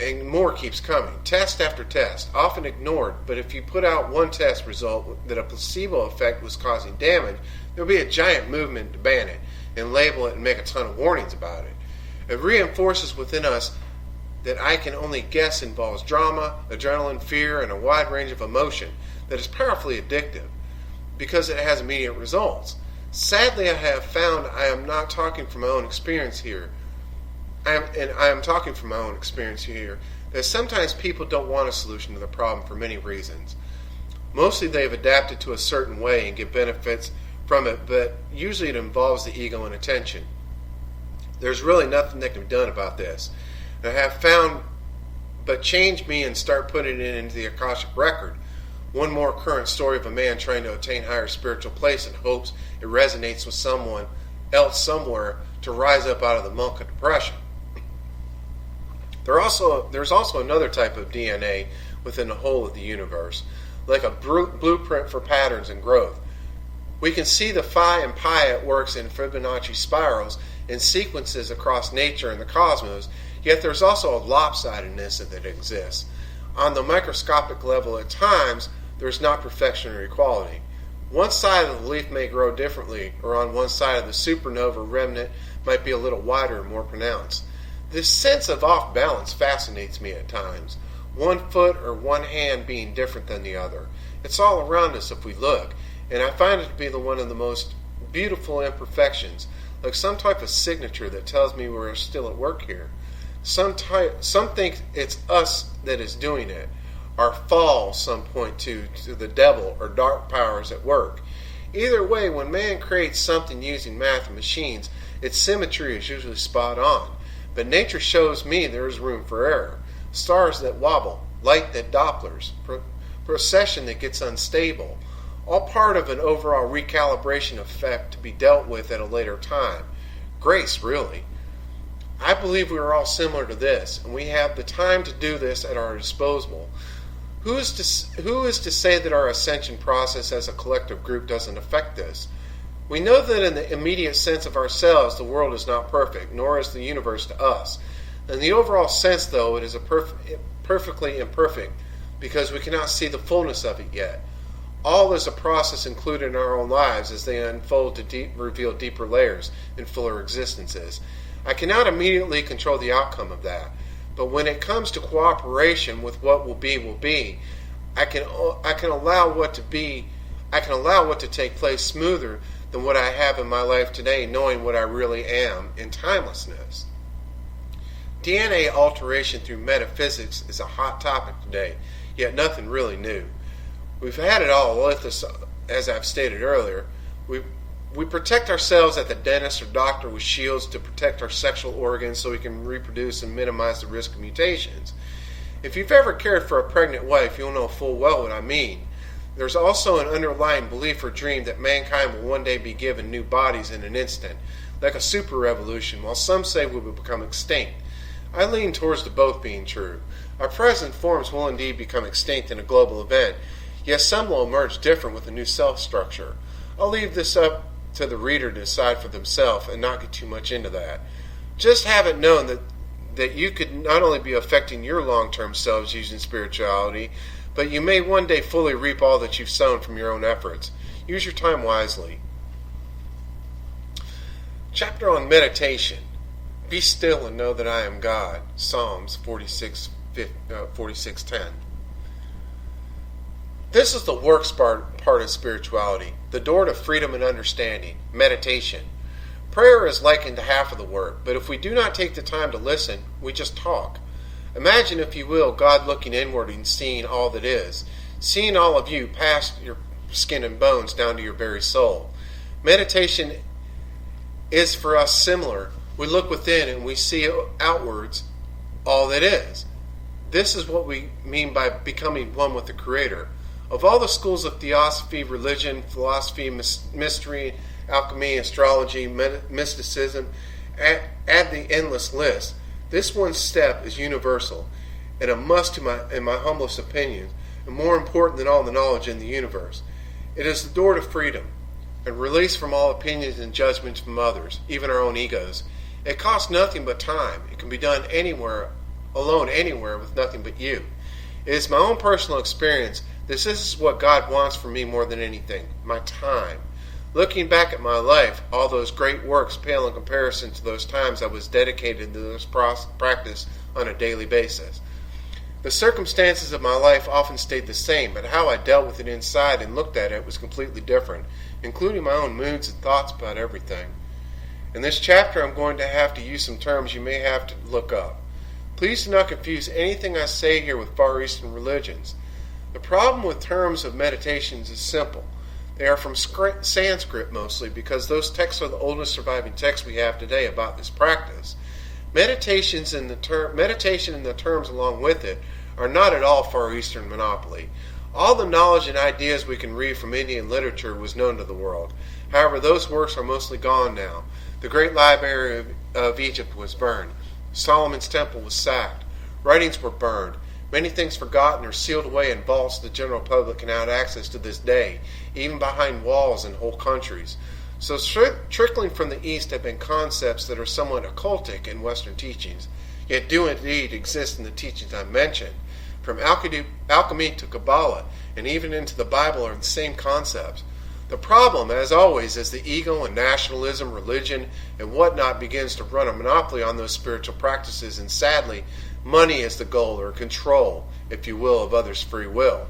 and more keeps coming. Test after test, often ignored, but if you put out one test result that a placebo effect was causing damage, there'll be a giant movement to ban it and label it and make a ton of warnings about it. It reinforces within us that I can only guess involves drama, adrenaline, fear, and a wide range of emotion that is powerfully addictive because it has immediate results. Sadly, I have found I am not talking from my own experience here. I am talking from my own experience here, that sometimes people don't want a solution to the problem for many reasons. Mostly they've adapted to a certain way and get benefits from it, but usually it involves the ego and attention. There's really nothing that can be done about this. I have found, but change me and start putting it into the Akashic record. One more current story of a man trying to attain higher spiritual place and hopes it resonates with someone else somewhere to rise up out of the muck of depression. There's also another type of DNA within the whole of the universe, like a blueprint for patterns and growth. We can see the phi and pi at works in Fibonacci spirals and sequences across nature and the cosmos, yet there's also a lopsidedness that exists. On the microscopic level, at times, there's not perfection or equality. One side of the leaf may grow differently, or on one side of the supernova remnant might be a little wider and more pronounced. This sense of off balance fascinates me at times, one foot or one hand being different than the other. It's all around us if we look, and I find it to be one of the most beautiful imperfections, like some type of signature that tells me we're still at work here. Some think it's us that is doing it. Our fall, some point to the devil or dark powers at work. Either way, when man creates something using math and machines, its symmetry is usually spot on. But nature shows me there is room for error. Stars that wobble, light that dopplers, procession that gets unstable, all part of an overall recalibration effect to be dealt with at a later time. Grace, really. I believe we are all similar to this, and we have the time to do this at our disposal. Who is to say that our ascension process as a collective group doesn't affect this? We know that in the immediate sense of ourselves, the world is not perfect, nor is the universe to us. In the overall sense, though, it is perfectly imperfect, because we cannot see the fullness of it yet. All is a process included in our own lives as they unfold to reveal deeper layers and fuller existences. I cannot immediately control the outcome of that, but when it comes to cooperation with what will be, I can allow what to be. I can allow what to take place smoother than what I have in my life today, knowing what I really am in timelessness. DNA alteration through metaphysics is a hot topic today, yet nothing really new. We've had it all with us, as I've stated earlier. We protect ourselves at the dentist or doctor with shields to protect our sexual organs so we can reproduce and minimize the risk of mutations. If you've ever cared for a pregnant wife, you'll know full well what I mean. There's also an underlying belief or dream that mankind will one day be given new bodies in an instant, like a super revolution, while some say we will become extinct. I lean towards the both being true. Our present forms will indeed become extinct in a global event, yet some will emerge different with a new self-structure. I'll leave this up to the reader to decide for themselves and not get too much into that. Just have it known that you could not only be affecting your long-term selves using spirituality, but you may one day fully reap all that you've sown from your own efforts. Use your time wisely. Chapter on meditation. Be still and know that I am God. Psalms 46:10. This is the works part of spirituality, the door to freedom and understanding, meditation. Prayer is likened to half of the work, but if we do not take the time to listen, we just talk. Imagine, if you will, God looking inward and seeing all that is, seeing all of you past your skin and bones down to your very soul. Meditation is for us similar. We look within and we see outwards all that is. This is what we mean by becoming one with the Creator. Of all the schools of theosophy, religion, philosophy, mystery, alchemy, astrology, mysticism, add the endless list. This one step is universal and a must in my humblest opinion, and more important than all the knowledge in the universe. It is the door to freedom and release from all opinions and judgments from others, even our own egos. It costs nothing but time. It can be done anywhere, alone anywhere, with nothing but you. It is my own personal experience. This is what God wants from me more than anything, my time. Looking back at my life, all those great works pale in comparison to those times I was dedicated to this practice on a daily basis. The circumstances of my life often stayed the same, but how I dealt with it inside and looked at it was completely different, including my own moods and thoughts about everything. In this chapter, I'm going to have to use some terms you may have to look up. Please do not confuse anything I say here with Far Eastern religions. The problem with terms of meditations is simple. They are from Sanskrit mostly, because those texts are the oldest surviving texts we have today about this practice. Meditation and the terms along with it are not at all Far Eastern monopoly. All the knowledge and ideas we can read from Indian literature was known to the world. However, those works are mostly gone now. The great library of Egypt was burned. Solomon's temple was sacked. Writings were burned. Many things forgotten or sealed away in vaults the general public cannot access to this day, even behind walls in whole countries. So trickling from the East have been concepts that are somewhat occultic in Western teachings, yet do indeed exist in the teachings I mentioned. From alchemy to Kabbalah, and even into the Bible are the same concepts. The problem, as always, is the ego and nationalism, religion, and whatnot begins to run a monopoly on those spiritual practices, and sadly, money is the goal, or control, if you will, of others' free will.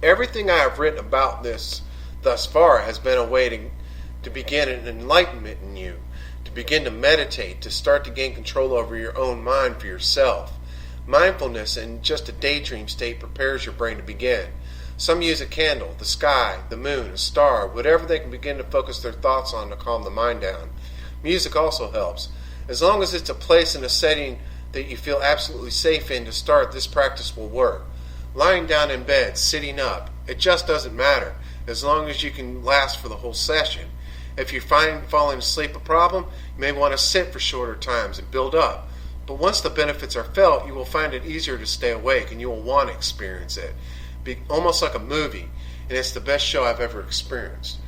Everything I have written about this thus far has been a way to begin an enlightenment in you, to begin to meditate, to start to gain control over your own mind for yourself. Mindfulness in just a daydream state prepares your brain to begin. Some use a candle, the sky, the moon, a star, whatever they can begin to focus their thoughts on to calm the mind down. Music also helps. As long as it's a place and a setting that you feel absolutely safe in to start, this practice will work. Lying down in bed, sitting up, it just doesn't matter, as long as you can last for the whole session. If you find falling asleep a problem, you may want to sit for shorter times and build up. But once the benefits are felt, you will find it easier to stay awake and you will want to experience it. Be almost like a movie, and it's the best show I've ever experienced.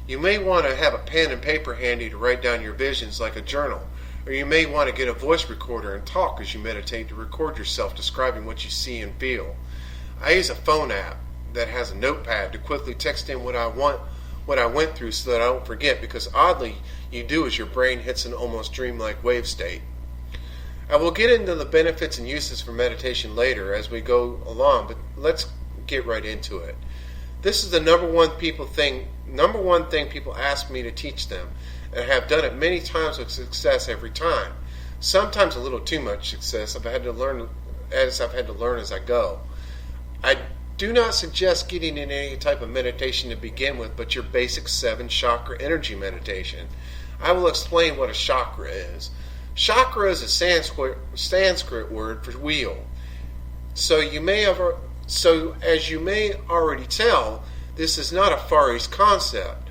You may want to have a pen and paper handy to write down your visions like a journal, or you may want to get a voice recorder and talk as you meditate to record yourself describing what you see and feel. I use a phone app that has a notepad to quickly text in what I went through so that I don't forget, because oddly you do as your brain hits an almost dreamlike wave state. I will get into the benefits and uses for meditation later as we go along, but let's get right into it. This is the number one thing people ask me to teach them, and I have done it many times with success every time. Sometimes a little too much success. I've had to learn as I go. I do not suggest getting in any type of meditation to begin with, but your basic 7 chakra energy meditation. I will explain what a chakra is. Chakra is a Sanskrit word for wheel. So as you may already tell, this is not a Far East concept.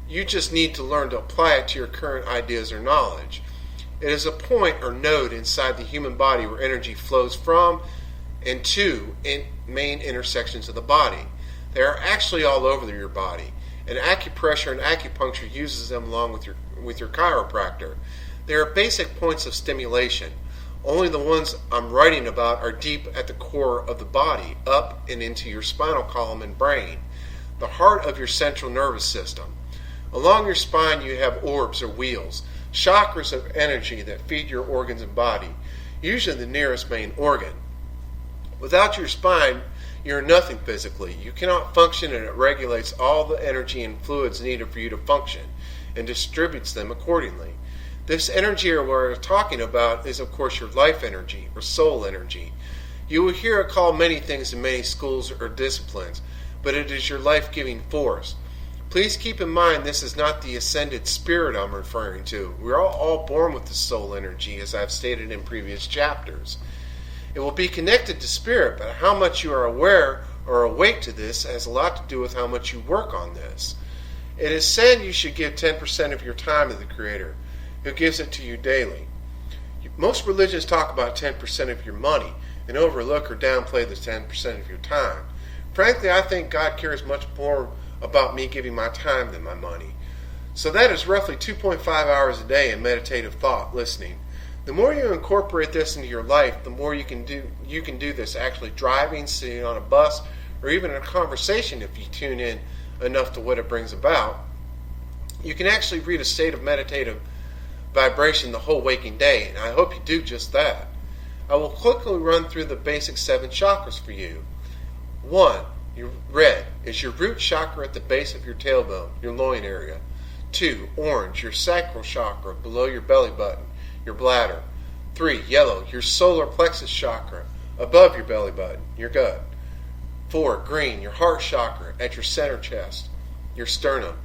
You just need to learn to apply it to your current ideas or knowledge. It is a point or node inside the human body where energy flows from and to main intersections of the body. They are actually all over your body, and acupressure and acupuncture uses them along with your chiropractor. They are basic points of stimulation. Only the ones I'm writing about are deep at the core of the body, up and into your spinal column and brain, the heart of your central nervous system. Along your spine you have orbs or wheels, chakras of energy that feed your organs and body, usually the nearest main organ. Without your spine, you're nothing physically. You cannot function, and it regulates all the energy and fluids needed for you to function and distributes them accordingly. This energy we're talking about is, of course, your life energy or soul energy. You will hear it called many things in many schools or disciplines, but it is your life-giving force. Please keep in mind this is not the ascended spirit I'm referring to. We are all born with the soul energy, as I've stated in previous chapters. It will be connected to spirit, but how much you are aware or awake to this has a lot to do with how much you work on this. It is said you should give 10% of your time to the Creator, who gives it to you daily. Most religions talk about 10% of your money and overlook or downplay the 10% of your time. Frankly, I think God cares much more about me giving my time than my money. So that is roughly 2.5 hours a day in meditative thought, listening. The more you incorporate this into your life, the more you can do this actually driving, sitting on a bus, or even in a conversation if you tune in enough to what it brings about. You can actually reach a state of meditative vibration the whole waking day, and I hope you do just that. I will quickly run through the basic 7 chakras for you. 1. Your red is your root chakra at the base of your tailbone, your loin area. 2. Orange, your sacral chakra below your belly button, your bladder. 3. Yellow, your solar plexus chakra above your belly button, your gut. 4. Green, your heart chakra at your center chest, your sternum.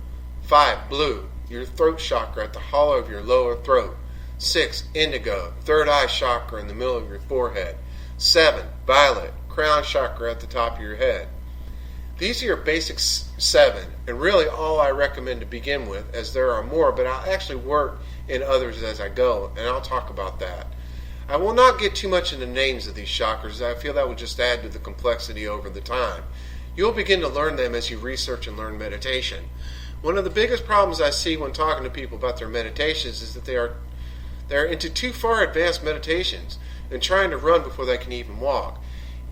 5. Blue, your throat chakra at the hollow of your lower throat. 6. Indigo, third eye chakra in the middle of your forehead. 7. Violet, crown chakra at the top of your head. These are your basic 7, and really all I recommend to begin with, as there are more, but I'll actually work in others as I go, and I'll talk about that. I will not get too much into names of these chakras, as I feel that would just add to the complexity over the time. You'll begin to learn them as you research and learn meditation. One of the biggest problems I see when talking to people about their meditations is that they're into too far advanced meditations and trying to run before they can even walk.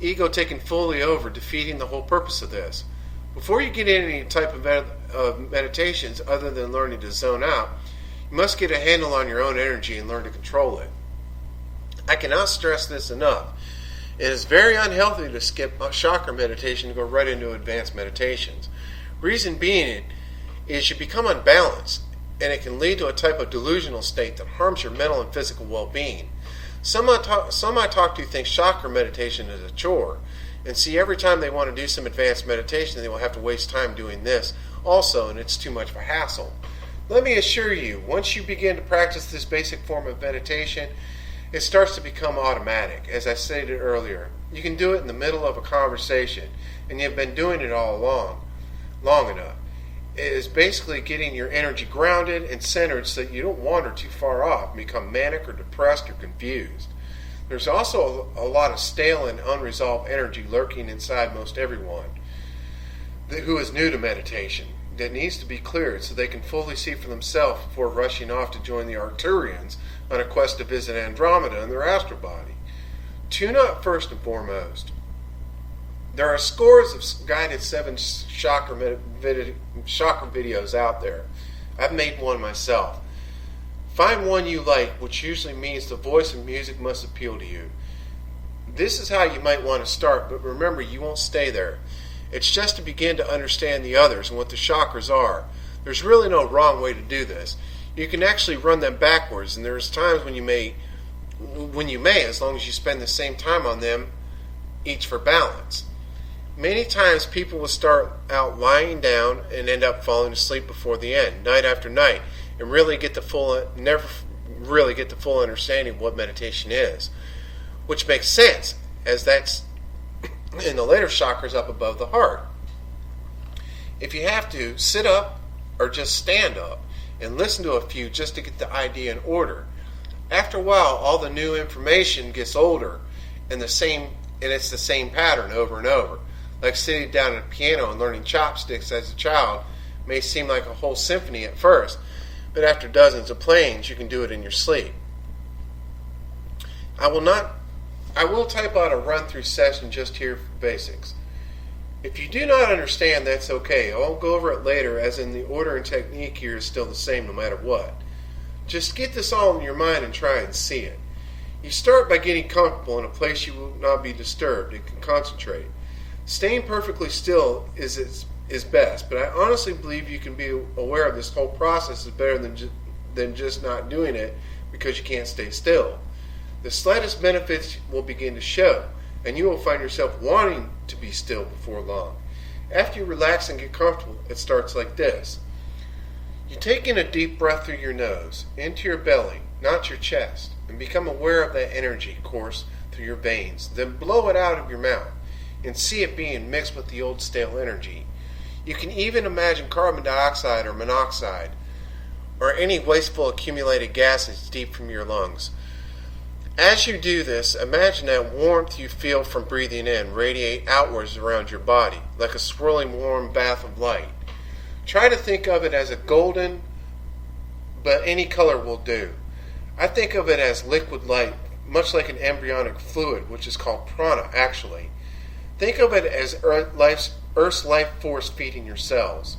Ego taking fully over, defeating the whole purpose of this. Before you get into any type of meditations other than learning to zone out, you must get a handle on your own energy and learn to control it. I cannot stress this enough. It is very unhealthy to skip chakra meditation and go right into advanced meditations. Reason being, is you become unbalanced, and it can lead to a type of delusional state that harms your mental and physical well-being. Some I talk to think chakra meditation is a chore, and see every time they want to do some advanced meditation, they will have to waste time doing this also, and it's too much of a hassle. Let me assure you, once you begin to practice this basic form of meditation, it starts to become automatic. As I stated earlier, you can do it in the middle of a conversation, and you've been doing it all along, long enough. It is basically getting your energy grounded and centered so that you don't wander too far off and become manic or depressed or confused. There's also a lot of stale and unresolved energy lurking inside most everyone who is new to meditation that needs to be cleared so they can fully see for themselves before rushing off to join the Arcturians on a quest to visit Andromeda in their astral body. Tune up first and foremost. There are scores of guided 7 chakra videos out there. I've made one myself. Find one you like, which usually means the voice and music must appeal to you. This is how you might want to start, but remember, you won't stay there. It's just to begin to understand the others and what the chakras are. There's really no wrong way to do this. You can actually run them backwards, and there's times when you may, as long as you spend the same time on them, each for balance. Many times people will start out lying down and end up falling asleep before the end, night after night, and never really get the full understanding of what meditation is. Which makes sense, as that's in the later chakras up above the heart. If you have to, sit up or just stand up and listen to a few just to get the idea in order. After a while, all the new information gets older and it's the same pattern over and over. Like sitting down at a piano and learning chopsticks as a child may seem like a whole symphony at first, but after dozens of playings, you can do it in your sleep. I will type out a run-through session just here for basics. If you do not understand, that's okay. I'll go over it later, as in the order and technique here is still the same no matter what. Just get this all in your mind and try and see it. You start by getting comfortable in a place you will not be disturbed and can concentrate. Staying perfectly still is best, but I honestly believe you can be aware of this whole process is better than just not doing it because you can't stay still. The slightest benefits will begin to show, and you will find yourself wanting to be still before long. After you relax and get comfortable, it starts like this. You take in a deep breath through your nose, into your belly, not your chest, and become aware of that energy course through your veins. Then blow it out of your mouth and see it being mixed with the old stale energy. You can even imagine carbon dioxide or monoxide or any wasteful accumulated gases deep from your lungs. As you do this, imagine that warmth you feel from breathing in radiate outwards around your body, like a swirling warm bath of light. Try to think of it as a golden, but any color will do. I think of it as liquid light, much like an embryonic fluid, which is called prana, actually. Think of it as Earth's life force feeding your cells.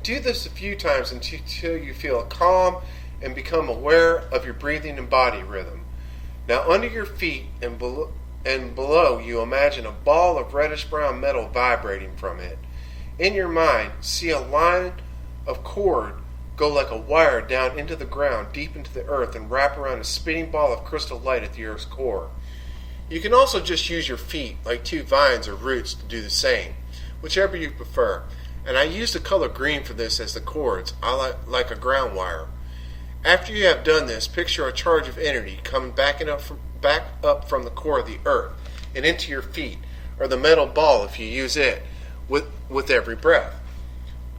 Do this a few times until you feel calm and become aware of your breathing and body rhythm. Now under your feet and below you imagine a ball of reddish-brown metal vibrating from it. In your mind, see a line of cord go like a wire down into the ground, deep into the earth, and wrap around a spinning ball of crystal light at the earth's core. You can also just use your feet, like 2 vines or roots, to do the same, whichever you prefer. And I use the color green for this as the cords, like a ground wire. After you have done this, picture a charge of energy coming back up from the core of the earth and into your feet, or the metal ball if you use it, with every breath.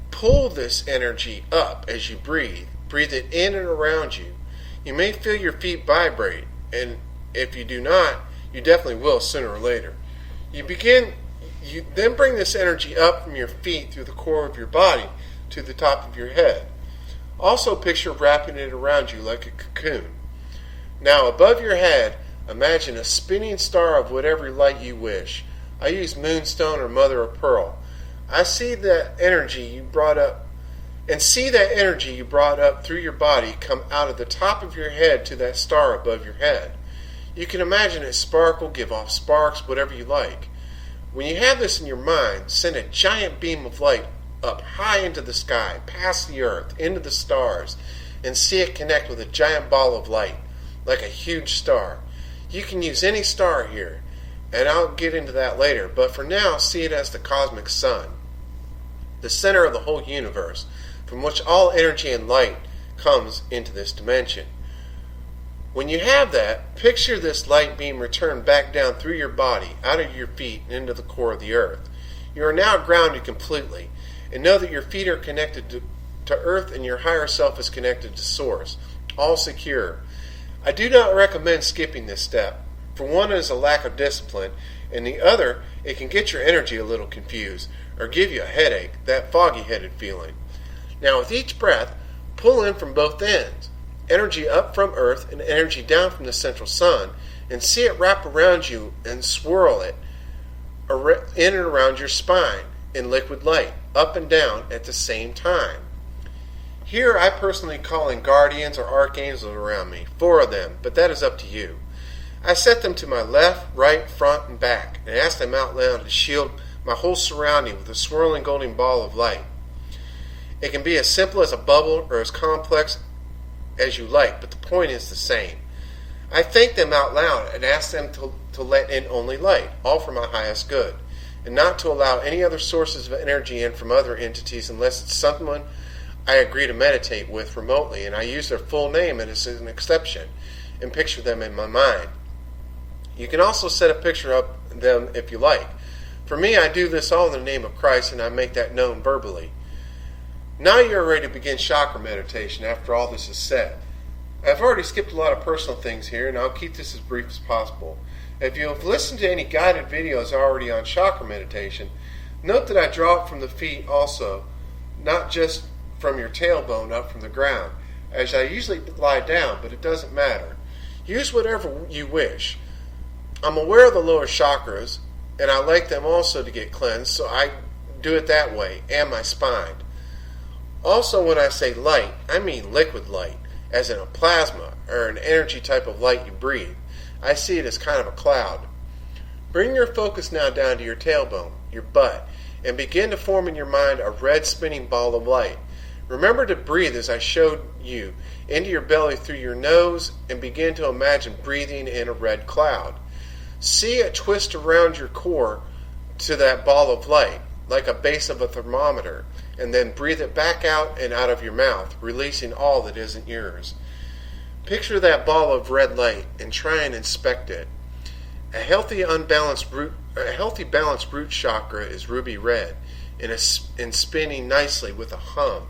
Pull this energy up as you breathe. Breathe it in and around you. You may feel your feet vibrate, and if you do not, you definitely will sooner or later. You then bring this energy up from your feet through the core of your body to the top of your head. Also picture wrapping it around you like a cocoon. Now above your head, imagine a spinning star of whatever light you wish. I use moonstone or mother of pearl. See that energy you brought up through your body come out of the top of your head to that star above your head. You can imagine it sparkle, give off sparks, whatever you like. When you have this in your mind, send a giant beam of light up high into the sky, past the earth, into the stars, and see it connect with a giant ball of light, like a huge star. You can use any star here, and I'll get into that later, but for now, see it as the cosmic sun, the center of the whole universe, from which all energy and light comes into this dimension. When you have that, picture this light being returned back down through your body, out of your feet, and into the core of the earth. You are now grounded completely, and know that your feet are connected to earth and your higher self is connected to source, all secure. I do not recommend skipping this step. For one, it is a lack of discipline, and the other, it can get your energy a little confused, or give you a headache, that foggy-headed feeling. Now with each breath, pull in from both ends, energy up from earth and energy down from the central sun, and see it wrap around you and swirl it in and around your spine in liquid light, up and down at the same time. Here I personally call in guardians or archangels around me, 4 of them, but that is up to you. I set them to my left, right, front, and back, and ask them out loud to shield my whole surrounding with a swirling golden ball of light. It can be as simple as a bubble or as complex as you like, but the point is the same. I thank them out loud and ask them to let in only light, all for my highest good, and not to allow any other sources of energy in from other entities unless it's someone I agree to meditate with remotely, and I use their full name as an exception, and picture them in my mind. You can also set a picture of them if you like. For me, I do this all in the name of Christ, and I make that known verbally. Now you are ready to begin chakra meditation after all this is said. I've already skipped a lot of personal things here, and I'll keep this as brief as possible. If you have listened to any guided videos already on chakra meditation, note that I draw it from the feet also, not just from your tailbone up from the ground, as I usually lie down, but it doesn't matter. Use whatever you wish. I'm aware of the lower chakras, and I like them also to get cleansed, so I do it that way, and my spine. Also, when I say light, I mean liquid light, as in a plasma or an energy type of light you breathe. I see it as kind of a cloud. Bring your focus now down to your tailbone, your butt, and begin to form in your mind a red spinning ball of light. Remember to breathe as I showed you into your belly through your nose, and begin to imagine breathing in a red cloud. See it twist around your core to that ball of light, like a base of a thermometer, and then breathe it back out and out of your mouth, releasing all that isn't yours. Picture that ball of red light and try and inspect it. A healthy balanced root chakra is ruby red and spinning nicely with a hum.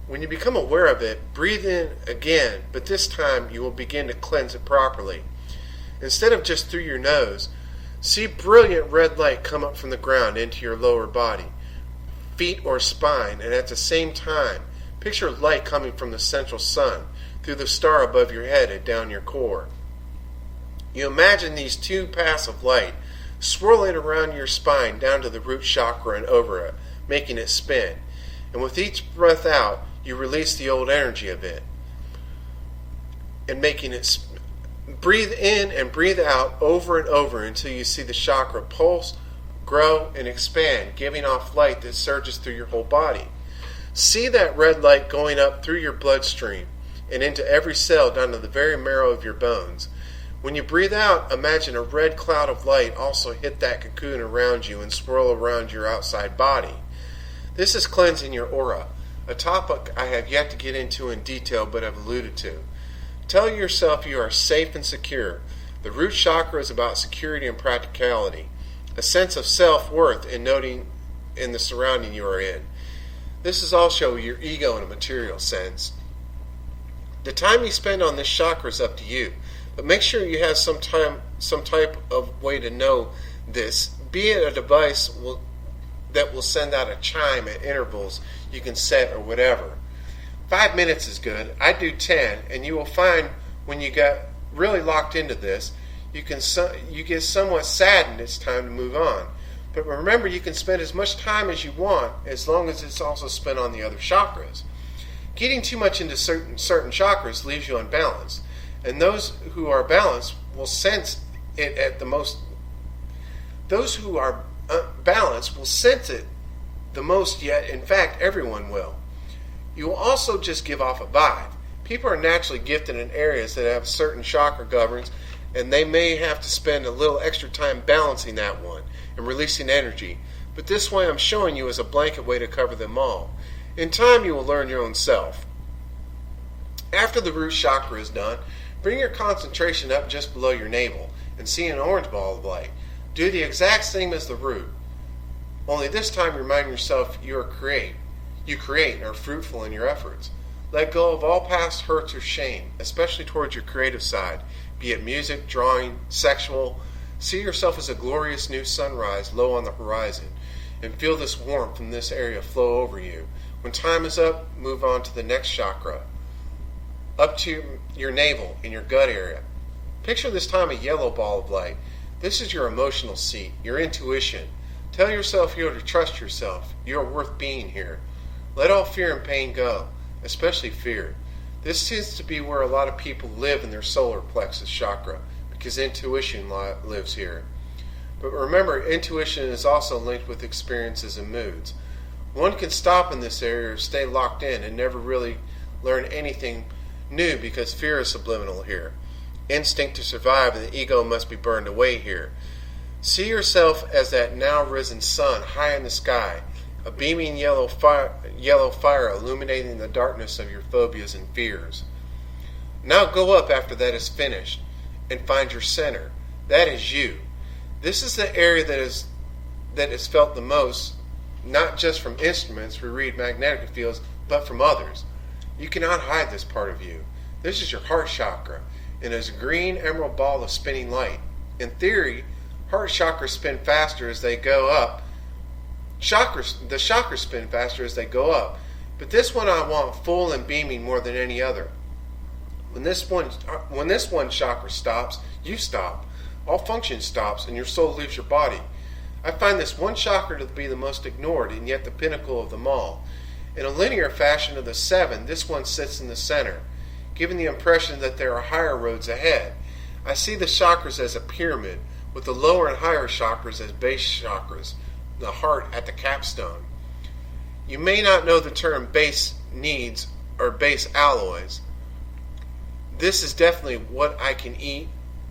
When you become aware of it, breathe in again, but this time you will begin to cleanse it properly. Instead of just through your nose, see brilliant red light come up from the ground into your lower body, feet or spine, and at the same time, picture light coming from the central sun, through the star above your head and down your core. You imagine these 2 paths of light swirling around your spine down to the root chakra and over it, making it spin. And with each breath out, you release the old energy of it, and making it breathe in and breathe out over and over until you see the chakra pulse, grow, and expand, giving off light that surges through your whole body. See that red light going up through your bloodstream and into every cell down to the very marrow of your bones. When you breathe out, imagine a red cloud of light also hit that cocoon around you and swirl around your outside body. This is cleansing your aura, a topic I have yet to get into in detail but have alluded to. Tell yourself you are safe and secure. The root chakra is about security and practicality, a sense of self-worth in noting in the surrounding you are in. This is also your ego in a material sense. The time you spend on this chakra is up to you, but make sure you have some type of way to know this, be it a device that will send out a chime at intervals you can set or whatever. 5 minutes is good. I do 10, and you will find when you get really locked into this, you get somewhat saddened it's time to move on. But remember, you can spend as much time as you want as long as it's also spent on the other chakras. Getting too much into certain chakras leaves you unbalanced, and those who are balanced will sense it at the most. Those who are balanced will sense it the most yet. In fact, everyone will. You will also just give off a vibe. People are naturally gifted in areas that have certain chakra governs, and they may have to spend a little extra time balancing that one and releasing energy. But this way I'm showing you is a blanket way to cover them all. In time you will learn your own self. After the root chakra is done, bring your concentration up just below your navel and see an orange ball of light. Do the exact same as the root. Only this time remind yourself you create and are fruitful in your efforts. Let go of all past hurts or shame, especially towards your creative side, be it music, drawing, sexual. See yourself as a glorious new sunrise low on the horizon, and feel this warmth from this area flow over you. When time is up, move on to the next chakra, up to your navel in your gut area. Picture this time a yellow ball of light. This is your emotional seat, your intuition. Tell yourself you are to trust yourself. You are worth being here. Let all fear and pain go, especially fear. This seems to be where a lot of people live in their solar plexus chakra, because intuition lives here. But remember, intuition is also linked with experiences and moods. One can stop in this area or stay locked in and never really learn anything new because fear is subliminal here. Instinct to survive and the ego must be burned away here. See yourself as that now risen sun high in the sky, a beaming yellow fire illuminating the darkness of your phobias and fears. Now go up after that is finished and find your center. That is you. This is the area that is felt the most, not just from instruments who read magnetic fields, but from others. You cannot hide this part of you. This is your heart chakra, and is a green emerald ball of spinning light. In theory, heart chakras spin faster as they go up. The chakras spin faster as they go up, but this one I want full and beaming more than any other. When this one chakra stops, you stop. All function stops and your soul leaves your body. I find this one chakra to be the most ignored and yet the pinnacle of them all. In a linear fashion of the seven, this one sits in the center, giving the impression that there are higher roads ahead. I see the chakras as a pyramid, with the lower and higher chakras as base chakras, the heart at the capstone. You may not know the term base needs or base alloys. This is definitely what I can eat.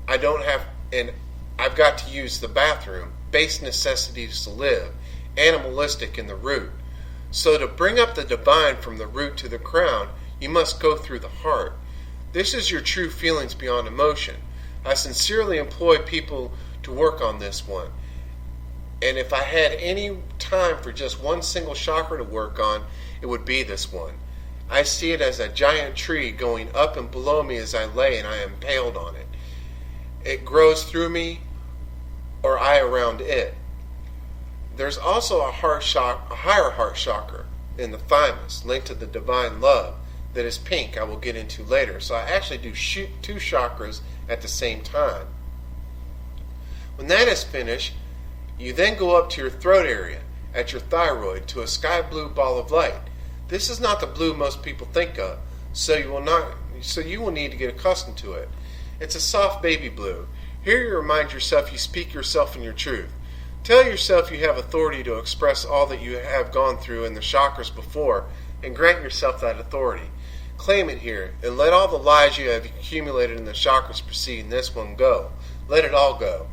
I don't have, and I've got to use the bathroom. Base necessities to live, animalistic in the root. So to bring up the divine from the root to the crown, you must go through the heart. This is your true feelings beyond emotion. I sincerely employ people to work on this one. And if I had any time for just one single chakra to work on, it would be this one. I see it as a giant tree going up and below me as I lay and I am impaled on it. It grows through me or I around it. There's also a higher heart chakra in the thymus, linked to the divine love, that is pink, I will get into later. So I actually do two chakras at the same time. When that is finished, you then go up to your throat area, at your thyroid, to a sky blue ball of light. This is not the blue most people think of, so you will need to get accustomed to it. It's a soft baby blue. Here you remind yourself you speak yourself in your truth. Tell yourself you have authority to express all that you have gone through in the chakras before, and grant yourself that authority. Claim it here, and let all the lies you have accumulated in the chakras preceding this one go. Let it all go.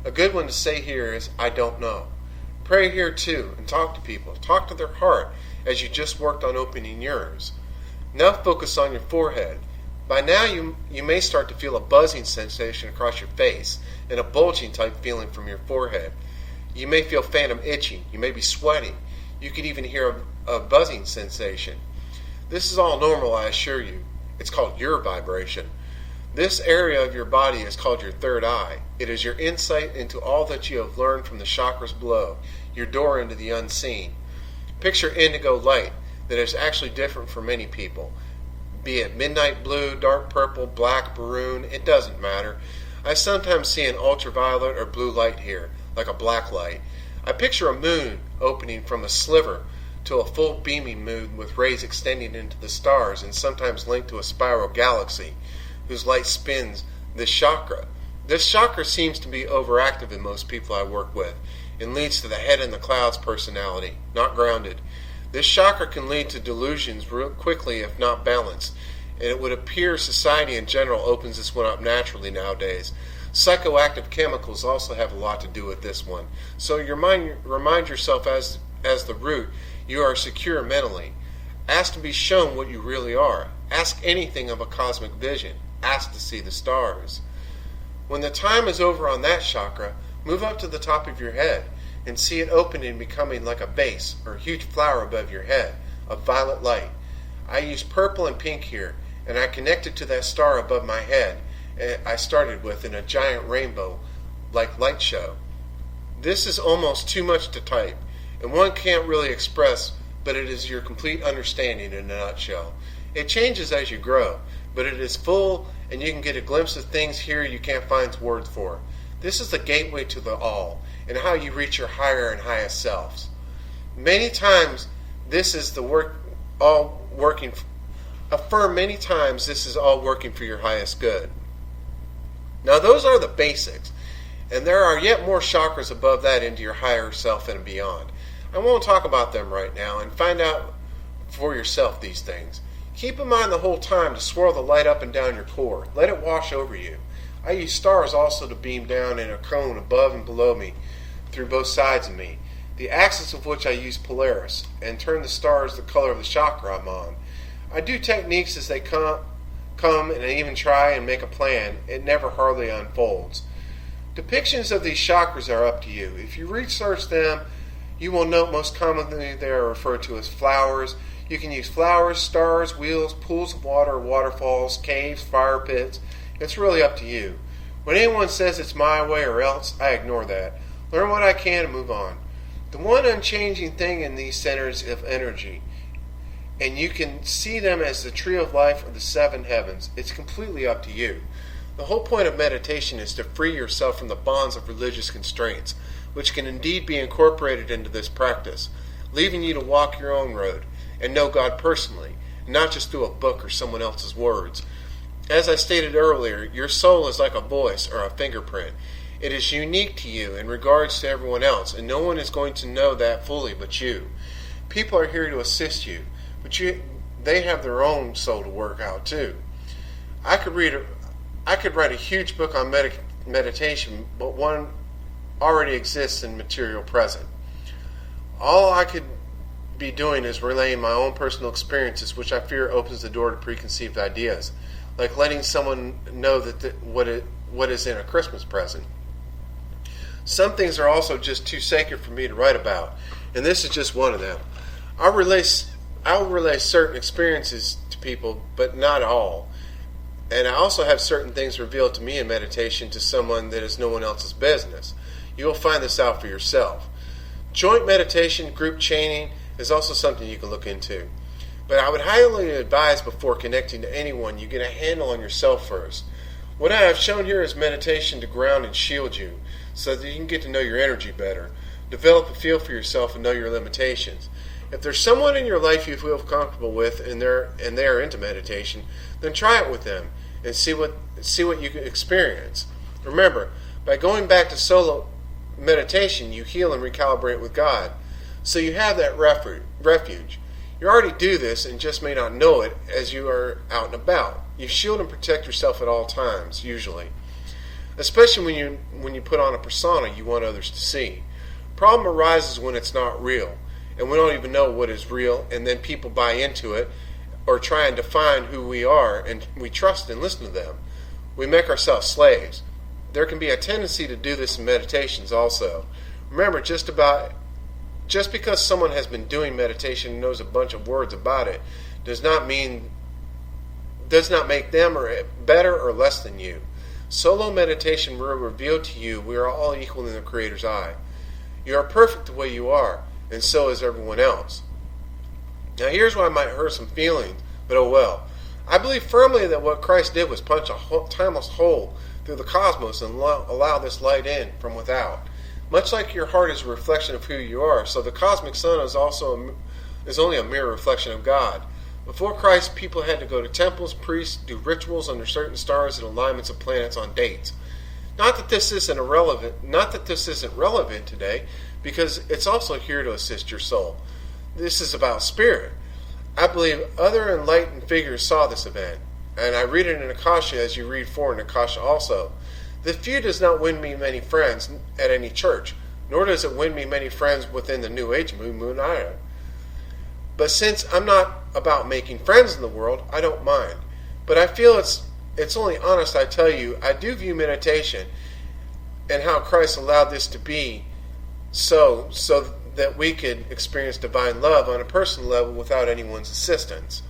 A good one to say here is, I don't know. Pray here too, and talk to people. Talk to their heart, as you just worked on opening yours. Now focus on your forehead. By now you may start to feel a buzzing sensation across your face, and a bulging type feeling from your forehead. You may feel phantom itching. You may be sweating. You could even hear a buzzing sensation. This is all normal, I assure you. It's called your vibration. This area of your body is called your third eye. It is your insight into all that you have learned from the chakras below, your door into the unseen. Picture indigo light that is actually different for many people. Be it midnight blue, dark purple, black, maroon, it doesn't matter. I sometimes see an ultraviolet or blue light here, like a black light. I picture a moon opening from a sliver to a full beaming moon with rays extending into the stars and sometimes linked to a spiral galaxy whose light spins this chakra. This chakra seems to be overactive in most people I work with. and leads to the head in the clouds personality, not grounded. This chakra can lead to delusions real quickly if not balanced, and it would appear society in general opens this one up naturally nowadays. Psychoactive chemicals also have a lot to do with this one. So remind yourself as the root, you are secure mentally. Ask to be shown what you really are. Ask anything of a cosmic vision. Ask to see the stars. When the time is over on that chakra, move up to the top of your head and see it opening and becoming like a vase or a huge flower above your head, of violet light. I use purple and pink here, and I connected to that star above my head I started with in a giant rainbow like light show. This is almost too much to type, and one can't really express, but it is your complete understanding in a nutshell. It changes as you grow, but it is full, and you can get a glimpse of things here you can't find words for. This is the gateway to the all, and how you reach your higher and highest selves. Many times this is affirm many times this is all working for your highest good. Now those are the basics, and there are yet more chakras above that into your higher self and beyond. I won't talk about them right now, and find out for yourself these things. Keep in mind the whole time to swirl the light up and down your core. Let it wash over you. I use stars also to beam down in a cone above and below me, through both sides of me, the axis of which I use Polaris, and turn the stars the color of the chakra I'm on. I do techniques as they come, and I even try and make a plan. It never hardly unfolds. Depictions of these chakras are up to you. If you research them, you will note most commonly they are referred to as flowers. You can use flowers, stars, wheels, pools of water, waterfalls, caves, fire pits. It's really up to you. When anyone says it's my way or else, I ignore that. Learn what I can and move on. The one unchanging thing in these centers of energy, and you can see them as the tree of life or the seven heavens. It's completely up to you. The whole point of meditation is to free yourself from the bonds of religious constraints, which can indeed be incorporated into this practice, leaving you to walk your own road and know God personally, not just through a book or someone else's words. As I stated earlier, your soul is like a voice or a fingerprint. It is unique to you in regards to everyone else, and no one is going to know that fully but you. People are here to assist you, but they have their own soul to work out too. I could write a huge book on meditation, but one already exists in material present. All I could be doing is relaying my own personal experiences, which I fear opens the door to preconceived ideas, like letting someone know that what is in a Christmas present. Some things are also just too sacred for me to write about, and this is just one of them. I'll relay certain experiences to people, but not all. And I also have certain things revealed to me in meditation to someone that is no one else's business. You will find this out for yourself. Joint meditation, group chaining, is also something you can look into. But I would highly advise before connecting to anyone, you get a handle on yourself first. What I have shown here is meditation to ground and shield you, so that you can get to know your energy better, develop a feel for yourself, and know your limitations. If there's someone in your life you feel comfortable with and they are into meditation, then try it with them and see what you can experience. Remember, by going back to solo meditation, you heal and recalibrate with God. So you have that refuge. You already do this and just may not know it as you are out and about. You shield and protect yourself at all times, usually. Especially when you put on a persona you want others to see. Problem arises when it's not real, and we don't even know what is real, and then people buy into it or try and define who we are, and we trust and listen to them. We make ourselves slaves. There can be a tendency to do this in meditations also. Remember, just because someone has been doing meditation and knows a bunch of words about it does not make them better or less than you. Solo meditation will reveal to you we are all equal in the Creator's eye. You are perfect the way you are, and so is everyone else. Now here's where I might hurt some feelings, but oh well. I believe firmly that what Christ did was punch a timeless hole through the cosmos and allow this light in from without. Much like your heart is a reflection of who you are, so the cosmic sun is only a mere reflection of God. Before Christ, people had to go to temples, priests, do rituals under certain stars and alignments of planets on dates. Not that this isn't relevant today, because it's also here to assist your soul. This is about spirit. I believe other enlightened figures saw this event, and I read it in Akasha as you read for in Akasha also. The few does not win me many friends at any church, nor does it win me many friends within the New Age movement either. But since I'm not about making friends in the world, I don't mind. But I feel it's only honest I tell you, I do view meditation and how Christ allowed this to be so that we could experience divine love on a personal level without anyone's assistance.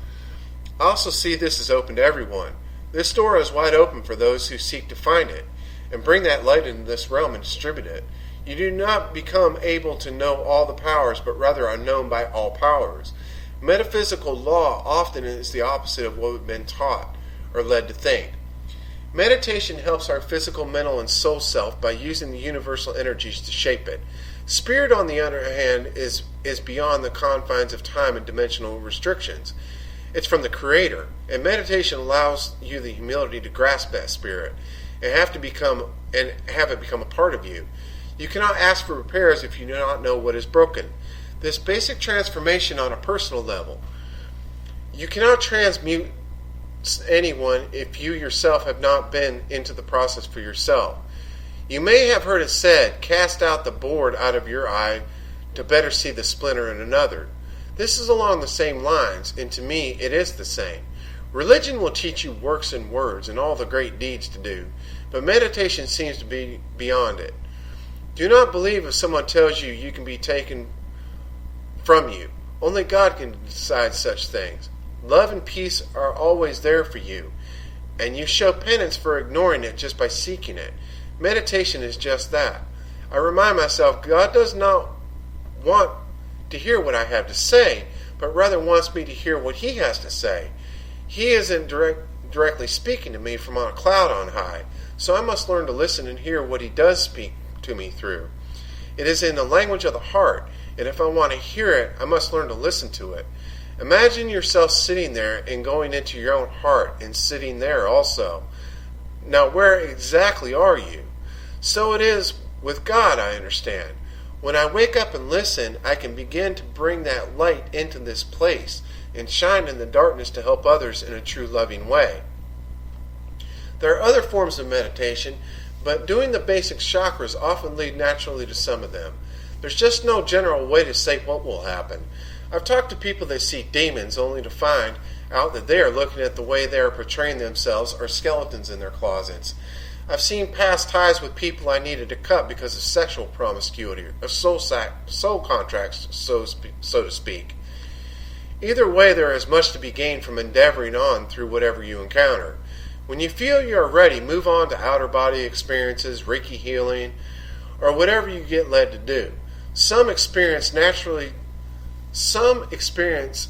I also see this as open to everyone. This door is wide open for those who seek to find it and bring that light into this realm and distribute it. You do not become able to know all the powers, but rather are known by all powers. Metaphysical law often is the opposite of what we've been taught or led to think. Meditation helps our physical, mental, and soul self by using the universal energies to shape it. Spirit, on the other hand, is beyond the confines of time and dimensional restrictions. It's from the Creator, and meditation allows you the humility to grasp that spirit and have it become a part of you. You cannot ask for repairs if you do not know what is broken. This basic transformation on a personal level. You cannot transmute anyone if you yourself have not been into the process for yourself. You may have heard it said, cast out the board out of your eye to better see the splinter in another. This is along the same lines, and to me it is the same. Religion will teach you works and words and all the great deeds to do, but meditation seems to be beyond it. Do not believe if someone tells you you can be taken from you. Only God can decide such things. Love and peace are always there for you, and you show penance for ignoring it just by seeking it. Meditation is just that. I remind myself God does not want to hear what I have to say, but rather wants me to hear what He has to say. He isn't directly speaking to me from on a cloud on high, so I must learn to listen and hear what He does speak to me through. It is in the language of the heart, and if I want to hear it, I must learn to listen to it. Imagine yourself sitting there and going into your own heart and sitting there also. Now, where exactly are you? So it is with God, I understand. When I wake up and listen, I can begin to bring that light into this place and shine in the darkness to help others in a true loving way. There are other forms of meditation, but doing the basic chakras often lead naturally to some of them. There's just no general way to say what will happen. I've talked to people that see demons only to find out that they are looking at the way they are portraying themselves or skeletons in their closets. I've seen past ties with people I needed to cut because of sexual promiscuity or soul contracts, so to speak. Either way, there is much to be gained from endeavoring on through whatever you encounter. When you feel you are ready, move on to outer body experiences, Reiki healing, or whatever you get led to do. Some experience naturally types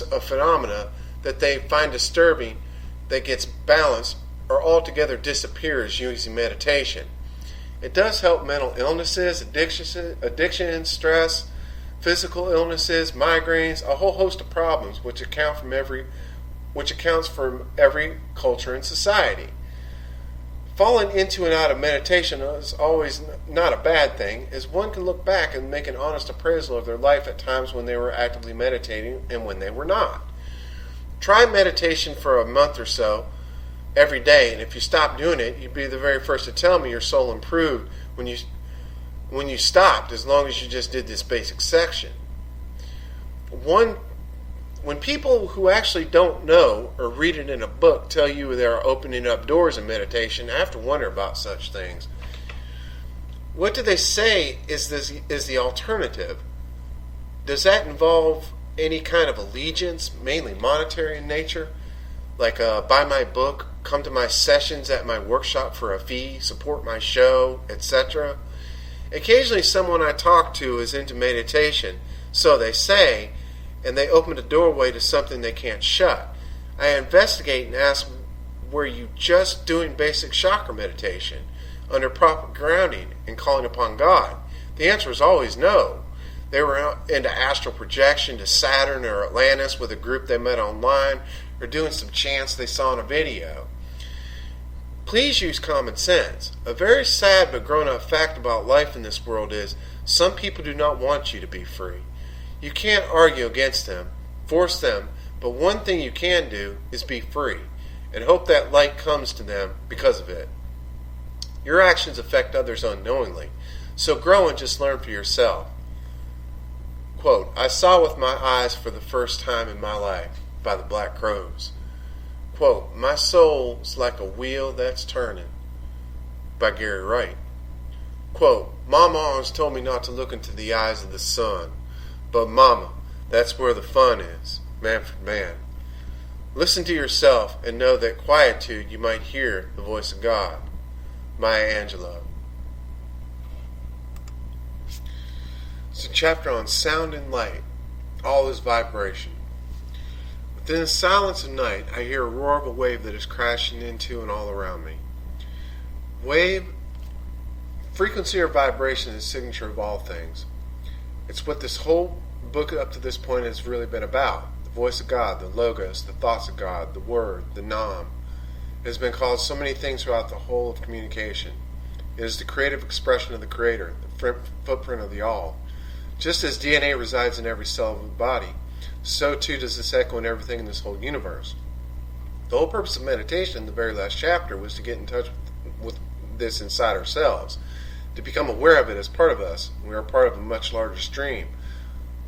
of phenomena that they find disturbing that gets balanced or altogether disappears using meditation. It does help mental illnesses, addictions, stress, physical illnesses, migraines, a whole host of problems which accounts for every culture and society. Falling into and out of meditation is always not a bad thing, as one can look back and make an honest appraisal of their life at times when they were actively meditating and when they were not. Try meditation for a month or so every day, and if you stop doing it, you'd be the very first to tell me your soul improved when you stopped, as long as you just did this basic section. When people who actually don't know or read it in a book tell you they are opening up doors in meditation, I have to wonder about such things. What do they say is the alternative? Does that involve any kind of allegiance, mainly monetary in nature? Like buy my book, come to my sessions at my workshop for a fee, support my show, etc. Occasionally someone I talk to is into meditation, so they say, and they open a doorway to something they can't shut. I investigate and ask, were you just doing basic chakra meditation under proper grounding and calling upon God? The answer is always no. They were into astral projection to Saturn or Atlantis with a group they met online, or doing some chants they saw in a video. Please use common sense. A very sad but grown-up fact about life in this world is some people do not want you to be free. You can't argue against them, force them, but one thing you can do is be free and hope that light comes to them because of it. Your actions affect others unknowingly, so grow and just learn for yourself. Quote, I saw with my eyes for the first time in my life by the Black Crows. Quote, my soul's like a wheel that's turning by Gary Wright. Quote, Mama always told me not to look into the eyes of the sun, but Mama, that's where the fun is. Manfred Mann. Listen to yourself and know that quietude you might hear the voice of God. Maya Angelou. It's a chapter on sound and light. All is vibration. Within the silence of night, I hear a roar of a wave that is crashing into and all around me. Wave, frequency or vibration is the signature of all things. It's what this whole book up to this point has really been about. The voice of God, the Logos, the thoughts of God, the Word, the Nam. It has been called so many things throughout the whole of communication. It is the creative expression of the Creator, the footprint of the All. Just as DNA resides in every cell of the body, so too does this echo in everything in this whole universe. The whole purpose of meditation in the very last chapter was to get in touch with this inside ourselves, to become aware of it as part of us. We are part of a much larger stream,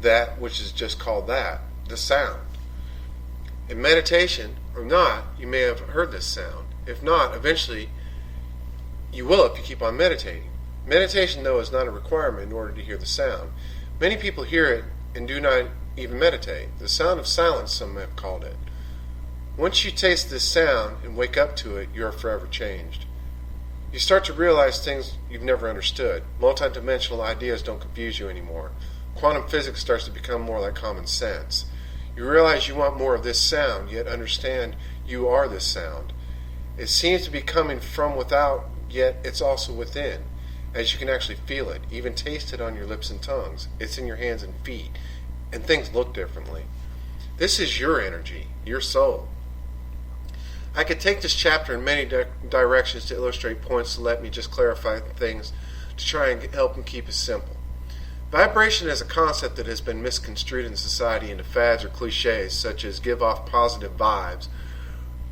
that which is just called that, the sound. In meditation, or not, you may have heard this sound. If not, eventually you will if you keep on meditating. Meditation, though, is not a requirement in order to hear the sound. Many people hear it and do not even meditate. The sound of silence, some have called it. Once you taste this sound and wake up to it, you are forever changed. You start to realize things you've never understood. Multidimensional ideas don't confuse you anymore. Quantum physics starts to become more like common sense. You realize you want more of this sound, yet understand you are this sound. It seems to be coming from without, yet it's also within, as you can actually feel it, even taste it on your lips and tongues. It's in your hands and feet, and things look differently. This is your energy, your soul. I could take this chapter in many directions to illustrate points to let me just clarify things to try and help and keep it simple. Vibration is a concept that has been misconstrued in society into fads or cliches such as give off positive vibes,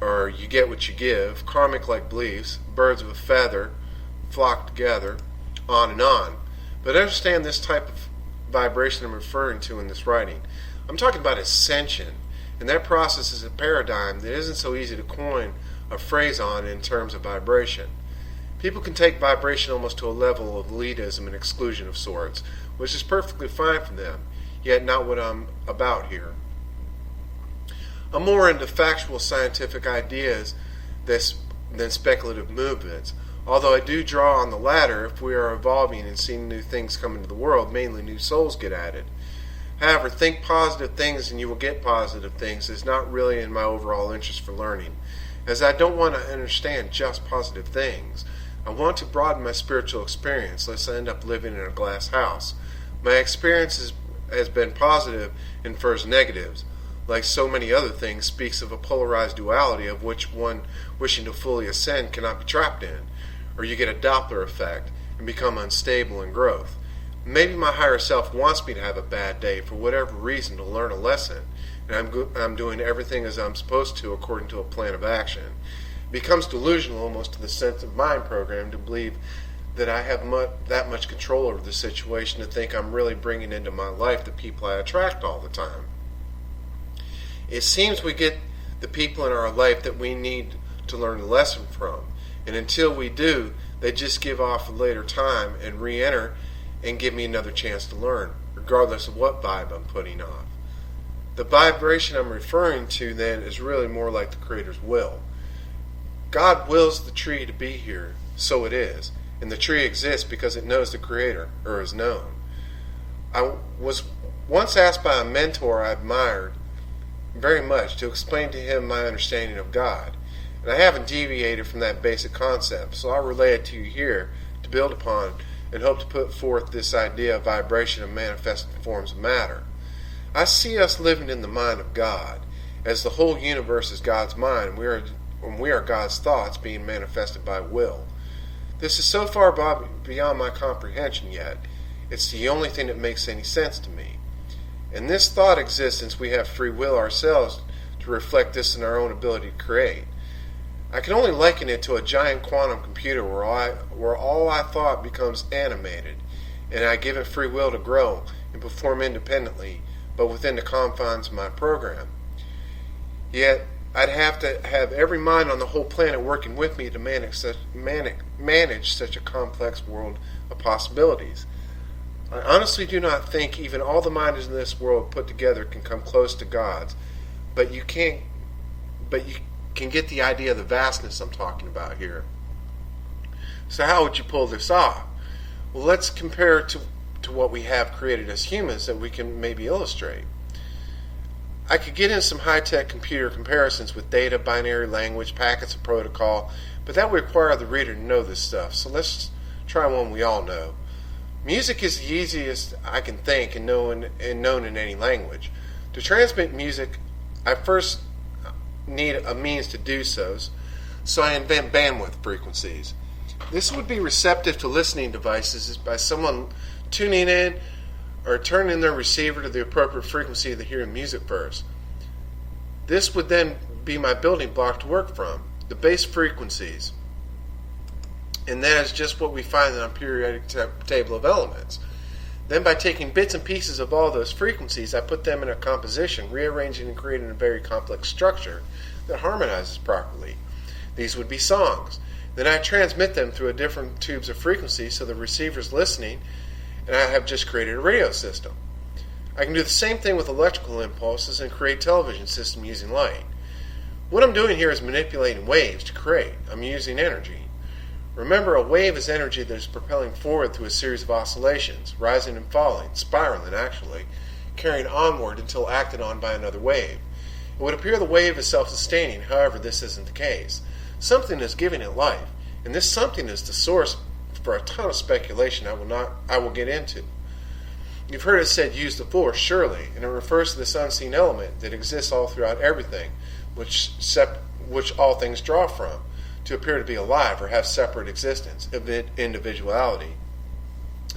or you get what you give, karmic-like beliefs, birds of a feather, flock together, on and on. But understand this type of vibration I'm referring to in this writing. I'm talking about ascension, and that process is a paradigm that isn't so easy to coin a phrase on in terms of vibration. People can take vibration almost to a level of elitism and exclusion of sorts, which is perfectly fine for them, yet not what I'm about here. I'm more into factual scientific ideas than speculative movements, although I do draw on the latter if we are evolving and seeing new things come into the world, mainly new souls get added. However, think positive things and you will get positive things is not really in my overall interest for learning, as I don't want to understand just positive things. I want to broaden my spiritual experience, lest I end up living in a glass house. My experience has been positive infers negatives. Like so many other things, speaks of a polarized duality of which one wishing to fully ascend cannot be trapped in, or you get a Doppler effect and become unstable in growth. Maybe my higher self wants me to have a bad day for whatever reason to learn a lesson, and I'm doing everything as I'm supposed to according to a plan of action. It becomes delusional almost to the sense of mind program to believe that I have that much control over the situation, to think I'm really bringing into my life the people I attract all the time. It seems we get the people in our life that we need to learn a lesson from, and until we do, they just give off a later time and re-enter and give me another chance to learn, regardless of what vibe I'm putting off. The vibration I'm referring to then is really more like the Creator's will. God wills the tree to be here, so it is, and the tree exists because it knows the Creator, or is known. I was once asked by a mentor I admired very much to explain to him my understanding of God, and I haven't deviated from that basic concept, so I'll relay it to you here to build upon and hope to put forth this idea of vibration and manifested forms of matter. I see us living in the mind of God, as the whole universe is God's mind. We are and we are God's thoughts being manifested by will. This is so far beyond my comprehension yet. It's the only thing that makes any sense to me. And this thought exists since we have free will ourselves to reflect this in our own ability to create. I can only liken it to a giant quantum computer where all I thought becomes animated, and I give it free will to grow and perform independently, but within the confines of my program. Yet, I'd have to have every mind on the whole planet working with me to manage such a complex world of possibilities. I honestly do not think even all the minds in this world put together can come close to God's, but you can get the idea of the vastness I'm talking about here. So how would you pull this off? Well, let's compare it to what we have created as humans that we can maybe illustrate. I could get in some high-tech computer comparisons with data, binary language, packets, and protocol, but that would require the reader to know this stuff. So let's try one we all know. Music is the easiest I can think and known in any language. To transmit music, I first need a means to do so I invent bandwidth frequencies. This would be receptive to listening devices by someone tuning in or turning their receiver to the appropriate frequency of the hearing music first. This would then be my building block to work from, the base frequencies. And that is just what we find in our periodic table of elements. Then by taking bits and pieces of all those frequencies, I put them in a composition, rearranging and creating a very complex structure that harmonizes properly. These would be songs. Then I transmit them through different tubes of frequency so the receiver's listening, and I have just created a radio system. I can do the same thing with electrical impulses and create television system using light. What I'm doing here is manipulating waves to create. I'm using energy. Remember, a wave is energy that is propelling forward through a series of oscillations, rising and falling, spiraling actually, carrying onward until acted on by another wave. It would appear the wave is self-sustaining, however this isn't the case. Something is giving it life, and this something is the source for a ton of speculation I will get into. You've heard it said use the force, surely, and it refers to this unseen element that exists all throughout everything, which all things draw from, to appear to be alive or have separate existence, individuality.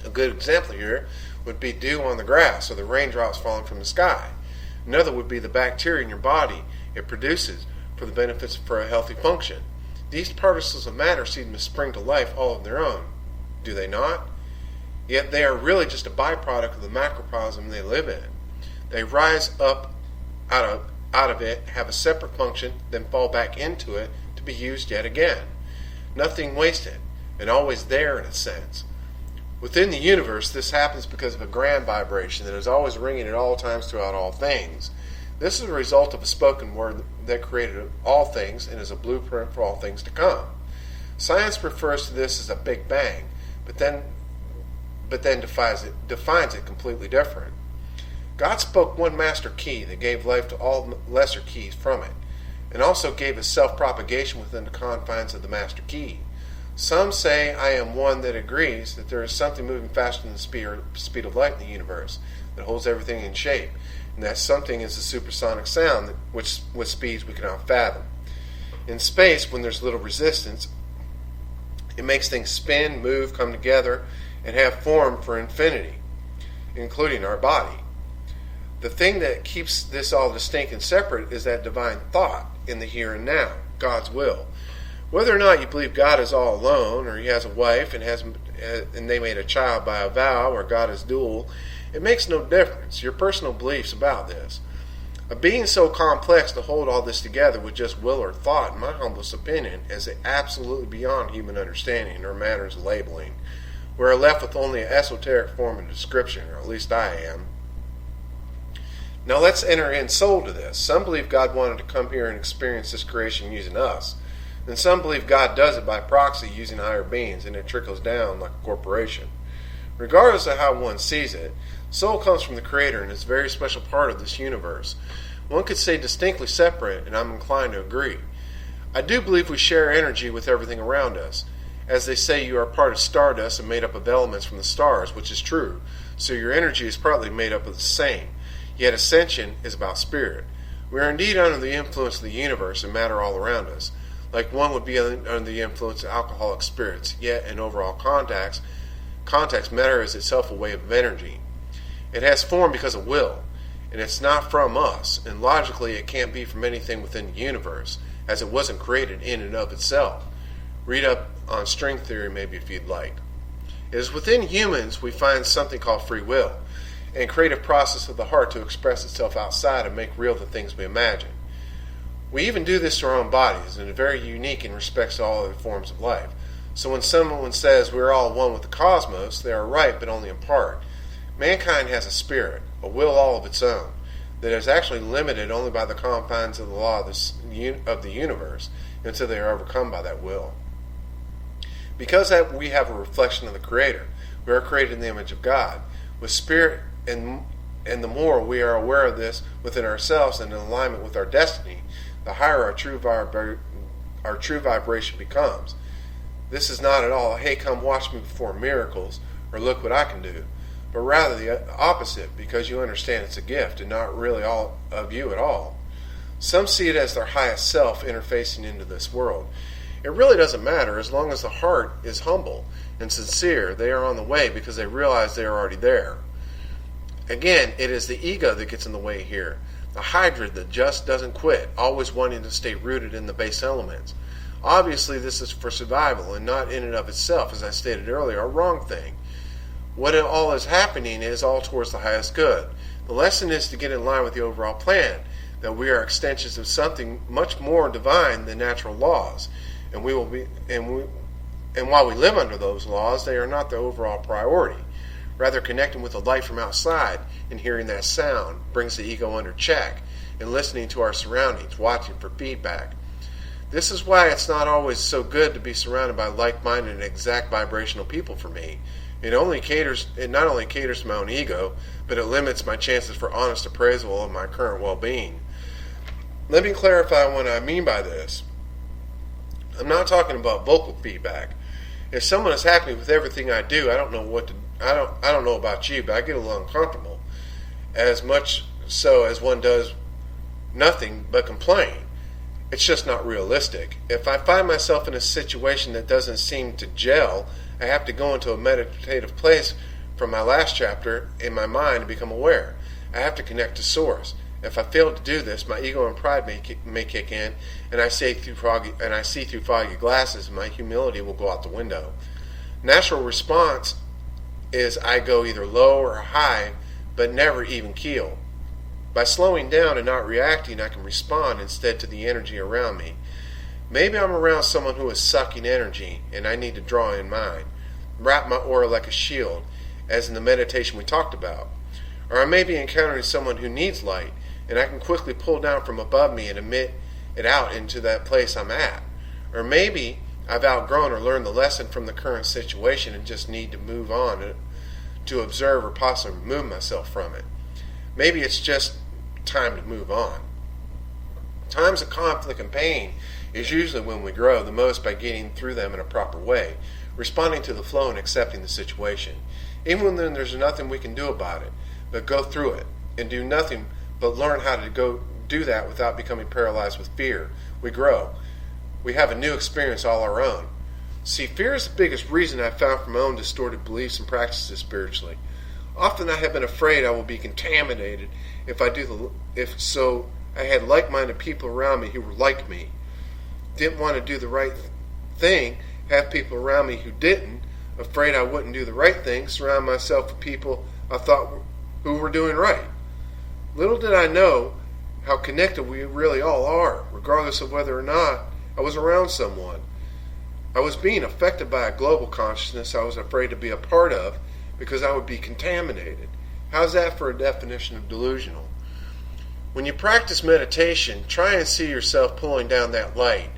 A good example here would be dew on the grass or the raindrops falling from the sky. Another would be the bacteria in your body it produces for the benefits for a healthy function. These particles of matter seem to spring to life all of their own, do they not? Yet they are really just a byproduct of the macrocosm they live in. They rise up out of it, have a separate function, then fall back into it to be used yet again. Nothing wasted, and always there in a sense. Within the universe, this happens because of a grand vibration that is always ringing at all times throughout all things. This is a result of a spoken word that created all things and is a blueprint for all things to come. Science refers to this as a Big Bang, but then defines it completely different. God spoke one master key that gave life to all lesser keys from it, and also gave us self-propagation within the confines of the master key. Some say I am one that agrees that there is something moving faster than the speed of light in the universe that holds everything in shape, and that something is a supersonic sound with speeds we cannot fathom. In space, when there's little resistance, it makes things spin, move, come together, and have form for infinity, including our body. The thing that keeps this all distinct and separate is that divine thought in the here and now, God's will. Whether or not you believe God is all alone, or he has a wife and they made a child by a vow, or God is dual, it makes no difference. Your personal beliefs about this. A being so complex to hold all this together with just will or thought, in my humblest opinion, is absolutely beyond human understanding or matters of labeling. We are left with only an esoteric form of description, or at least I am. Now let's enter in soul to this. Some believe God wanted to come here and experience this creation using us. And some believe God does it by proxy using higher beings, and it trickles down like a corporation. Regardless of how one sees it, soul comes from the Creator and is a very special part of this universe. One could say distinctly separate, and I'm inclined to agree. I do believe we share energy with everything around us. As they say, you are part of stardust and made up of elements from the stars, which is true. So your energy is partly made up of the same. Yet ascension is about spirit. We are indeed under the influence of the universe and matter all around us. like one would be under the influence of alcoholic spirits, yet in overall context, matter is itself a wave of energy. It has form because of will, and it's not from us, and logically it can't be from anything within the universe, as it wasn't created in and of itself. Read up on string theory maybe if you'd like. It is within humans we find something called free will, and creative process of the heart to express itself outside and make real the things we imagine. We even do this to our own bodies, and it's very unique in respects to all other forms of life. So when someone says we're all one with the cosmos, they are right, but only in part. Mankind has a spirit, a will all of its own, that is actually limited only by the confines of the law of the universe until they are overcome by that will. Because we have a reflection of the Creator, we are created in the image of God. With spirit and the more we are aware of this within ourselves and in alignment with our destiny, the higher our true vibration becomes. This is not at all, hey, come watch me perform miracles, or look what I can do, but rather the opposite, because you understand it's a gift and not really all of you at all. Some see it as their highest self interfacing into this world. It really doesn't matter as long as the heart is humble and sincere. They are on the way because they realize they are already there. Again, it is the ego that gets in the way here. The hydra that just doesn't quit, always wanting to stay rooted in the base elements. Obviously, this is for survival and not in and of itself, as I stated earlier, a wrong thing. What all is happening is all towards the highest good. The lesson is to get in line with the overall plan, that we are extensions of something much more divine than natural laws, and while we live under those laws, they are not the overall priority. Rather, connecting with the light from outside and hearing that sound brings the ego under check, and listening to our surroundings, watching for feedback. This is why it's not always so good to be surrounded by like-minded and exact vibrational people for me. It not only caters to my own ego, but it limits my chances for honest appraisal of my current well-being. Let me clarify what I mean by this. I'm not talking about vocal feedback. If someone is happy with everything I do, I don't know about you, but I get a little uncomfortable. As much so as one does nothing but complain. It's just not realistic. If I find myself in a situation that doesn't seem to gel, I have to go into a meditative place from my last chapter in my mind to become aware. I have to connect to source. If I fail to do this, my ego and pride may kick in, and I see through foggy glasses, and my humility will go out the window. Natural response is I go either low or high, but never even keel. By slowing down and not reacting, I can respond instead to the energy around me. Maybe I'm around someone who is sucking energy, and I need to draw in mine. Wrap my aura like a shield, as in the meditation we talked about. Or I may be encountering someone who needs light, and I can quickly pull down from above me and emit it out into that place I'm at. Or maybe I've outgrown or learned the lesson from the current situation and just need to move on to observe or possibly remove myself from it. Maybe it's just time to move on. Times of conflict and pain is usually when we grow the most by getting through them in a proper way, responding to the flow and accepting the situation. Even when there's nothing we can do about it, but go through it and do nothing but learn how to go do that without becoming paralyzed with fear. We grow. We have a new experience all our own. See, fear is the biggest reason I've found for my own distorted beliefs and practices spiritually. Often I have been afraid I will be contaminated if I had like-minded people around me who were like me. Didn't want to do the right thing, have people around me who didn't, afraid I wouldn't do the right thing, surround myself with people I thought who were doing right. Little did I know how connected we really all are, regardless of whether or not I was around someone. I was being affected by a global consciousness I was afraid to be a part of because I would be contaminated. How's that for a definition of delusional? When you practice meditation, try and see yourself pulling down that light,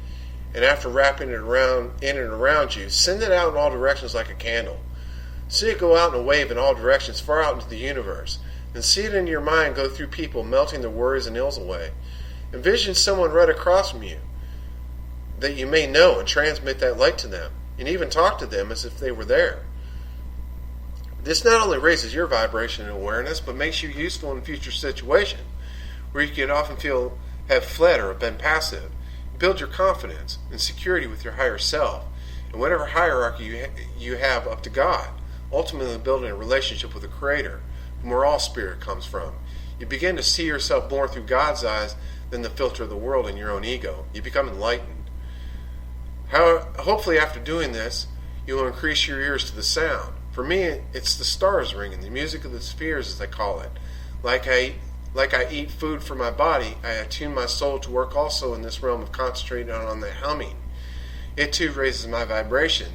and after wrapping it around in and around you, send it out in all directions like a candle. See it go out in a wave in all directions, far out into the universe. And see it in your mind go through people, melting their worries and ills away. Envision someone right across from you that you may know and transmit that light to them, and even talk to them as if they were there. This not only raises your vibration and awareness, but makes you useful in future situations where you could often have fled or have been passive. build your confidence and security with your higher self and whatever hierarchy you have up to God, ultimately building a relationship with the Creator, from where all spirit comes from. You begin to see yourself more through God's eyes than the filter of the world and your own ego. You become enlightened. Hopefully after doing this, you will increase your ears to the sound. For me, it's the stars ringing, the music of the spheres, as I call it. Like I eat food for my body, I attune my soul to work also in this realm of concentrating on the humming. It too raises my vibration,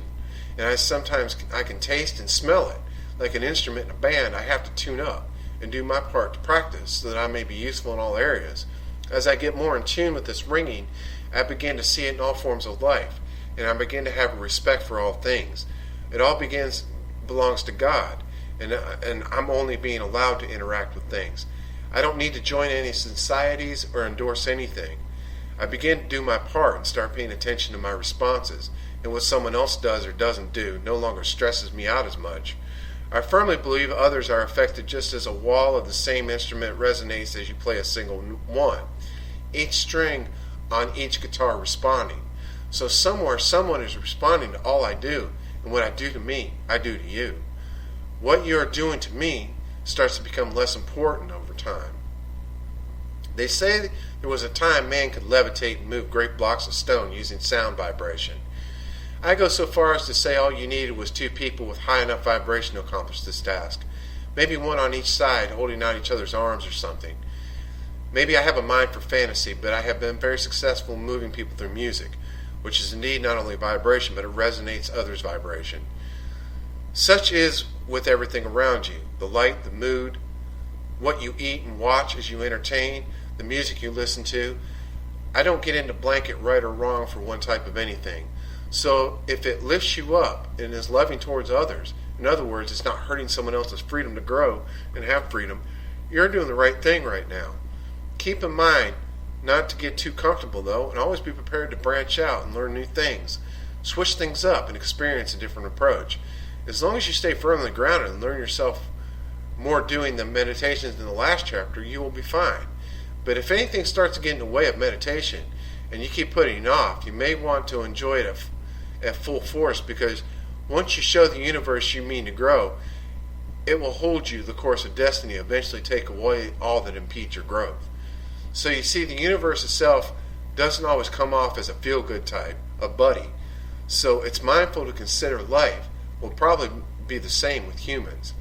and sometimes I can taste and smell it. Like an instrument in a band, I have to tune up and do my part to practice so that I may be useful in all areas. As I get more in tune with this ringing, I begin to see it in all forms of life, and I begin to have a respect for all things. It all belongs to God, and I'm only being allowed to interact with things. I don't need to join any societies or endorse anything. I begin to do my part and start paying attention to my responses, and what someone else does or doesn't do no longer stresses me out as much. I firmly believe others are affected just as a wall of the same instrument resonates as you play a single one, each string on each guitar responding. So somewhere someone is responding to all I do, and what I do to me, I do to you. What you are doing to me starts to become less important over time. They say there was a time man could levitate and move great blocks of stone using sound vibration. I go so far as to say all you needed was two people with high enough vibration to accomplish this task. Maybe one on each side holding out each other's arms or something. Maybe I have a mind for fantasy, but I have been very successful in moving people through music, which is indeed not only vibration, but it resonates others' vibration. Such is with everything around you, the light, the mood, what you eat and watch as you entertain, the music you listen to. I don't get into blanket right or wrong for one type of anything. So if it lifts you up and is loving towards others, in other words, it's not hurting someone else's freedom to grow and have freedom, you're doing the right thing right now. Keep in mind not to get too comfortable though, and always be prepared to branch out and learn new things. Switch things up and experience a different approach. As long as you stay firmly grounded and learn yourself more doing the meditations in the last chapter, you will be fine. But if anything starts to get in the way of meditation and you keep putting it off, you may want to enjoy it at full force, because once you show the universe you mean to grow, it will hold you the course of destiny, eventually take away all that impedes your growth. So you see, the universe itself doesn't always come off as a feel-good type, a buddy. So it's mindful to consider life will probably be the same with humans.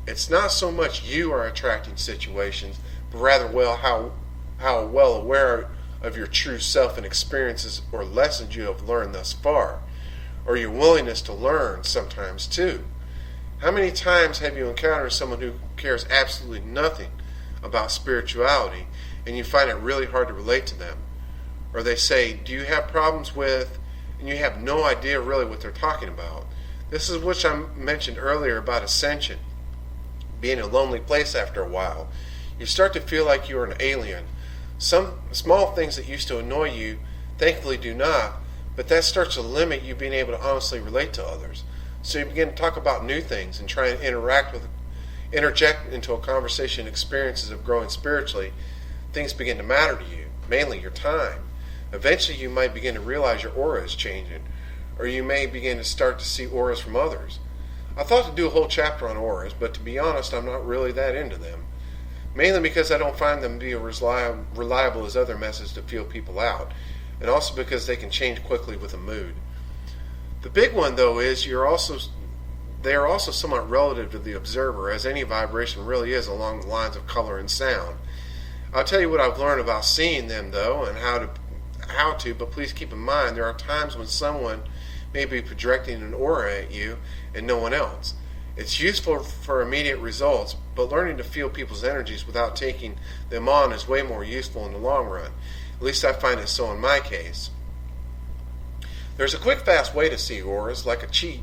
It's not so much you are attracting situations, but rather how well aware of your true self and experiences or lessons you have learned thus far, or your willingness to learn sometimes too. How many times have you encountered someone who cares absolutely nothing about spirituality and you find it really hard to relate to them? Or they say, do you have problems with, and you have no idea really what they're talking about. This is what I mentioned earlier about ascension, being in a lonely place after a while. You start to feel like you're an alien. Some small things that used to annoy you thankfully do not, but that starts to limit you being able to honestly relate to others. So you begin to talk about new things and try and interject into a conversation experiences of growing spiritually. Things begin to matter to you, mainly your time. Eventually you might begin to realize your aura is changing, or you may begin to start to see auras from others. I thought to do a whole chapter on auras, but to be honest, I'm not really that into them. Mainly because I don't find them to be as reliable as other methods to feel people out, and also because they can change quickly with a mood. The big one, though, is they are also somewhat relative to the observer, as any vibration really is along the lines of color and sound. I'll tell you what I've learned about seeing them, though, and how to, but please keep in mind there are times when someone may be projecting an aura at you and no one else. It's useful for immediate results, but learning to feel people's energies without taking them on is way more useful in the long run. At least I find it so in my case. There's a quick, fast way to see auras, like a cheat.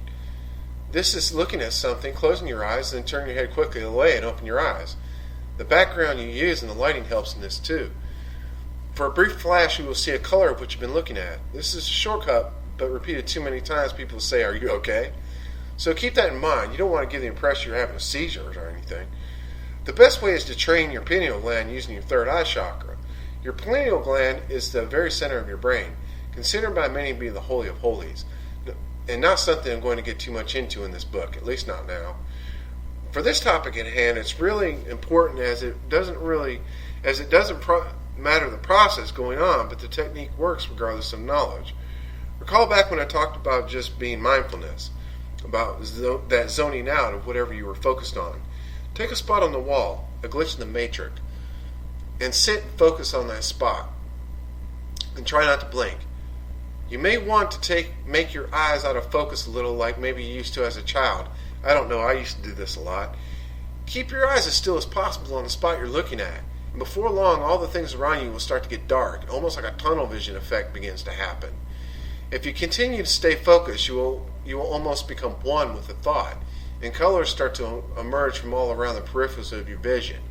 This is looking at something, closing your eyes, then turn your head quickly away and open your eyes. The background you use and the lighting helps in this too. For a brief flash, you will see a color of what you've been looking at. This is a shortcut, but repeated too many times, people will say, "Are you okay?" So keep that in mind. You don't want to give the impression you're having a seizure or anything. The best way is to train your pineal gland using your third eye chakra. Your pineal gland is the very center of your brain, considered by many to be the holy of holies, and not something I'm going to get too much into in this book, at least not now. For this topic at hand, it's really important as it doesn't matter the process going on, but the technique works regardless of knowledge. Recall back when I talked about just being mindfulness, about that zoning out of whatever you were focused on. Take a spot on the wall, a glitch in the matrix, and sit and focus on that spot. And try not to blink. You may want to make your eyes out of focus a little, like maybe you used to as a child. I don't know, I used to do this a lot. Keep your eyes as still as possible on the spot you're looking at. And before long, all the things around you will start to get dark. Almost like a tunnel vision effect begins to happen. If you continue to stay focused, you will almost become one with the thought, and colors start to emerge from all around the peripherals of your vision.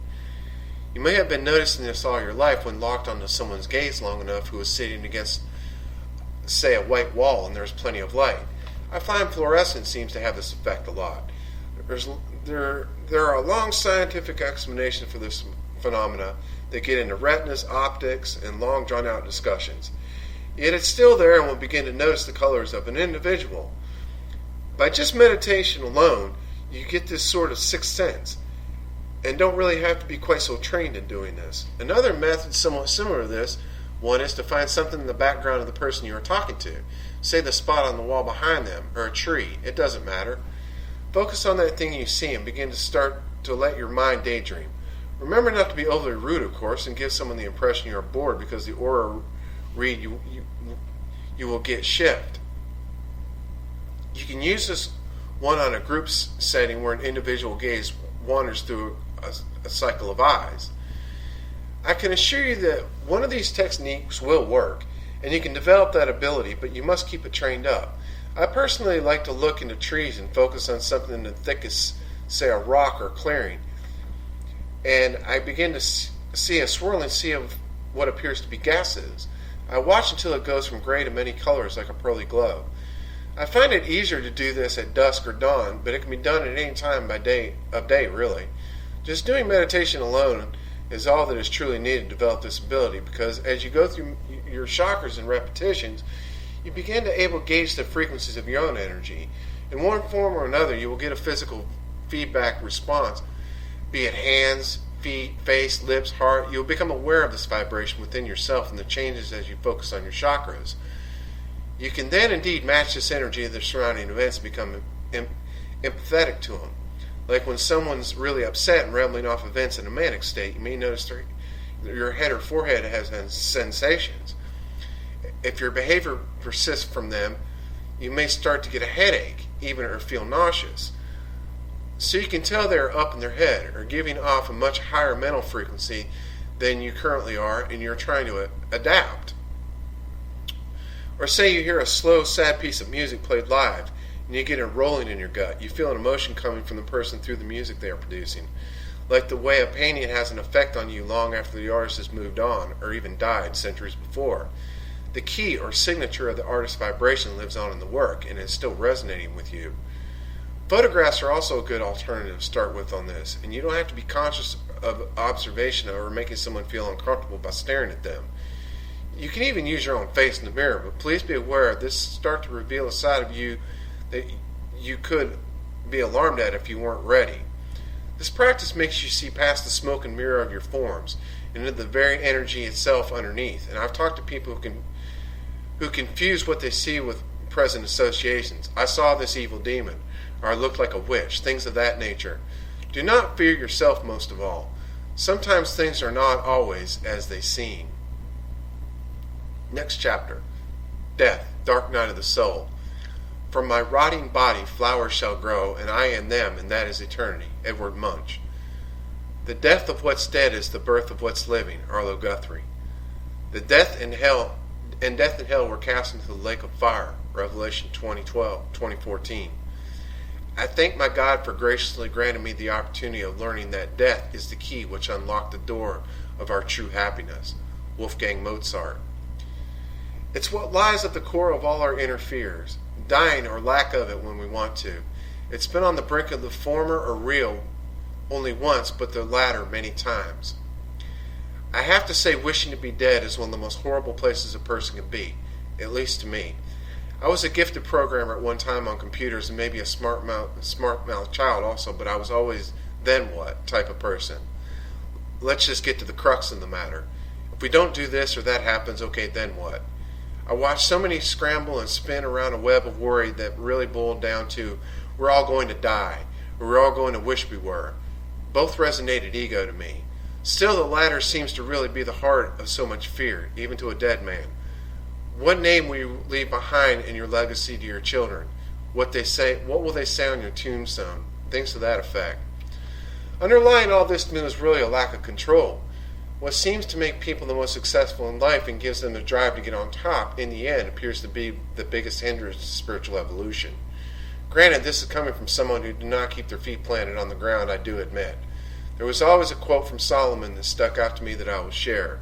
You may have been noticing this all your life when locked onto someone's gaze long enough who is sitting against, say, a white wall and there's plenty of light. I find fluorescence seems to have this effect a lot. There are long scientific explanations for this phenomena that get into retinas, optics, and long drawn-out discussions. Yet it's still there, and we'll begin to notice the colors of an individual. By just meditation alone, you get this sort of sixth sense, and don't really have to be quite so trained in doing this. Another method somewhat similar to this one is to find something in the background of the person you are talking to. Say the spot on the wall behind them, or a tree. It doesn't matter. Focus on that thing you see and begin to start to let your mind daydream. Remember not to be overly rude, of course, and give someone the impression you're bored because the aura read you will get shift. You can use this one on a group setting where an individual gaze wanders through a cycle of eyes. I can assure you that one of these techniques will work, and you can develop that ability, but you must keep it trained up. I personally like to look into trees and focus on something as thick as, say, a rock or clearing, and I begin to see a swirling sea of what appears to be gases. I watch until it goes from gray to many colors like a pearly glow. I find it easier to do this at dusk or dawn, but it can be done at any time of day, really. Just doing meditation alone is all that is truly needed to develop this ability, because as you go through your chakras and repetitions, you begin to able to gauge the frequencies of your own energy. In one form or another, you will get a physical feedback response, be it hands, feet, face, lips, heart. You'll become aware of this vibration within yourself and the changes as you focus on your chakras. You can then indeed match this energy of the surrounding events and become empathetic to them. Like when someone's really upset and rambling off events in a manic state, you may notice your head or forehead has sensations. If your behavior persists from them, you may start to get a headache, even or feel nauseous. So you can tell they're up in their head or giving off a much higher mental frequency than you currently are, and you're trying to adapt. Or say you hear a slow, sad piece of music played live, and you get a rolling in your gut. You feel an emotion coming from the person through the music they are producing, like the way a painting has an effect on you long after the artist has moved on or even died centuries before. The key or signature of the artist's vibration lives on in the work and is still resonating with you. Photographs are also a good alternative to start with on this, and you don't have to be conscious of observation or making someone feel uncomfortable by staring at them. You can even use your own face in the mirror, but please be aware this start to reveal a side of you that you could be alarmed at if you weren't ready. This practice makes you see past the smoke and mirror of your forms and into the very energy itself underneath. And I've talked to people who confuse what they see with present associations. I saw this evil demon, or I looked like a witch, things of that nature. Do not fear yourself most of all. Sometimes things are not always as they seem. Next chapter. Death, dark night of the soul. From my rotting body flowers shall grow, and I in them, and that is eternity. Edward Munch. The death of what's dead is the birth of what's living. Arlo Guthrie. The death and hell were cast into the lake of fire. Revelation 2014. I thank my God for graciously granting me the opportunity of learning that death is the key which unlocked the door of our true happiness. Wolfgang Mozart. It's what lies at the core of all our inner fears, dying or lack of it when we want to. It's been on the brink of the former or real only once, but the latter many times. I have to say wishing to be dead is one of the most horrible places a person can be, at least to me. I was a gifted programmer at one time on computers and maybe a smart mouth child also, but I was always then what type of person. Let's just get to the crux of the matter. If we don't do this or that happens, okay, then what? I watched so many scramble and spin around a web of worry that really boiled down to we're all going to die, or we're all going to wish we were. Both resonated ego to me. Still, the latter seems to really be the heart of so much fear, even to a dead man. What name will you leave behind in your legacy to your children? What will they say on your tombstone? Things to that effect. Underlying all this is really a lack of control. What seems to make people the most successful in life and gives them the drive to get on top, in the end, appears to be the biggest hindrance to spiritual evolution. Granted, this is coming from someone who did not keep their feet planted on the ground, I do admit. There was always a quote from Solomon that stuck out to me that I will share.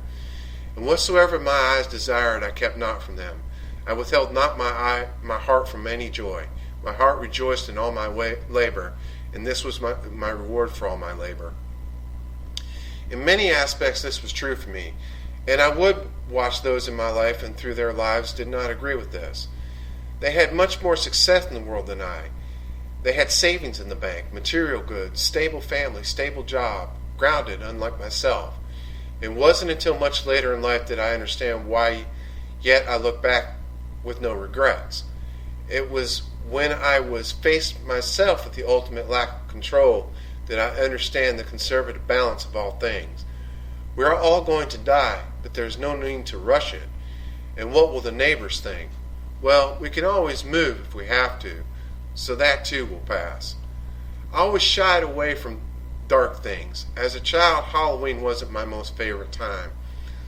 And whatsoever my eyes desired, I kept not from them. I withheld not my heart from any joy. My heart rejoiced in all my labor, and this was my reward for all my labor. In many aspects, this was true for me, and I would watch those in my life and through their lives did not agree with this. They had much more success in the world than I. They had savings in the bank, material goods, stable family, stable job, grounded, unlike myself. It wasn't until much later in life that I understand why, yet I look back with no regrets. It was when I was faced myself with the ultimate lack of control that I understand the conservative balance of all things. We are all going to die, but there's no need to rush it. And what will the neighbors think? Well, we can always move if we have to, so that too will pass. I always shied away from dark things. As a child, Halloween wasn't my most favorite time.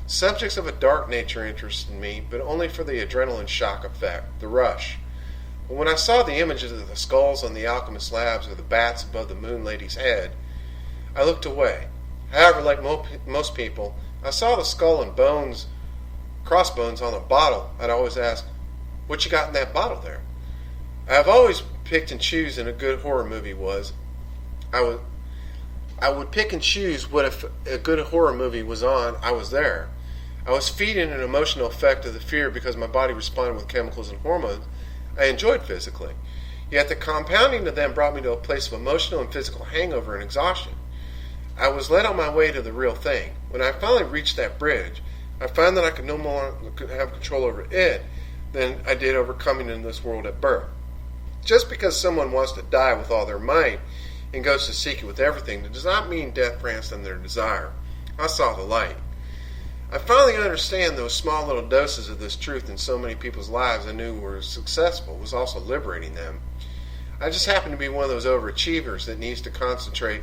Subjects of a dark nature interested me, but only for the adrenaline shock effect, the rush. But when I saw the images of the skulls on the alchemist slabs or the bats above the moon lady's head, I looked away. However, like most people, I saw the skull and crossbones on a bottle. I'd always ask, what you got in that bottle there? I've always picked and choose in a good horror movie was. I would pick and choose what if a good horror movie was on, I was there. I was feeding an emotional effect of the fear because my body responded with chemicals and hormones I enjoyed physically. Yet the compounding of them brought me to a place of emotional and physical hangover and exhaustion. I was led on my way to the real thing. When I finally reached that bridge, I found that I could no more have control over it than I did over coming into this world at birth. Just because someone wants to die with all their might and goes to seek it with everything, that does not mean death grants them their desire. I saw the light. I finally understand those small little doses of this truth in so many people's lives I knew were successful was also liberating them. I just happen to be one of those overachievers that needs it concentrated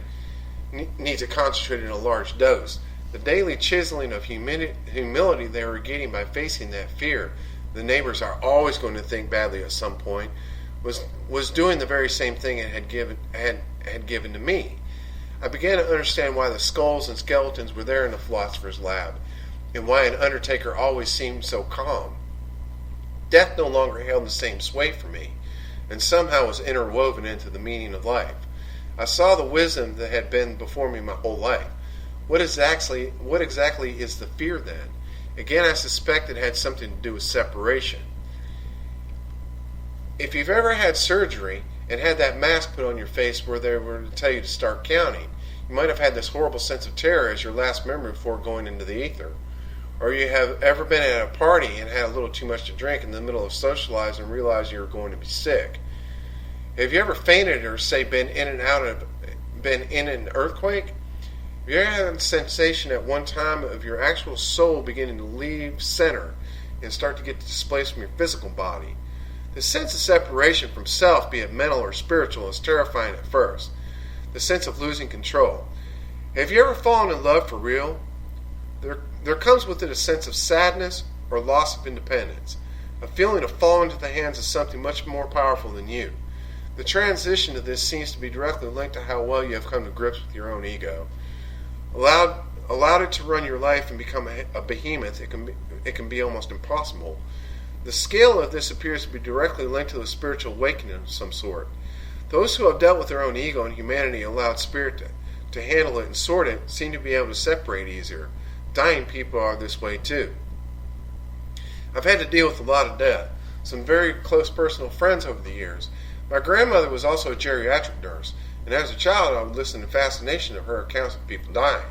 in a large dose. The daily chiseling of humility they were getting by facing that fear, the neighbors are always going to think badly at some point, was doing the very same thing it had given to me. I began to understand why the skulls and skeletons were there in the philosopher's lab, and why an undertaker always seemed so calm. Death no longer held the same sway for me, and somehow was interwoven into the meaning of life. I saw the wisdom that had been before me my whole life. What exactly is the fear then? Again, I suspect it had something to do with separation. If you've ever had surgery and had that mask put on your face where they were to tell you to start counting, you might have had this horrible sense of terror as your last memory before going into the ether. Or you have ever been at a party and had a little too much to drink in the middle of socializing and realized you were going to be sick. Have you ever fainted or say been in an earthquake? Have you ever had a sensation at one time of your actual soul beginning to leave center and start to get displaced from your physical body? The sense of separation from self, be it mental or spiritual, is terrifying at first. The sense of losing control. Have you ever fallen in love for real? There comes with it a sense of sadness or loss of independence, a feeling of falling into the hands of something much more powerful than you. The transition to this seems to be directly linked to how well you have come to grips with your own ego. Allowed it to run your life and become a behemoth, it can be almost impossible. The scale of this appears to be directly linked to a spiritual awakening of some sort. Those who have dealt with their own ego and humanity allowed spirit to handle it and sort it seem to be able to separate easier. dying people are this way too. I've had to deal with a lot of death, some very close personal friends over the years. My grandmother was also a geriatric nurse, and as a child I would listen in fascination to her accounts of people dying.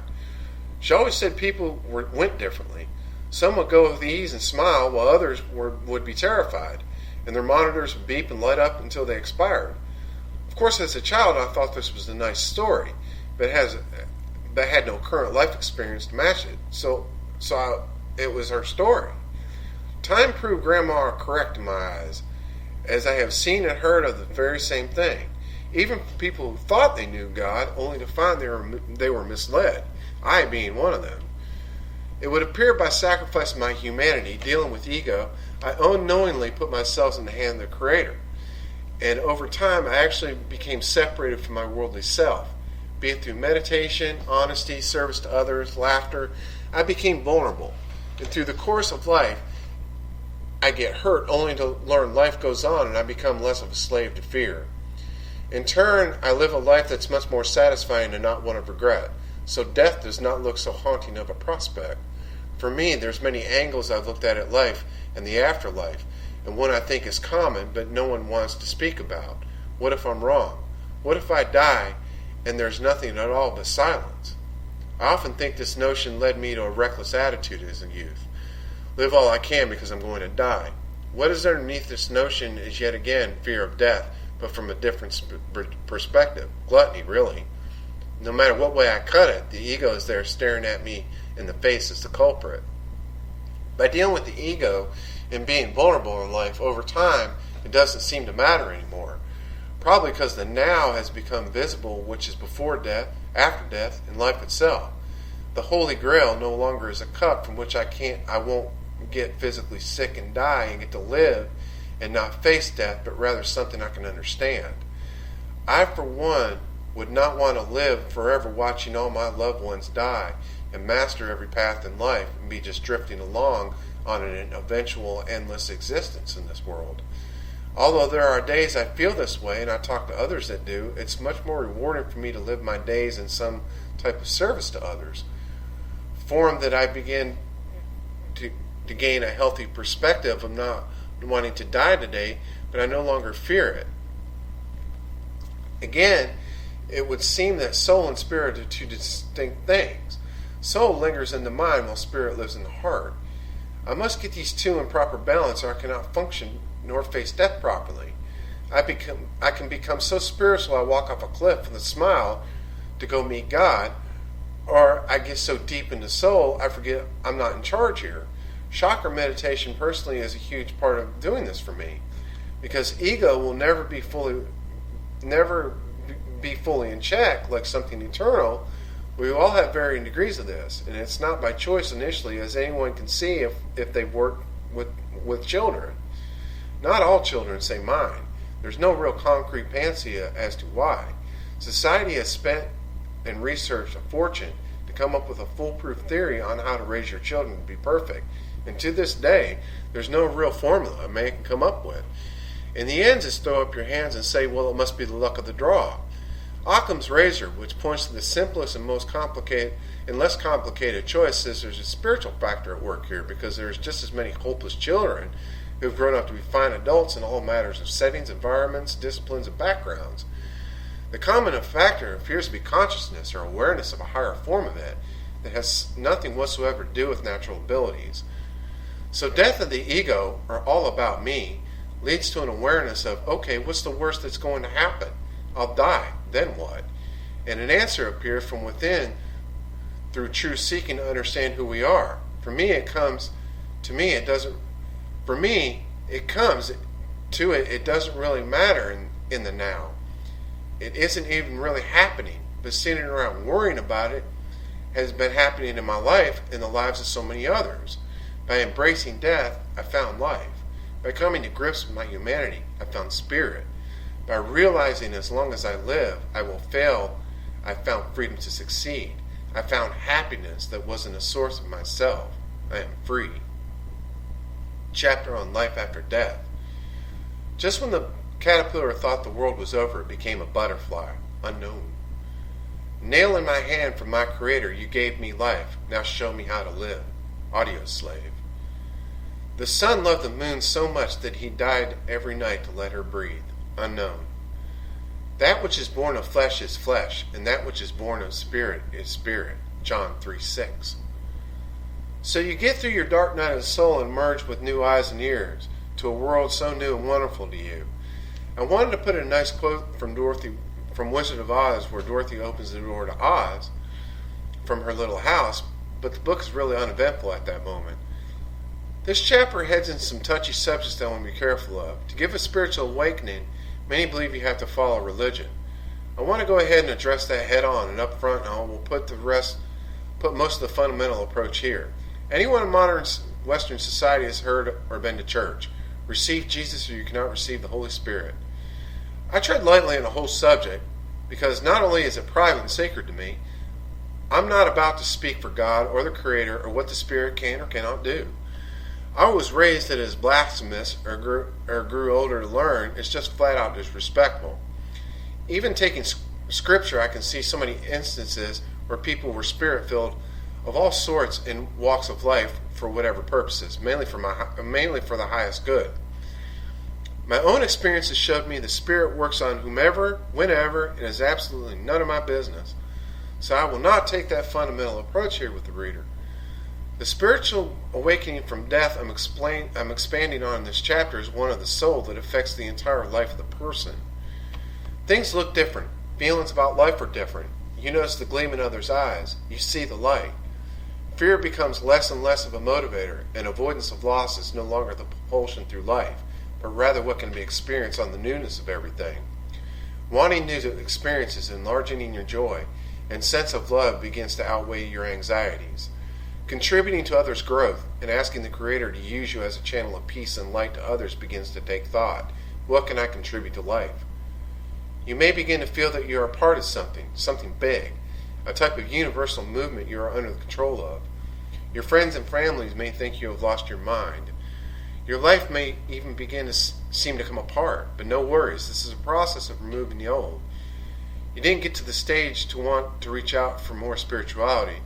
She always said people went differently. Some would go with ease and smile, while others would be terrified, and their monitors would beep and light up until they expired. Of course, as a child I thought this was a nice story, but had no current life experience to match it, so it was her story. Time proved Grandma correct in my eyes, as I have seen and heard of the very same thing, even from people who thought they knew God, only to find they were misled, I being one of them. It would appear by sacrificing my humanity, dealing with ego, I unknowingly put myself in the hand of the Creator, and over time I actually became separated from my worldly self. Be it through meditation, honesty, service to others, laughter, I became vulnerable, and through the course of life I get hurt only to learn life goes on and I become less of a slave to fear. In turn, I live a life that's much more satisfying and not one of regret, so death does not look so haunting of a prospect. For me, there's many angles I've looked at life and the afterlife, and one I think is common but no one wants to speak about. What if I'm wrong? What if I die and there's nothing at all but silence? I often think this notion led me to a reckless attitude as a youth. Live all I can because I'm going to die. What is underneath this notion is yet again fear of death, but from a different perspective. Gluttony, really. No matter what way I cut it, the ego is there staring at me in the face as the culprit. By dealing with the ego and being vulnerable in life, over time, it doesn't seem to matter anymore. Probably because the now has become visible, which is before death, after death, and life itself. The Holy Grail no longer is a cup from which I won't get physically sick and die and get to live and not face death, but rather something I can understand. I, for one, would not want to live forever watching all my loved ones die and master every path in life and be just drifting along on an eventual endless existence in this world. Although there are days I feel this way and I talk to others that do, it's much more rewarding for me to live my days in some type of service to others. Form that I begin to gain a healthy perspective of not wanting to die today, but I no longer fear it. Again, it would seem that soul and spirit are two distinct things. Soul lingers in the mind while spirit lives in the heart. I must get these two in proper balance or I cannot function nor face death properly. I can become so spiritual I walk off a cliff with a smile to go meet God, or I get so deep into soul I forget I'm not in charge here. Chakra meditation personally is a huge part of doing this for me, because ego will never be fully in check like something eternal. We all have varying degrees of this, and it's not by choice initially, as anyone can see if they work with children. Not all children say mine. There's no real concrete panacea as to why. Society has spent and researched a fortune to come up with a foolproof theory on how to raise your children to be perfect. And to this day, there's no real formula a man can come up with. In the end, just throw up your hands and say, well, it must be the luck of the draw. Occam's razor, which points to the simplest and most complicated and less complicated choice, says there's a spiritual factor at work here, because there's just as many hopeless children who've grown up to be fine adults in all matters of settings, environments, disciplines, and backgrounds. The common factor appears to be consciousness or awareness of a higher form of it that has nothing whatsoever to do with natural abilities. So death and the ego are all about me, leads to an awareness of, okay, what's the worst that's going to happen? I'll die, then what? And an answer appears from within through true seeking to understand who we are. It doesn't really matter in the now. It isn't even really happening, but sitting around worrying about it has been happening in my life and the lives of so many others. By embracing death, I found life. By coming to grips with my humanity, I found spirit. By realizing as long as I live, I will fail, I found freedom to succeed. I found happiness that wasn't a source of myself. I am free. Chapter on life after death. Just when the caterpillar thought the world was over, it became a butterfly, unknown. Nail in my hand from my Creator, you gave me life. Now show me how to live. Audio slave. The sun loved the moon so much that he died every night to let her breathe. Unknown. That which is born of flesh is flesh, and that which is born of spirit is spirit. John 3:6. So you get through your dark night of the soul and merge with new eyes and ears to a world so new and wonderful to you. I wanted to put a nice quote from Wizard of Oz, where Dorothy opens the door to Oz from her little house, but the book is really uneventful at that moment. This chapter heads into some touchy subjects that I want to be careful of. To give a spiritual awakening, many believe you have to follow religion. I want to go ahead and address that head on and up front, and I will put most of the fundamental approach here. Anyone in modern Western society has heard or been to church. Receive Jesus or you cannot receive the Holy Spirit. I tread lightly on the whole subject because not only is it private and sacred to me, I'm not about to speak for God or the Creator or what the Spirit can or cannot do. I was raised that it is blasphemous or grew older to learn. It's just flat out disrespectful. Even taking Scripture, I can see so many instances where people were Spirit-filled of all sorts in walks of life for whatever purposes, mainly for the highest good. My own experiences showed me the Spirit works on whomever, whenever, and is absolutely none of my business. So I will not take that fundamental approach here with the reader. The spiritual awakening from death I'm expanding on in this chapter is one of the soul that affects the entire life of the person. Things look different. Feelings about life are different. You notice the gleam in others' eyes. You see the light. Fear becomes less and less of a motivator, and avoidance of loss is no longer the propulsion through life, but rather what can be experienced on the newness of everything. Wanting new experiences, enlarging your joy, and sense of love begins to outweigh your anxieties. Contributing to others' growth and asking the Creator to use you as a channel of peace and light to others begins to take thought. What can I contribute to life? You may begin to feel that you are a part of something big, a type of universal movement you are under the control of. Your friends and families may think you have lost your mind. Your life may even begin to seem to come apart, but no worries. This is a process of removing the old. You didn't get to the stage to want to reach out for more spirituality,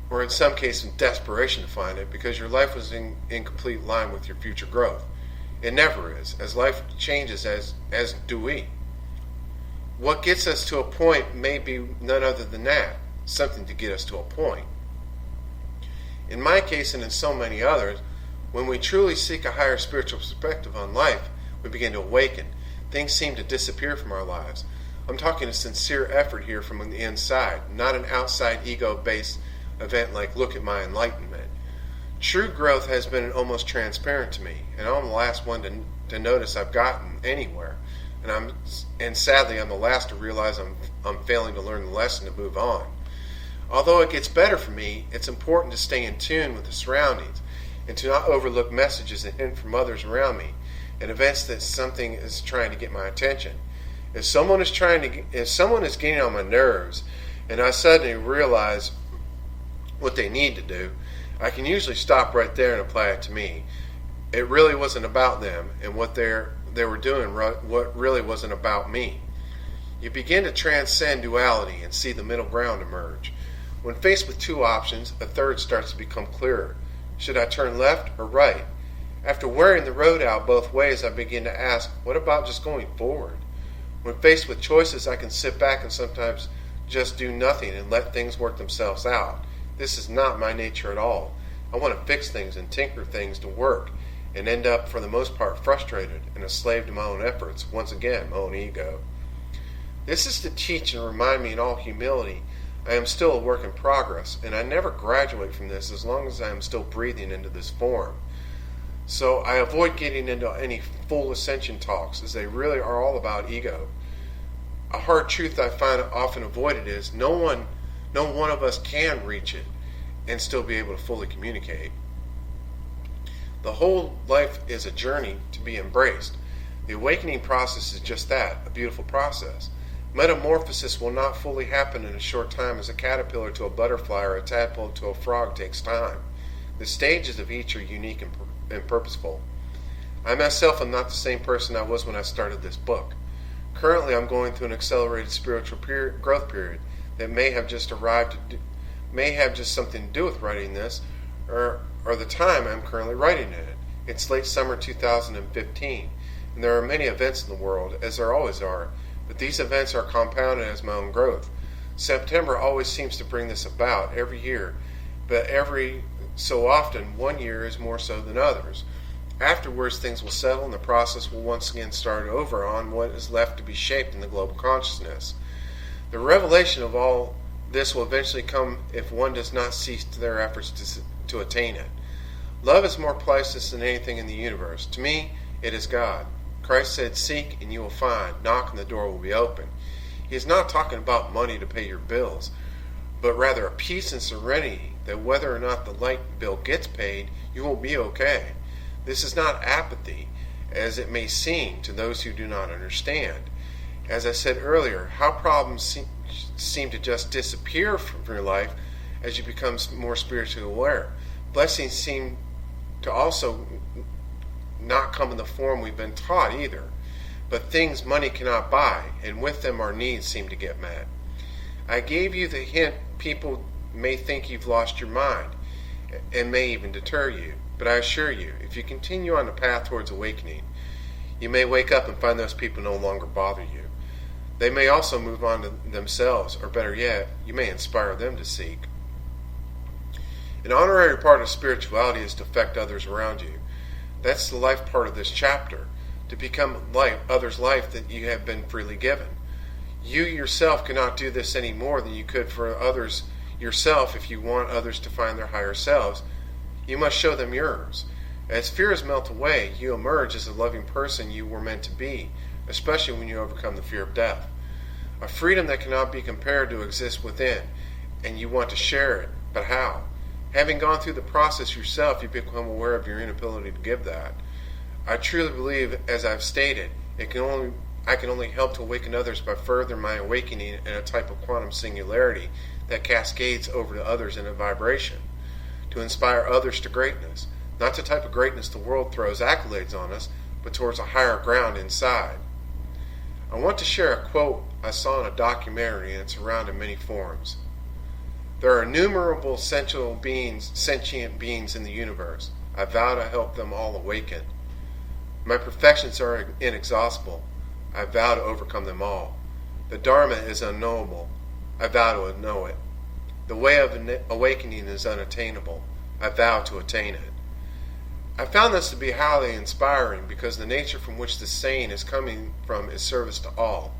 or in some cases desperation to find it, because your life was in complete line with your future growth. It never is. As life changes, as do we. What gets us to a point may be none other than that, something to get us to a point. In my case, and in so many others, when we truly seek a higher spiritual perspective on life, we begin to awaken. Things seem to disappear from our lives. I'm talking a sincere effort here from the inside, not an outside ego-based event like look at my enlightenment. True growth has been almost transparent to me, and I'm the last one to notice I've gotten anywhere. And sadly, I'm the last to realize I'm failing to learn the lesson to move on. Although it gets better for me, it's important to stay in tune with the surroundings and to not overlook messages and hints from others around me and events that something is trying to get my attention. If someone is getting on my nerves and I suddenly realize what they need to do, I can usually stop right there and apply it to me. It really wasn't about them and what they were doing, what really wasn't about me. You begin to transcend duality and see the middle ground emerge. When faced with two options, a third starts to become clearer. Should I turn left or right? After wearing the road out both ways, I begin to ask, what about just going forward? When faced with choices, I can sit back and sometimes just do nothing and let things work themselves out. This is not my nature at all. I want to fix things and tinker things to work and end up, for the most part, frustrated and a slave to my own efforts, once again, my own ego. This is to teach and remind me in all humility I am still a work in progress, and I never graduate from this as long as I am still breathing into this form. So I avoid getting into any full ascension talks, as they really are all about ego. A hard truth I find often avoided is no one of us can reach it and still be able to fully communicate. The whole life is a journey to be embraced. The awakening process is just that, a beautiful process. Metamorphosis will not fully happen in a short time, as a caterpillar to a butterfly or a tadpole to a frog takes time. The stages of each are unique and purposeful. I myself am not the same person I was when I started this book. Currently, I'm going through an accelerated spiritual growth period that may have just something to do with writing this, or the time I'm currently writing it. It's late summer 2015, and there are many events in the world, as there always are, but these events are compounded as my own growth. September always seems to bring this about every year, but every so often one year is more so than others. Afterwards, things will settle and the process will once again start over on what is left to be shaped in the global consciousness. The revelation of all this will eventually come if one does not cease their efforts to attain it. Love is more priceless than anything in the universe. To me, it is God. Christ said, "Seek and you will find. Knock and the door will be open." He is not talking about money to pay your bills, but rather a peace and serenity that whether or not the light bill gets paid, you will be okay. This is not apathy, as it may seem to those who do not understand. As I said earlier, how problems seem to just disappear from your life as you become more spiritually aware. Blessings seem to also not come in the form we've been taught either, but things money cannot buy, and with them our needs seem to get met. I gave you the hint people may think you've lost your mind, and may even deter you, but I assure you, if you continue on the path towards awakening, you may wake up and find those people no longer bother you. They may also move on to themselves, or better yet, you may inspire them to seek. An honorary part of spirituality is to affect others around you. That's the life part of this chapter, to become others' life that you have been freely given. You yourself cannot do this any more than you could for others yourself. If you want others to find their higher selves, you must show them yours. As fears melt away, you emerge as the loving person you were meant to be, especially when you overcome the fear of death. A freedom that cannot be compared to exists within, and you want to share it, but how? Having gone through the process yourself, you become aware of your inability to give that. I truly believe, as I've stated, I can only help to awaken others by furthering my awakening in a type of quantum singularity that cascades over to others in a vibration, to inspire others to greatness, not the type of greatness the world throws accolades on us, but towards a higher ground inside. I want to share a quote I saw in a documentary, and it's around in many forms. There are innumerable sentient beings in the universe. I vow to help them all awaken. My perfections are inexhaustible. I vow to overcome them all. The Dharma is unknowable. I vow to know it. The way of awakening is unattainable. I vow to attain it. I found this to be highly inspiring because the nature from which this saying is coming from is service to all.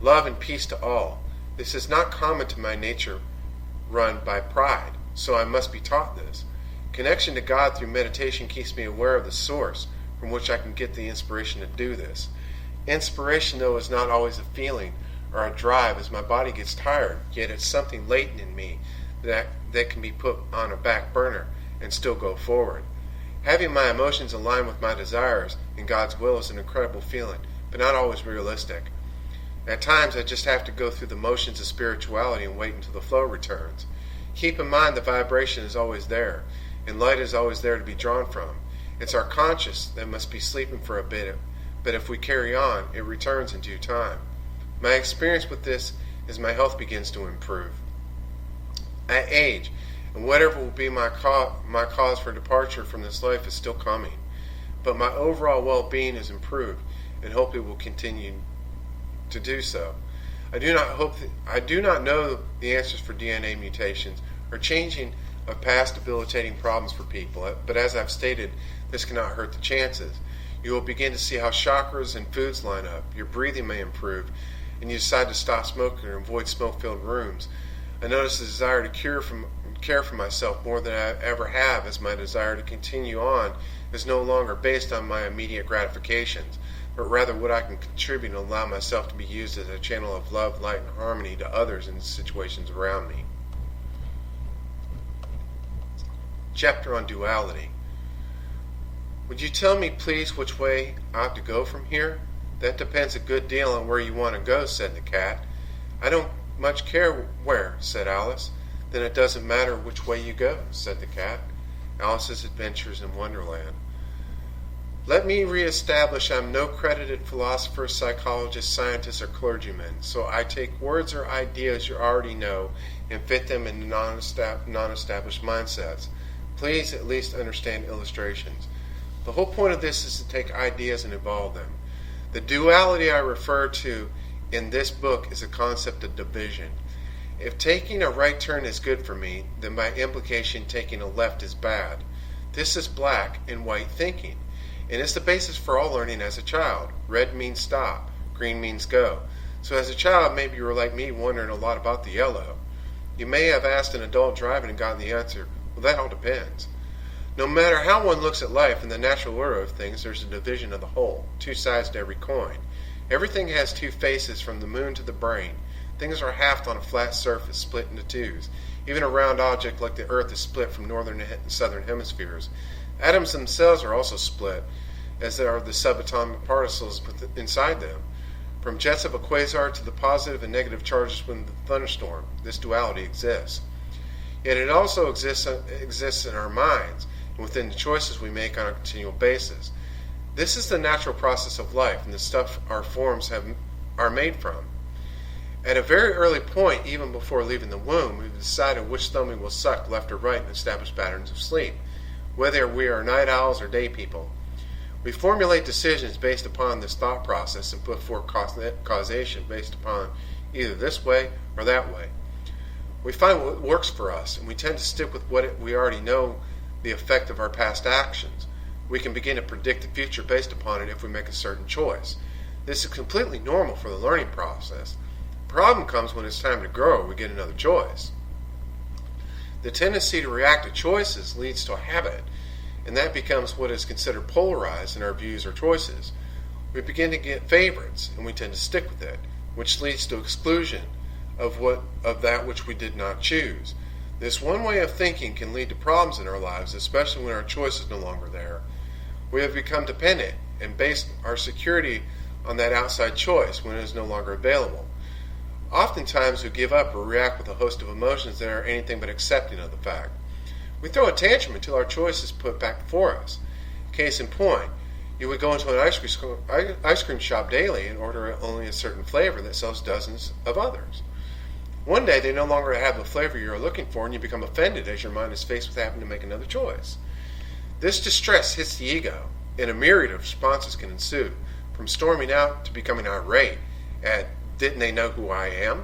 Love and peace to all. This is not common to my nature run by pride, so I must be taught this. Connection to God through meditation keeps me aware of the source from which I can get the inspiration to do this. Inspiration, though, is not always a feeling or a drive as my body gets tired, yet it's something latent in me that can be put on a back burner and still go forward. Having my emotions align with my desires and God's will is an incredible feeling, but not always realistic. At times I just have to go through the motions of spirituality and wait until the flow returns. Keep in mind the vibration is always there, and light is always there to be drawn from. It's our conscious that must be sleeping for a bit, but if we carry on, it returns in due time. My experience with this is my health begins to improve. I age, and whatever will be my cause for departure from this life is still coming. But my overall well-being is improved, and hope it will continue to do so. I do not know the answers for DNA mutations or changing of past debilitating problems for people, but as I've stated, this cannot hurt the chances. You will begin to see how chakras and foods line up. Your breathing may improve, and you decide to stop smoking or avoid smoke-filled rooms. I notice the desire to care for myself more than I ever have, as my desire to continue on is no longer based on my immediate gratifications, but rather what I can contribute and allow myself to be used as a channel of love, light, and harmony to others in the situations around me. Chapter on duality. Would you tell me, please, which way I ought to go from here? That depends a good deal on where you want to go, said the cat. I don't much care where, said Alice. Then it doesn't matter which way you go, said the cat. Alice's Adventures in Wonderland. Let me reestablish I'm no credited philosopher, psychologist, scientist, or clergyman, so I take words or ideas you already know and fit them into non-established mindsets. Please at least understand illustrations. The whole point of this is to take ideas and evolve them. The duality I refer to in this book is a concept of division. If taking a right turn is good for me, then by implication taking a left is bad. This is black and white thinking, and it's the basis for all learning as a child. Red means stop, green means go. So as a child, maybe you were like me, wondering a lot about the yellow. You may have asked an adult driving and gotten the answer, well, that all depends. No matter how one looks at life in the natural order of things, there's a division of the whole, two sides to every coin. Everything has two faces from the moon to the brain. Things are halved on a flat surface, split into twos. Even a round object like the Earth is split from northern and southern hemispheres. Atoms themselves are also split, as there are the subatomic particles inside them. From jets of a quasar to the positive and negative charges within the thunderstorm, this duality exists. Yet it also exists in our minds and within the choices we make on a continual basis. This is the natural process of life and the stuff our forms are made from. At a very early point, even before leaving the womb, we've decided which thumb we will suck, left or right, and establish patterns of sleep, whether we are night owls or day people. We formulate decisions based upon this thought process and put forth causation based upon either this way or that way. We find what works for us, and we tend to stick with what we already know the effect of our past actions. We can begin to predict the future based upon it if we make a certain choice. This is completely normal for the learning process. The problem comes when it's time to grow or we get another choice. The tendency to react to choices leads to a habit, and that becomes what is considered polarized in our views or choices. We begin to get favorites, and we tend to stick with it, which leads to exclusion of that which we did not choose. This one way of thinking can lead to problems in our lives, especially when our choice is no longer there. We have become dependent and based our security on that outside choice when it is no longer available. Oftentimes we give up or react with a host of emotions that are anything but accepting of the fact. We throw a tantrum until our choice is put back before us. Case in point, you would go into an ice cream shop daily and order only a certain flavor that sells dozens of others. One day they no longer have the flavor you're looking for, and you become offended as your mind is faced with having to make another choice. This distress hits the ego, and a myriad of responses can ensue, from storming out to becoming irate at "Didn't they know who I am?"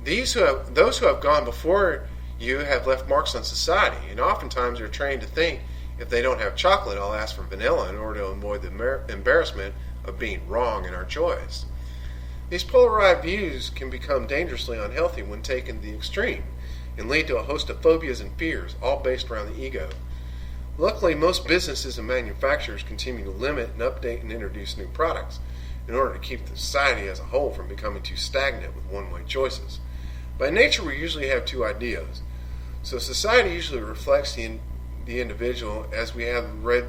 Those who have gone before you have left marks on society, and oftentimes are trained to think, if they don't have chocolate, I'll ask for vanilla in order to avoid the embarrassment of being wrong in our choice. These polarized views can become dangerously unhealthy when taken to the extreme, and lead to a host of phobias and fears, all based around the ego. Luckily, most businesses and manufacturers continue to limit and update and introduce new products in order to keep the society as a whole from becoming too stagnant with one-way choices. By nature, we usually have two ideas. So society usually reflects the individual, as we have the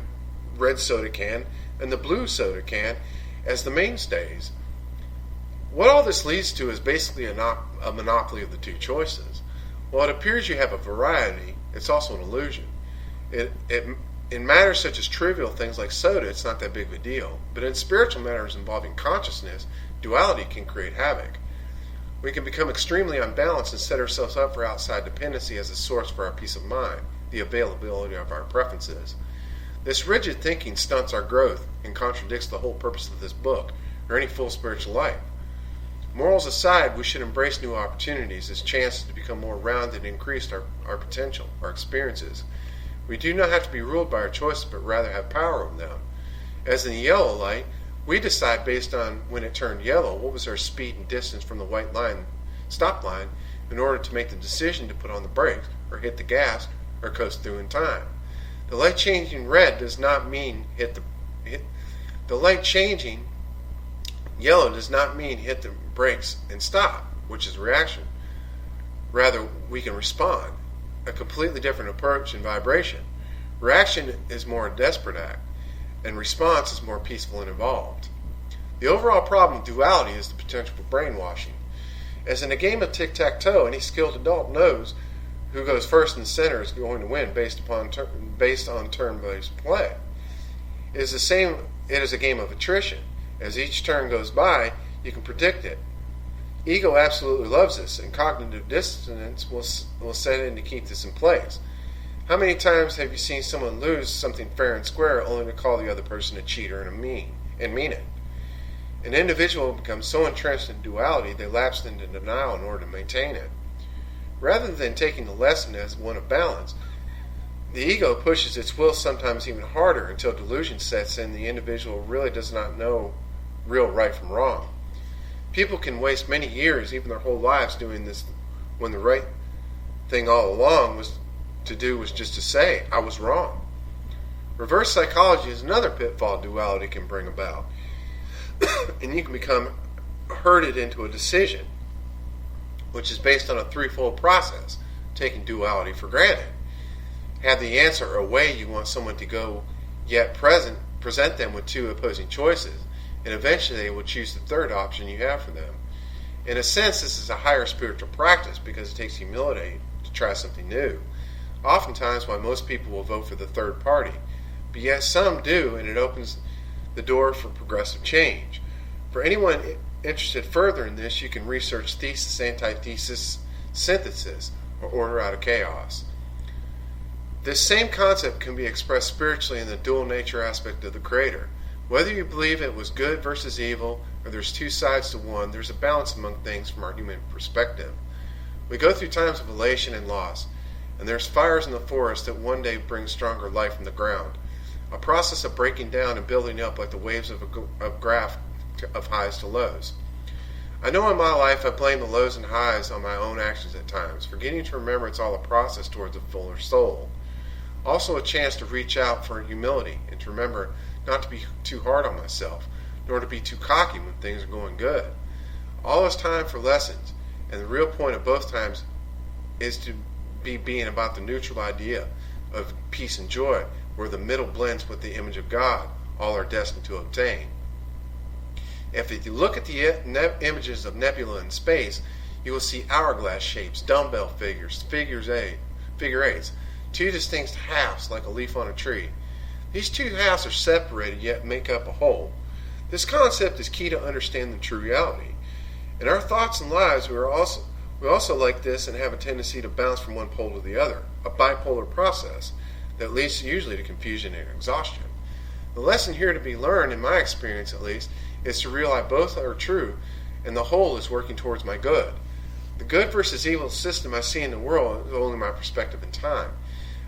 red soda can and the blue soda can as the mainstays. What all this leads to is basically a monopoly of the two choices. While it appears you have a variety, it's also an illusion. In matters such as trivial things like soda, it's not that big of a deal. But in spiritual matters involving consciousness, duality can create havoc. We can become extremely unbalanced and set ourselves up for outside dependency as a source for our peace of mind, the availability of our preferences. This rigid thinking stunts our growth and contradicts the whole purpose of this book, or any full spiritual life. Morals aside, we should embrace new opportunities as chances to become more rounded and increase our potential, our experiences. We do not have to be ruled by our choices, but rather have power over them. As in the yellow light, we decide based on when it turned yellow what was our speed and distance from the white line, stop line, in order to make the decision to put on the brakes or hit the gas or coast through in time. The light changing red does not mean the light changing yellow does not mean hit the brakes and stop, which is reaction. Rather, we can respond, a completely different approach and vibration. Reaction is more a desperate act, and response is more peaceful and evolved. The overall problem of duality is the potential for brainwashing. As in a game of tic-tac-toe, any skilled adult knows who goes first in the center is going to win based on turn-based play. It is a game of attrition. As each turn goes by, you can predict it. Ego absolutely loves this, and cognitive dissonance will set in to keep this in place. How many times have you seen someone lose something fair and square only to call the other person a cheater and mean it? An individual becomes so entrenched in duality they lapse into denial in order to maintain it. Rather than taking the lesson as one of balance, the ego pushes its will sometimes even harder until delusion sets in. The individual really does not know real right from wrong. People can waste many years, even their whole lives, doing this when the right thing all along was just to say, I was wrong. Reverse psychology is another pitfall duality can bring about. And you can become herded into a decision, which is based on a threefold process, taking duality for granted. Have the answer or way you want someone to go, yet present them with two opposing choices, and eventually they will choose the third option you have for them. In a sense, this is a higher spiritual practice because it takes humility to try something new. Oftentimes, why most people will vote for the third party, but yet some do, and it opens the door for progressive change. For anyone interested further in this, you can research thesis, antithesis, synthesis, or order out of chaos. This same concept can be expressed spiritually in the dual nature aspect of the Creator. Whether you believe it was good versus evil, or there's two sides to one, there's a balance among things from our human perspective. We go through times of elation and loss, and there's fires in the forest that one day bring stronger life from the ground. A process of breaking down and building up like the waves of a graph of highs to lows. I know in my life I blame the lows and highs on my own actions at times, forgetting to remember it's all a process towards a fuller soul. Also a chance to reach out for humility and to remember not to be too hard on myself, nor to be too cocky when things are going good. All is time for lessons, and the real point of both times is to be being about the neutral idea of peace and joy, where the middle blends with the image of God, all are destined to obtain. If you look at the images of nebula in space, you will see hourglass shapes, dumbbell figures, figure eights, two distinct halves like a leaf on a tree. These two halves are separated yet make up a whole. This concept is key to understand the true reality. In our thoughts and lives, we also like this and have a tendency to bounce from one pole to the other, a bipolar process that leads usually to confusion and exhaustion. The lesson here to be learned, in my experience at least, is to realize both are true and the whole is working towards my good. The good versus evil system I see in the world is only my perspective in time.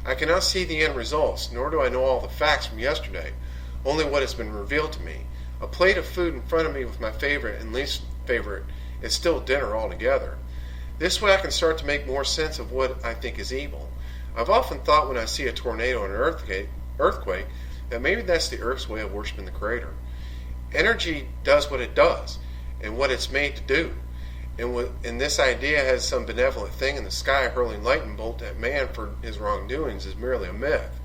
I cannot see the end results, nor do I know all the facts from yesterday, only what has been revealed to me. A plate of food in front of me with my favorite and least favorite is still dinner altogether. This way I can start to make more sense of what I think is evil. I've often thought when I see a tornado and an earthquake that maybe that's the Earth's way of worshiping the Creator. Energy does what it does and what it's made to do. And this idea has some benevolent thing in the sky hurling lightning bolt at man for his wrongdoings is merely a myth.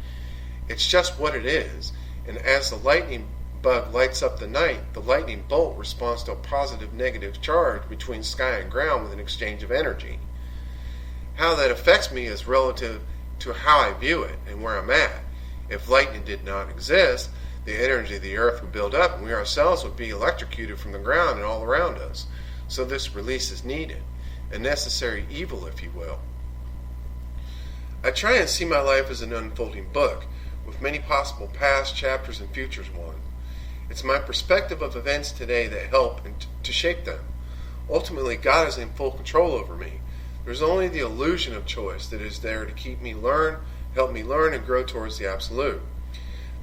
It's just what it is. And as the lightning bug lights up the night, the lightning bolt responds to a positive-negative charge between sky and ground with an exchange of energy. How that affects me is relative to how I view it and where I'm at. If lightning did not exist, the energy of the earth would build up and we ourselves would be electrocuted from the ground and all around us. So this release is needed, a necessary evil, if you will. I try and see my life as an unfolding book, with many possible past chapters and futures ones. It's my perspective of events today that help to shape them. Ultimately, God is in full control over me. There's only the illusion of choice that is there to help me learn and grow towards the absolute.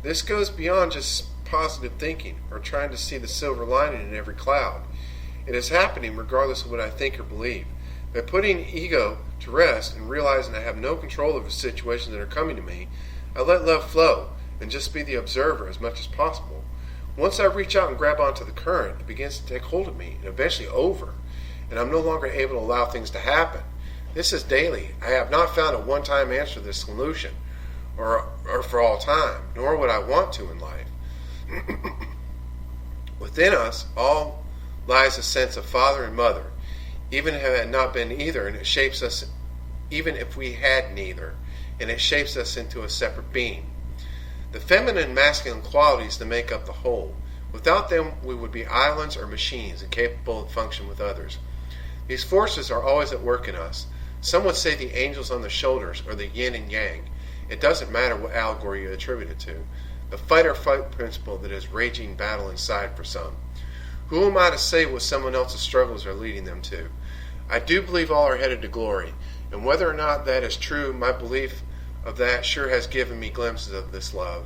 This goes beyond just positive thinking or trying to see the silver lining in every cloud. It is happening regardless of what I think or believe. By putting ego to rest and realizing I have no control over the situations that are coming to me, I let love flow and just be the observer as much as possible. Once I reach out and grab onto the current, it begins to take hold of me and eventually over, and I'm no longer able to allow things to happen. This is daily. I have not found a one-time answer to this solution, or for all time, nor would I want to in life. Within us all lies a sense of father and mother, even if it had not been either, and it shapes us, even if we had neither, and it shapes us into a separate being. The feminine and masculine qualities that make up the whole. Without them, we would be islands or machines incapable of function with others. These forces are always at work in us. Some would say the angels on the shoulders or the yin and yang. It doesn't matter what allegory you attribute it to. The fight or flight principle that is raging battle inside for some. Who am I to say what someone else's struggles are leading them to? I do believe all are headed to glory, and whether or not that is true, my belief of that sure has given me glimpses of this love.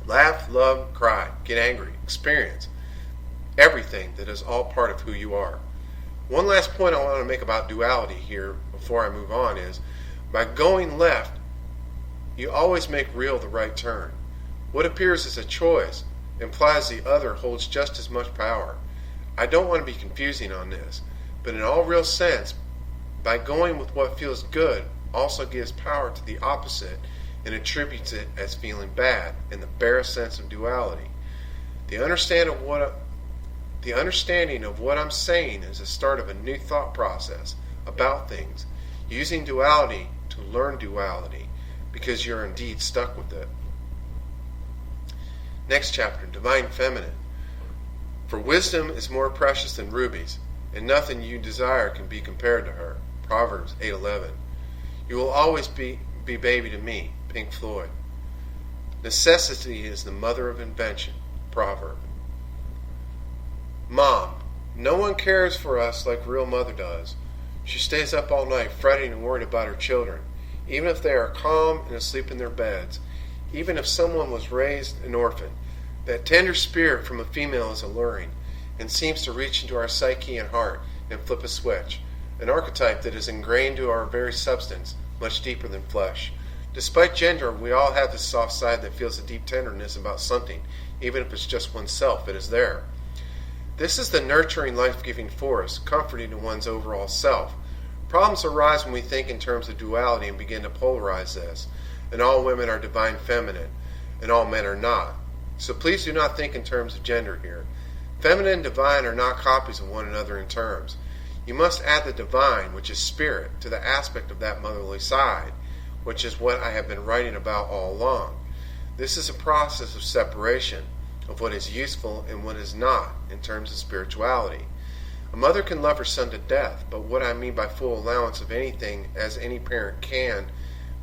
Laugh, love, cry, get angry, experience everything that is all part of who you are. One last point I want to make about duality here before I move on is, by going left, you always make real the right turn. What appears as a choice implies the other holds just as much power. I don't want to be confusing on this, but in all real sense, by going with what feels good also gives power to the opposite and attributes it as feeling bad in the barest sense of duality. The understanding of what I'm saying is the start of a new thought process about things, using duality to learn duality, because you're indeed stuck with it. Next chapter, Divine Feminine. For wisdom is more precious than rubies, and nothing you desire can be compared to her. Proverbs 8:11. You will always be baby to me. Pink Floyd. Necessity is the mother of invention. Proverb. Mom. No one cares for us like real mother does. She stays up all night fretting and worried about her children, even if they are calm and asleep in their beds. Even if someone was raised an orphan, that tender spirit from a female is alluring and seems to reach into our psyche and heart and flip a switch, an archetype that is ingrained to our very substance, much deeper than flesh. Despite gender, we all have this soft side that feels a deep tenderness about something, even if it's just oneself, it is there. This is the nurturing, life-giving force, comforting to one's overall self. Problems arise when we think in terms of duality and begin to polarize this, and all women are divine feminine, and all men are not. So please do not think in terms of gender here. Feminine and divine are not copies of one another in terms. You must add the divine, which is spirit, to the aspect of that motherly side, which is what I have been writing about all along. This is a process of separation of what is useful and what is not in terms of spirituality. A mother can love her son to death, but what I mean by full allowance of anything as any parent can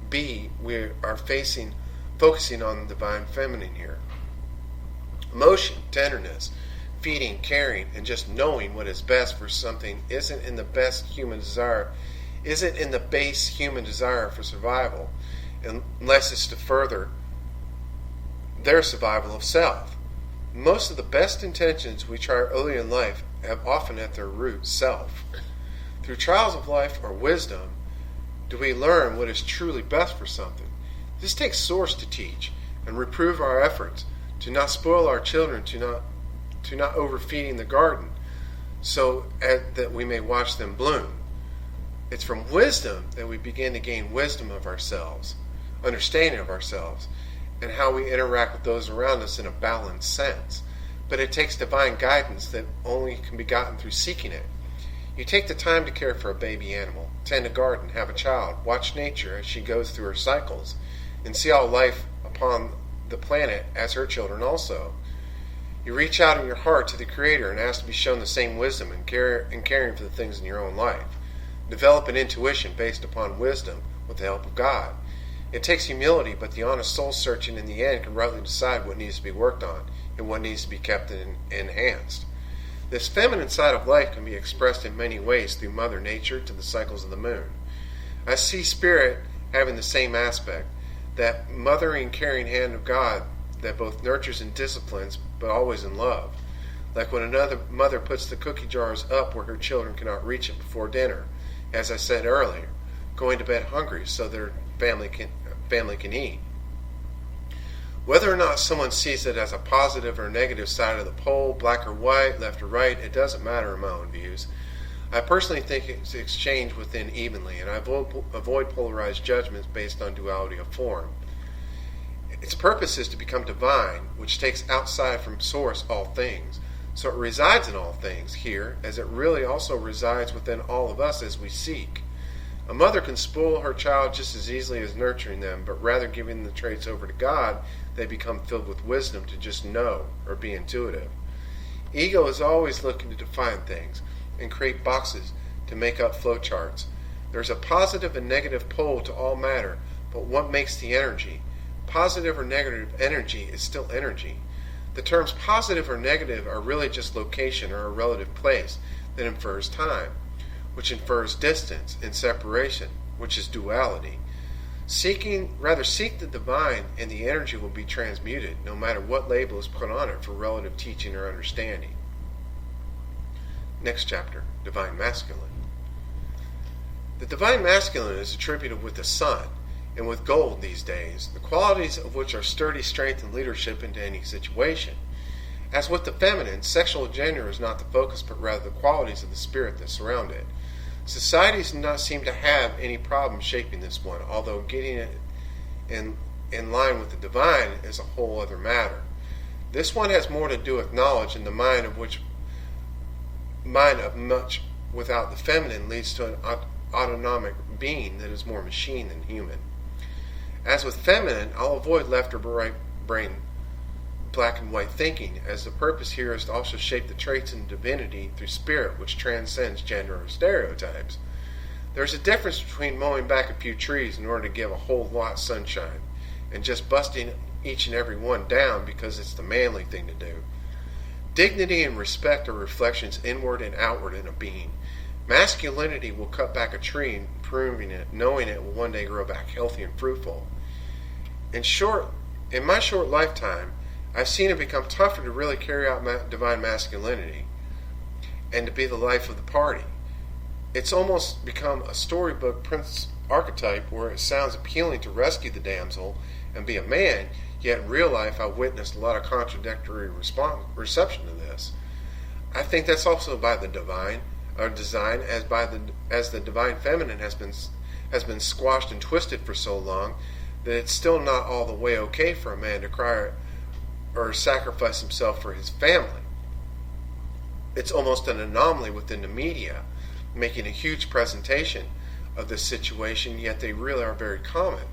be, we are focusing on the divine feminine here. Emotion, tenderness, feeding, caring, and just knowing what is best for something isn't in the base human desire for survival, unless it's to further their survival of self. Most of the best intentions we try early in life have often at their root self. Through trials of life or wisdom do we learn what is truly best for something. This takes source to teach and reprove our efforts to not spoil our children, to not overfeeding the garden, so that we may watch them bloom. It's from wisdom that we begin to gain wisdom of ourselves, understanding of ourselves, and how we interact with those around us in a balanced sense. But it takes divine guidance that only can be gotten through seeking it. You take the time to care for a baby animal, tend a garden, have a child, watch nature as she goes through her cycles, and see all life upon the planet as her children also. You reach out in your heart to the Creator and ask to be shown the same wisdom in caring for the things in your own life. Develop an intuition based upon wisdom with the help of God. It takes humility, but the honest soul searching in the end can rightly decide what needs to be worked on and what needs to be kept and enhanced. This feminine side of life can be expressed in many ways through Mother Nature to the cycles of the moon. I see Spirit having the same aspect, that mothering, caring hand of God that both nurtures and disciplines, but always in love. Like when another mother puts the cookie jars up where her children cannot reach it before dinner, as I said earlier, going to bed hungry so their family can eat. Whether or not someone sees it as a positive or negative side of the pole, black or white, left or right, it doesn't matter in my own views. I personally think it's exchanged within evenly, and I avoid polarized judgments based on duality of form. Its purpose is to become divine, which takes outside from source all things. So it resides in all things here, as it really also resides within all of us as we seek. A mother can spoil her child just as easily as nurturing them, but rather giving the traits over to God, they become filled with wisdom to just know or be intuitive. Ego is always looking to define things and create boxes to make up flowcharts. There's a positive and negative pole to all matter, but what makes the energy? Positive or negative energy is still energy. The terms positive or negative are really just location or a relative place that infers time, which infers distance and separation, which is duality. Seek the divine, and the energy will be transmuted, no matter what label is put on it for relative teaching or understanding. Next chapter, Divine Masculine. The Divine Masculine is attributed with the sun, and with gold these days, the qualities of which are sturdy strength and leadership into any situation. As with the feminine, sexual gender is not the focus, but rather the qualities of the spirit that surround it. Societies do not seem to have any problem shaping this one, although getting it in line with the divine is a whole other matter. This one has more to do with knowledge, and the mind of much without the feminine leads to an autonomic being that is more machine than human. As with feminine, I'll avoid left or right brain black and white thinking, as the purpose here is to also shape the traits in divinity through spirit, which transcends gender or stereotypes. There's a difference between mowing back a few trees in order to give a whole lot sunshine, and just busting each and every one down because it's the manly thing to do. Dignity and respect are reflections inward and outward in a being. Masculinity will cut back a tree, pruning it, knowing it will one day grow back healthy and fruitful. In my short lifetime, I've seen it become tougher to really carry out divine masculinity and to be the life of the party. It's almost become a storybook prince archetype where it sounds appealing to rescue the damsel and be a man, yet in real life I've witnessed a lot of contradictory reception to this. I think that's also by the divine, or design, as the divine feminine has been squashed and twisted for so long that it's still not all the way okay for a man to cry or sacrifice himself for his family. It's almost an anomaly within the media, making a huge presentation of this situation, yet they really are very common.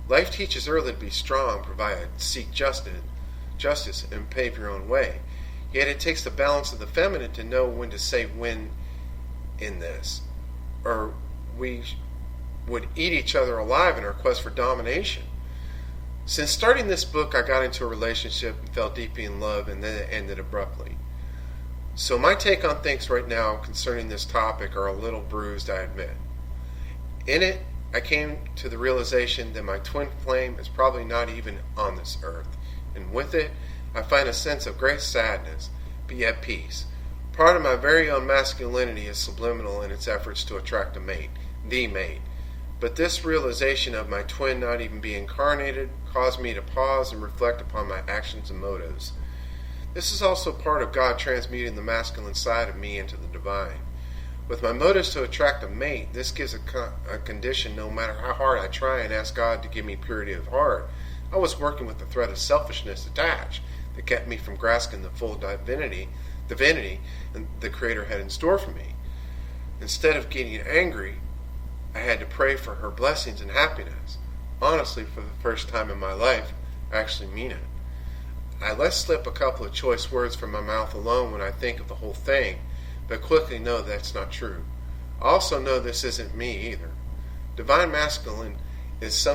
Life teaches early to be strong, provided seek justice, and pave your own way. Yet it takes the balance of the feminine to know when to say when in this, or we would eat each other alive in our quest for domination. Since starting this book, I got into a relationship and fell deeply in love, and then it ended abruptly. So my take on things right now concerning this topic are a little bruised, I admit. In it, I came to the realization that my twin flame is probably not even on this earth, and with it, I find a sense of great sadness, but yet peace. Part of my very own masculinity is subliminal in its efforts to attract a mate, the mate. But this realization of my twin not even being incarnated caused me to pause and reflect upon my actions and motives. This is also part of God transmuting the masculine side of me into the divine. With my motives to attract a mate, this gives a condition no matter how hard I try and ask God to give me purity of heart. I was working with the thread of selfishness attached that kept me from grasping the full divinity the Creator had in store for me. Instead of getting angry, I had to pray for her blessings and happiness. Honestly, for the first time in my life, I actually mean it. I let slip a couple of choice words from my mouth alone when I think of the whole thing, but quickly know that's not true. I also know this isn't me either. Divine masculine is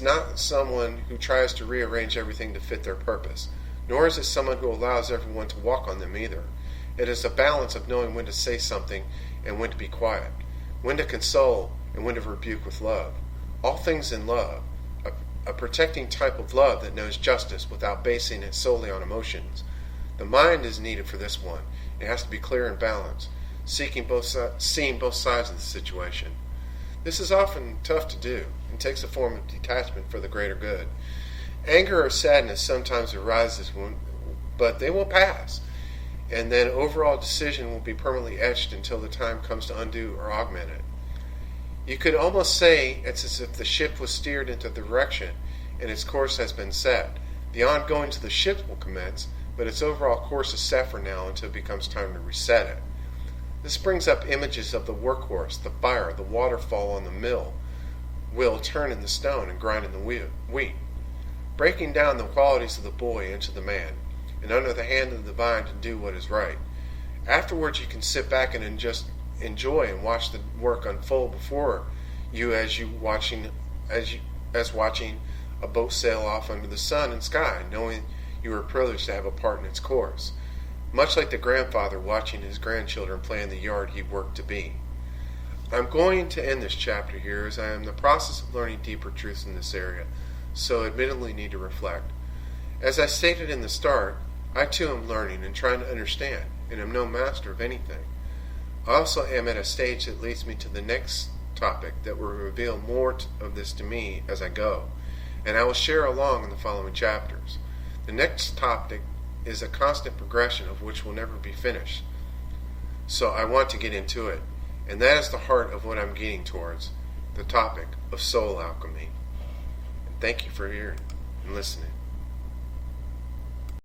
not someone who tries to rearrange everything to fit their purpose, nor is it someone who allows everyone to walk on them either. It is a balance of knowing when to say something and when to be quiet, when to console and when to rebuke with love. All things in love, a protecting type of love that knows justice without basing it solely on emotions. The mind is needed for this one. It has to be clear and balanced, seeing both sides of the situation. This is often tough to do and takes a form of detachment for the greater good. Anger or sadness sometimes arises, but they will pass, and then overall decision will be permanently etched until the time comes to undo or augment it. You could almost say it's as if the ship was steered into the direction and its course has been set. The ongoing to the ship will commence, but its overall course is set for now until it becomes time to reset it. This brings up images of the workhorse, the fire, the waterfall on the mill, wheel turning the stone and grinding the wheat, breaking down the qualities of the boy into the man, and under the hand of the divine to do what is right. Afterwards you can sit back and just enjoy and watch the work unfold before you as watching a boat sail off under the sun and sky, knowing you are privileged to have a part in its course, much like the grandfather watching his grandchildren play in the yard he worked to be. I'm going to end this chapter here as I am in the process of learning deeper truths in this area, so admittedly need to reflect. As I stated in the start, I too am learning and trying to understand, and am no master of anything. I also am at a stage that leads me to the next topic that will reveal more of this to me as I go, and I will share along in the following chapters. The next topic is a constant progression of which will never be finished, so I want to get into it, and that is the heart of what I'm getting towards, the topic of soul alchemy. And thank you for hearing and listening.